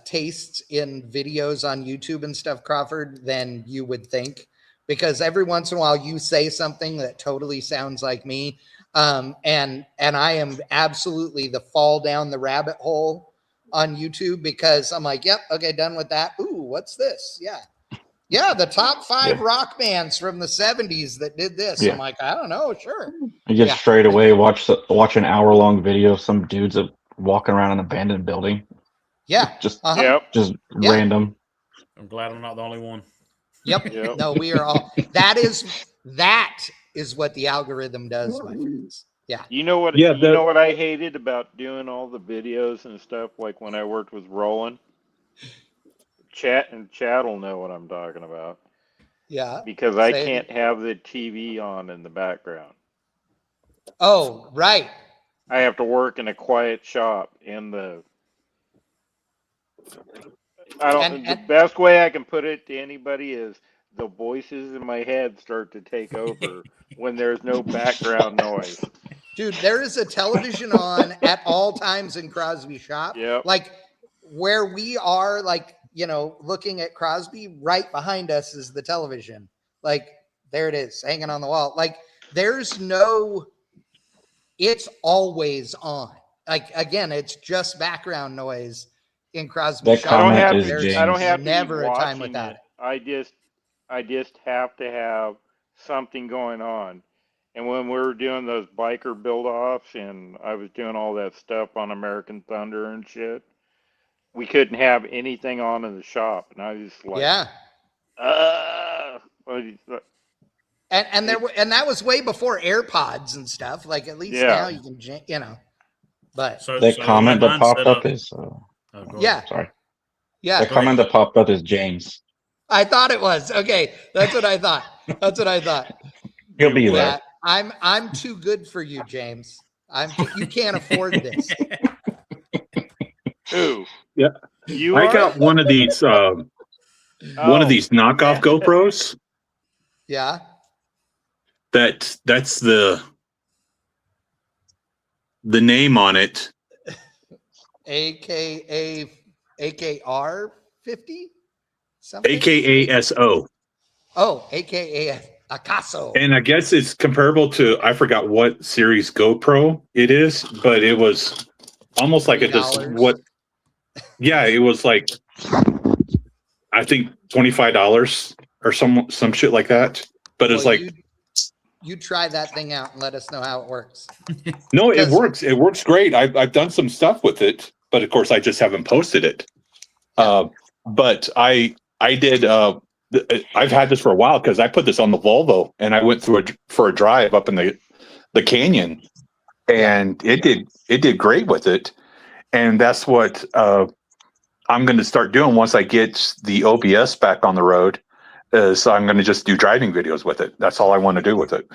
tastes in videos on YouTube and stuff, Crawford, than you would think, because every once in a while you say something that totally sounds like me. And I am absolutely the fall down the rabbit hole on YouTube, because I'm like, yep, okay, done with that. Ooh, what's this? Yeah, the top 5 rock bands from the 70s that did this. I'm like, I don't know, sure. I just straight away watch an hour-long video of some dudes walking around an abandoned building. Yeah. Just random. I'm glad I'm not the only one. Yep. No, we are all. That is what the algorithm does, my friends. Yeah. You know what? Yeah, you know what I hated about doing all the videos and stuff, like when I worked with Roland. Chat will know what I'm talking about. Yeah. Because I can't have the TV on in the background. Oh, right. I have to work in a quiet shop in the. The best way I can put it to anybody is the voices in my head start to take over when there's no background noise. Dude, there is a television on at all times in Crosby shop. Yep. Like where we are, like, looking at Crosby, right behind us is the television. Like there it is, hanging on the wall. Like it's always on. Like again, it's just background noise in Crosby That shop. comment I don't have never to be a time without it. I just have to have something going on. And when we were doing those biker build-offs and I was doing all that stuff on American Thunder and shit, we couldn't have anything on in the shop. And I was just like, yeah. And that was way before AirPods and stuff. Like at least now you can, but the comment that popped up is sorry. Yeah. The comment that popped up is James. I thought it was. Okay. That's what I thought. He'll be there. I'm too good for you, James. You can't afford this. Who? Yeah. I got one of these knockoff GoPros. Yeah. That's the name on it. AKA AKR 50? Something? AKA SO. Oh, AKA Acaso. And I guess it's comparable to, I forgot what series GoPro it is, but it was almost like it was like, I think $25 or some shit like that. But it's like, you try that thing out and let us know how it works. No, it works. It works great. I've done some stuff with it, but of course I just haven't posted it. But I did. I've had this for a while because I put this on the Volvo and I went through for a drive up in the canyon, and it did great with it. And that's what I'm going to start doing once I get the OBS back on the road. So I'm going to just do driving videos with it. That's all I want to do with it.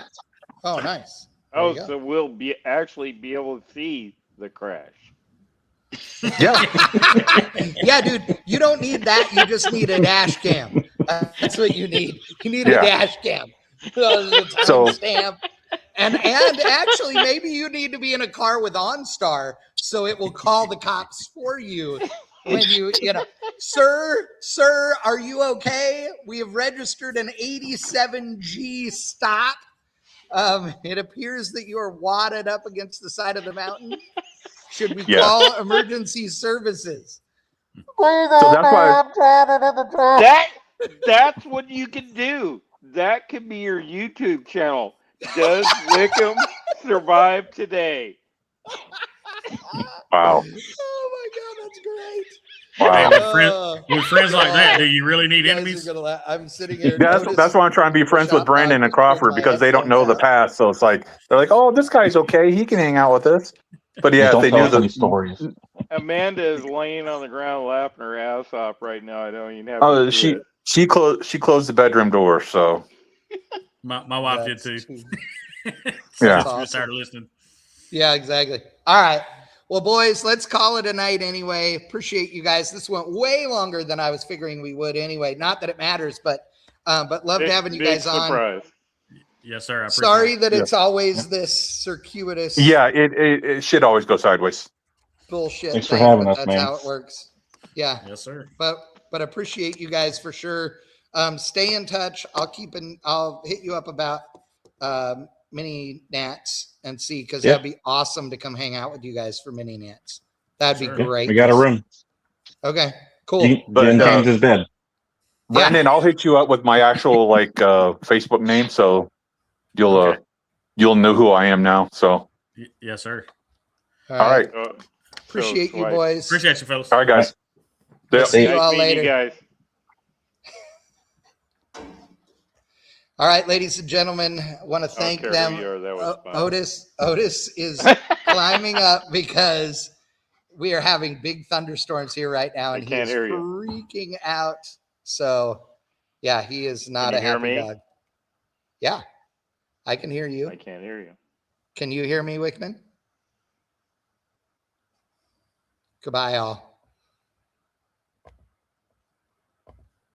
Oh, nice. So we'll actually be able to see the crash. Yeah. Yeah, dude, you don't need that. You just need a dash cam. That's what you need. You need a dash cam. Timestamp. And actually, maybe you need to be in a car with OnStar so it will call the cops for you. When sir, are you okay? We have registered an 87G stop. It appears that you are wadded up against the side of the mountain. Should we call emergency services? So that's why that's what you can do. That could be your YouTube channel. Does Wickam survive today? Wow. Oh my God, that's great. Wow. Hey, with friends like that, do you really need enemies? I'm sitting here. That's why I'm trying to be friends with Brandon and Crawford, because they don't know the past. So it's like they're like, "Oh, this guy's okay. He can hang out with us." But yeah, they knew the stories. Amanda is laying on the ground laughing her ass off right now. I don't even have. Oh, she closed the bedroom door. So my wife did too. Yeah. She started listening. Yeah, exactly. All right. Well, boys, let's call it a night anyway. Appreciate you guys. This went way longer than I was figuring we would anyway. Not that it matters, but loved having you guys on. Yes, sir. Sorry that it's always this circuitous. Yeah, it should always go sideways. Bullshit. Thanks for having us, that's man. how it works. Yeah. Yes, sir. But appreciate you guys for sure. Stay in touch. I'll hit you up about mini nats and see, because that'd be awesome to come hang out with you guys for mini nats. That'd be great. We got a room. Okay, cool. Jen change his bed. Brandon, I'll hit you up with my actual Facebook name, so you'll know who I am now. So yes, sir. All right. Appreciate you, boys. Appreciate you, fellas. All right, guys. See you all later. You guys. All right, ladies and gentlemen, I want to thank them. Otis is climbing up because we are having big thunderstorms here right now, and he is freaking out. So, yeah, he is not a happy dog. Yeah, I can hear you. I can't hear you. Can you hear me, Wickman? Goodbye, all.